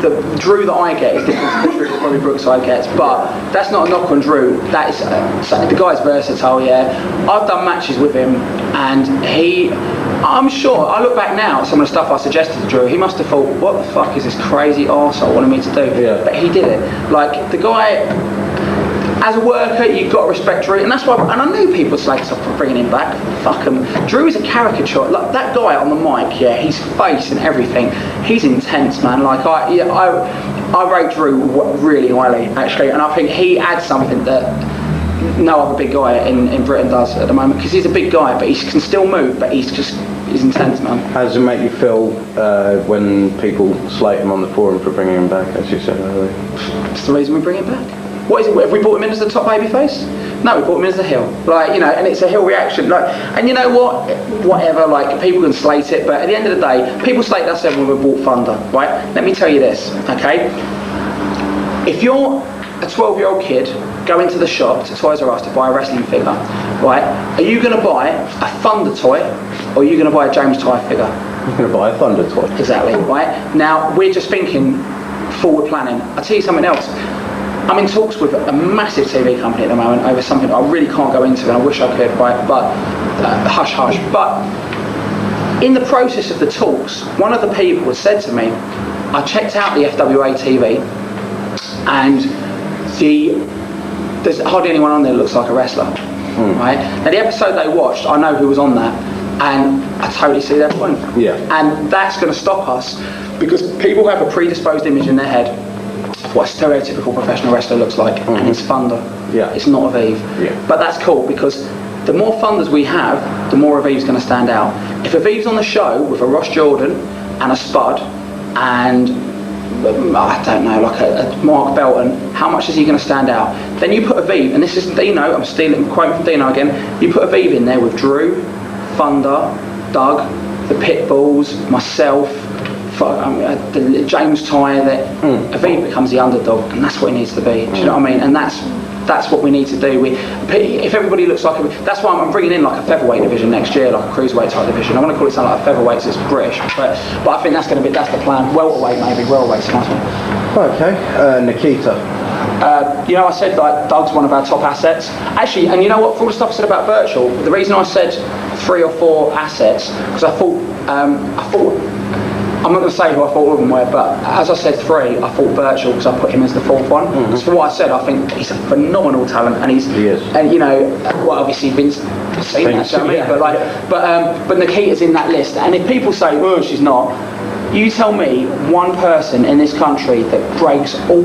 the Drew that I get is different to the Drew that probably Brookside gets, but that's not a knock on Drew. That is, the guy's versatile, yeah. I've done matches with him, and I'm sure, I look back now at some of the stuff I suggested to Drew, he must have thought, "What the fuck is this crazy arsehole wanting me to do?" Yeah. But he did it. Like, the guy, as a worker, you've got to respect Drew, and that's why. And I knew people would slag us off for bringing him back. Fuck him. Drew is a caricature. Like that guy on the mic, yeah, his face and everything. He's intense, man. Like I rate Drew really highly, actually, and I think he adds something that no other big guy in Britain does at the moment, because he's a big guy, but he can still move, but he's intense, man. How does it make you feel when people slate him on the forum for bringing him back, as you said earlier? That's the reason we bring him back. What is it? Have we brought him in as the top babyface? No, we brought him in as a heel. Like, you know, and it's a heel reaction. Like, and you know what? Whatever. Like, people can slate it, but at the end of the day, people slate us when we bought Thunder, right? Let me tell you this, okay? If you're a 12-year-old kid going to the shop to Toys R Us to buy a wrestling figure, right? Are you going to buy a Thunder toy, or are you going to buy a James Ty figure? I'm going to buy a Thunder toy. Exactly, right? Now, we're just thinking forward planning. I'll tell you something else. I'm in talks with a massive TV company at the moment over something I really can't go into, and I wish I could, right? But hush hush. But in the process of the talks, one of the people had said to me, I checked out the FWA TV, and there's hardly anyone on there that looks like a wrestler, right? Now the episode they watched, I know who was on that, and I totally see their point. Yeah. And that's going to stop us, because people have a predisposed image in their head of what a stereotypical professional wrestler looks like, and it's Thunder. Yeah. It's not Aviv. Yeah. But that's cool, because the more Thunders we have, the more Aviv's going to stand out. If Aviv's on the show with a Ross Jordan and a Spud and I don't know, like a Mark Belton, how much is he going to stand out? Then you put Aviv, and this isn't Dino, I'm stealing, quote from Dino again, you put Aviv in there with Drew, Thunder, Doug, the Pitbulls, myself, James Ty, that Aviv becomes the underdog, and that's what he needs to be. Do you know what I mean? And that's that's what we need to do. If everybody looks like that's why I'm bringing in like a featherweight division next year, like a cruiserweight type division. I want to call it something like a featherweight, so it's British, but I think that's the plan. Welterweight maybe, welterweight's a nice one. Okay, Nikita. I said like Doug's one of our top assets. Actually, and you know what? For all the stuff I said about Virtual, the reason I said 3 or 4 assets because I thought I'm not going to say who I thought all of them were, but as I said 3, I thought Virtual because I put him as the 4th one. Because for what I said, I think he's a phenomenal talent, and he is. And obviously Vince has seen that, you know what I mean? But Nikita's in that list, and if people say, oh, she's not, you tell me one person in this country that breaks all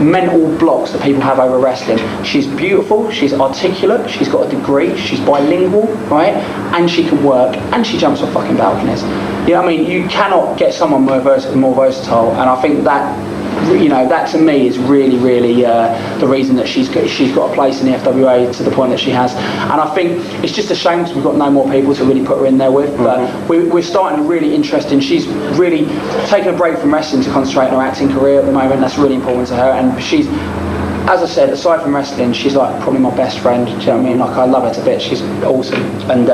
mental blocks that people have over wrestling. She's beautiful, she's articulate, she's got a degree, she's bilingual, right? And she can work, and she jumps off fucking balconies. You know what I mean? You cannot get someone more versatile, and I think that, that to me is really, really the reason that she's got a place in the FWA to the point that she has. And I think it's just a shame because we've got no more people to really put her in there with. But we're starting a really interesting. She's really taking a break from wrestling to concentrate on her acting career at the moment. That's really important to her. And she's, as I said, aside from wrestling, she's like probably my best friend. Do you know what I mean? Like I love her to bits. She's awesome. And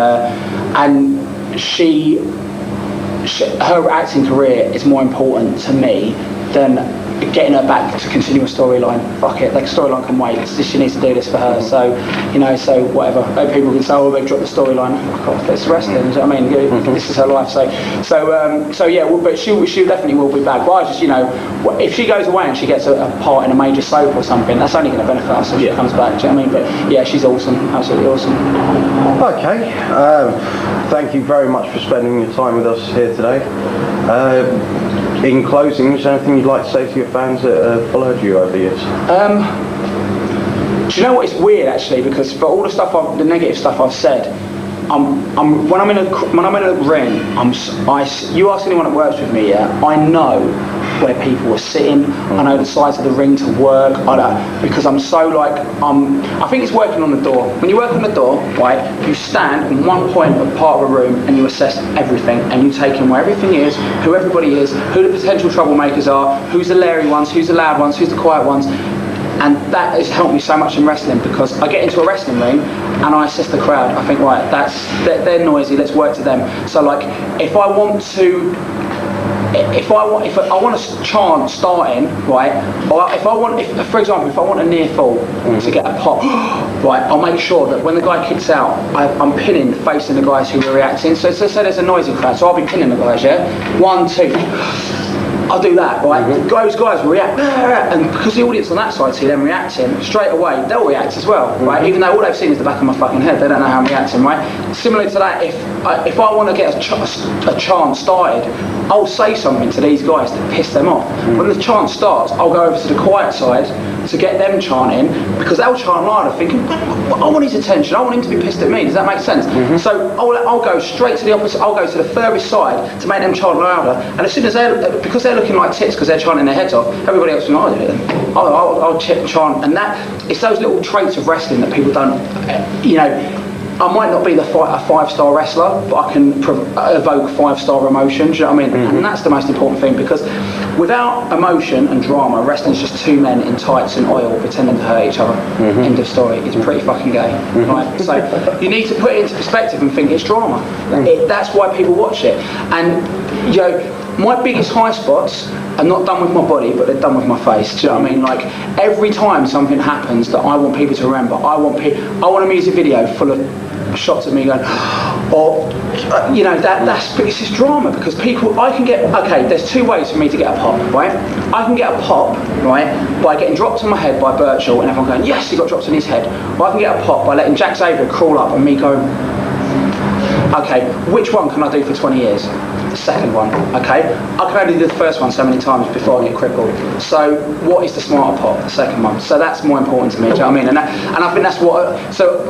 her acting career is more important to me than getting her back to continue a storyline. Fuck it, like storyline can wait. She needs to do this for her. So, so whatever. People can say, oh, they've dropped the storyline. Fuck off, it's wrestling. Do you know what I mean? This is her life. So yeah. But she definitely will be back. But I just, if she goes away and she gets a part in a major soap or something, that's only going to benefit us if she comes back. Do you know what I mean? But yeah, she's awesome. Absolutely awesome. Okay. Thank you very much for spending your time with us here today. In closing, is there anything you'd like to say to your fans that have followed you over the years? Do you know what? It's weird actually, because for all the negative stuff I've said, when I'm in a ring, you ask anyone that works with me, I know where people are sitting. I know the size of the ring to work. Because I'm so I think it's working on the door. When you work on the door, right, you stand in one point of part of a room and you assess everything, and you take in where everything is, who everybody is, who the potential troublemakers are, who's the leery ones, who's the loud ones, who's the quiet ones. And that has helped me so much in wrestling, because I get into a wrestling ring and I assess the crowd. I think, right, they're noisy, let's work to them. So like, if I want a chant starting, right, or for example, if I want a near fall to get a pop, right, I'll make sure that when the guy kicks out, I'm pinning, facing the guys who are reacting. So there's a noisy crowd, so I'll be pinning the guys, 1, 2. I'll do that, right? Those guys will react, and because the audience on that side see them reacting, straight away they'll react as well, right? Even though all they've seen is the back of my fucking head, they don't know how I'm reacting, right? Similar to that, if I want to get a chant started, I'll say something to these guys to piss them off. When the chant starts, I'll go over to the quiet side to get them chanting, because they'll chant louder, thinking, I want his attention, I want him to be pissed at me. Does that make sense? So I'll go straight to the opposite. I'll go to the furthest side to make them chant louder, and as soon as because they're looking like tits because they're chanting their heads off, everybody else will I'll chant. And that, it's those little traits of wrestling that people don't, I might not be a 5-star wrestler, but I can evoke 5-star emotion. Do you know what I mean? And that's the most important thing, because without emotion and drama, wrestling's just 2 men in tights and oil pretending to hurt each other. End of story. It's pretty fucking gay, right? So you need to put it into perspective and think it's drama. That's why people watch it. And my biggest high spots are not done with my body, but they're done with my face. Do you know what I mean? Like, every time something happens that I want people to remember, I want a music video full of shots of me going, it's just drama, because there's 2 ways for me to get a pop, right? I can get a pop, right, by getting dropped on my head by Birchall and everyone going, yes, he got dropped on his head. Or I can get a pop by letting Jack Xavier crawl up and me go, okay, which one can I do for 20 years? The second one, okay? I can only do the first one so many times before I get crippled. So what is the smarter pop? The second one. So that's more important to me, do you know what I mean? And I think that's what, so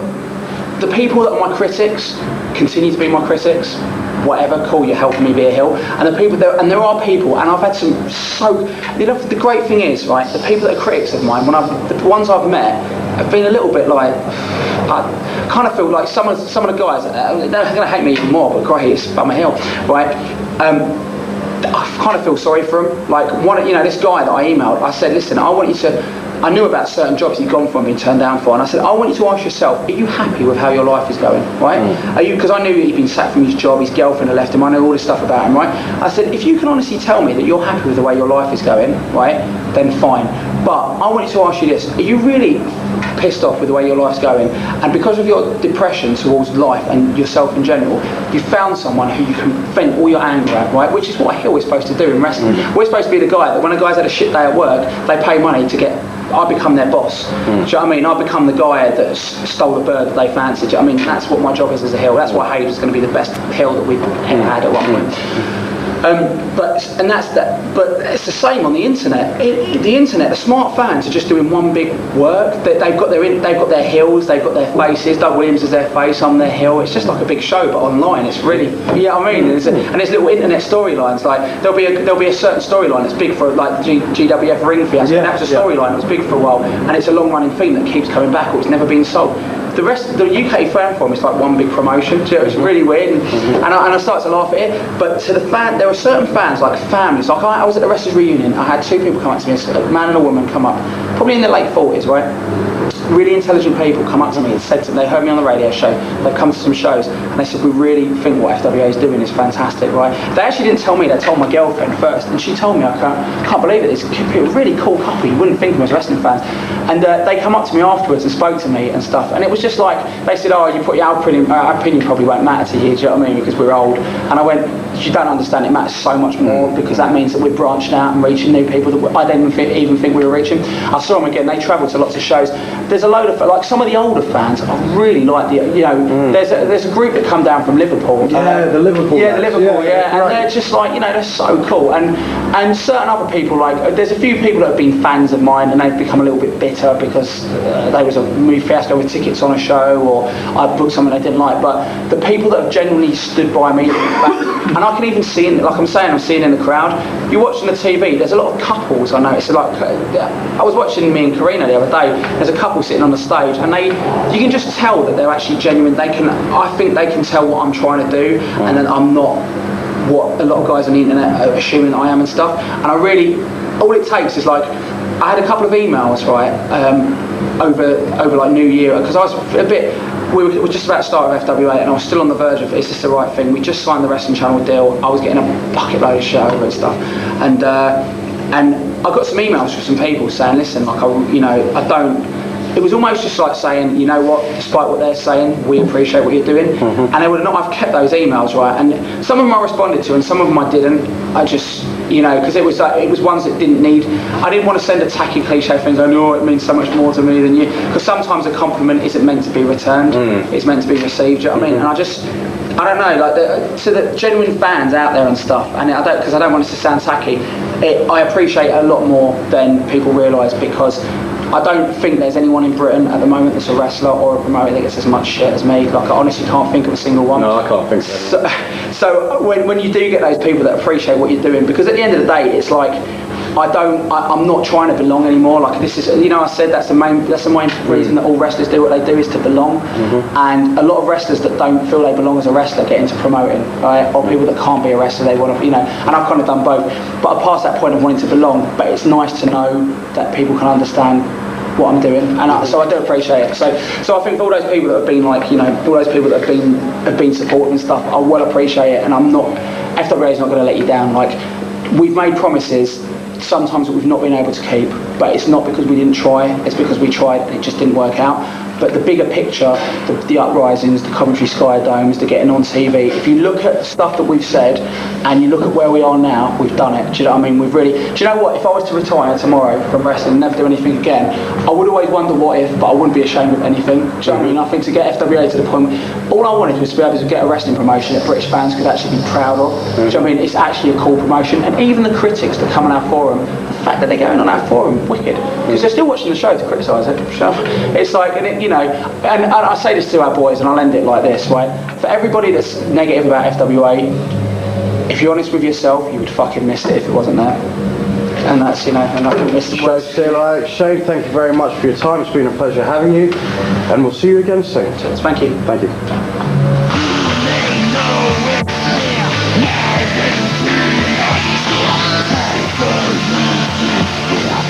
the people that are my critics continue to be my critics. Whatever, cool, you're helping me be a hill. And the people there are people, and I've had some the great thing is, right, the people that are critics of mine, the ones I've met have been a little bit like, I kind of feel like some of the guys, they're going to hate me even more, but great, I'm a hill, right? I kind of feel sorry for them. Like, this guy that I emailed, I said, listen, I want you to I knew about certain jobs he'd gone for and been turned down for, and I said, I want you to ask yourself, are you happy with how your life is going, right? Are you, because I knew he'd been sacked from his job, his girlfriend had left him, I know all this stuff about him, right? I said, if you can honestly tell me that you're happy with the way your life is going, right, then fine. But I want you to ask you this, are you really pissed off with the way your life's going, and because of your depression towards life and yourself in general, you found someone who you can vent all your anger at, right? Which is what a heel is supposed to do in wrestling. We're supposed to be the guy that when a guy's had a shit day at work, they pay money to get, I become their boss. Do you know what I mean? I become the guy that stole the bird that they fancied. Do you know what I mean? That's what my job is as a heel. That's why Hayes is going to be the best heel that we've ever had at one point. But it's the same on the internet. The internet, the smart fans are just doing one big work. They've got their heels, they've got their faces. Doug Williams is their face, I'm their heel. It's just like a big show, but online. It's really, I mean. And there's little internet storylines. Like there'll be a certain storyline that's big for like GWF Ring Fiasco. That was a storyline that was big for a while, and it's a long-running theme that keeps coming back, or it's never been sold. The rest of the UK fan forum is like one big promotion. It's really weird, and I start to laugh at it. But to the fan, there were certain fans, like families. Like I was at the Wrestlers Reunion. I had two people come up to me, a man and a woman come up, probably in their late 40s, right? Really intelligent people come up to me and said to them, they heard me on the radio show, they've come to some shows, and they said, we really think what FWA is doing is fantastic, right? They actually didn't tell me, they told my girlfriend first, and she told me, I can't believe it, it's a really cool couple, you wouldn't think of them as wrestling fans. And they come up to me afterwards and spoke to me and stuff, and it was just like, they said, oh, our opinion probably won't matter to you, do you know what I mean, because we're old. And I went, you don't understand, it matters so much more, because that means that we're branching out and reaching new people that I didn't even think we were reaching. I saw them again, they travelled to lots of shows. There's a load of, like some of the older fans, I really like there's a group that come down from Liverpool. The Liverpool. Yeah, the Liverpool, and right. they're just like, they're so cool. And certain other people, like, there's a few people that have been fans of mine and they've become a little bit bitter because there was a movie fiasco with tickets on a show, or I booked something they didn't like. But the people that have genuinely stood by me, and I can even see, like I'm seeing in the crowd, you're watching the TV, there's a lot of couples I noticed. Like, I was watching me and Karina the other day, there's a couple sitting on the stage, and you can just tell that they're actually genuine. I think they can tell what I'm trying to do, and then I'm not what a lot of guys on the internet are assuming that I am and stuff. And all it takes is, like, I had a couple of emails, right, over like New Year, because I was we were just about to start with FWA, and I was still on the verge of, is this the right thing? We just signed the Wrestling Channel deal, I was getting a bucket load of show and stuff, and I got some emails from some people saying, listen, like, it was almost just like saying, you know what, despite what they're saying, we appreciate what you're doing. And they would not, I've kept those emails, right, and some of them I responded to and some of them I didn't. I just, because it was ones that didn't need, I didn't want to send a tacky cliche thing going, oh, it means so much more to me than you, because sometimes a compliment isn't meant to be returned, it's meant to be received, do you know what I mean? And I don't know, like, to the genuine fans out there and stuff, and because I don't want it to sound tacky, I appreciate it a lot more than people realise, because I don't think there's anyone in Britain at the moment that's a wrestler or a promoter that gets as much shit as me. Like, I honestly can't think of a single one. No, I can't think so. So when you do get those people that appreciate what you're doing, because at the end of the day, it's like, I'm not trying to belong anymore. Like, this is, I said that's the main reason that all wrestlers do what they do, is to belong. And a lot of wrestlers that don't feel they belong as a wrestler get into promoting, right? Or people that can't be a wrestler, they want to, and I've kind of done both. But I passed that point of wanting to belong. But it's nice to know that people can understand what I'm doing, and so I do appreciate it. So I think for all those people that have been like, all those people that have been supportive and stuff, I well appreciate it, and FWA is not going to let you down. Like, we've made promises sometimes that we've not been able to keep, but it's not because we didn't try, it's because we tried and it just didn't work out. But the bigger picture, the uprisings, the Coventry Sky Domes, the getting on TV, if you look at the stuff that we've said and you look at where we are now, we've done it. Do you know what I mean? Do you know what? If I was to retire tomorrow from wrestling and never do anything again, I would always wonder what if, but I wouldn't be ashamed of anything. Do you know what I mean? I think to get FWA to the point, all I wanted was to be able to get a wrestling promotion that British fans could actually be proud of. Do you know what I mean? It's actually a cool promotion, and even the critics that come on our forum, the fact that they're going on our forum, wicked, because they're still watching the show to criticise it. It's like, and I say this to our boys, and I'll end it like this, right? For everybody that's negative about FWA, if you're honest with yourself, you would fucking miss it if it wasn't there. And that's, and I can miss the show. Shane, thank you very much for your time. It's been a pleasure having you, and we'll see you again soon. Thank you. Thank you. Now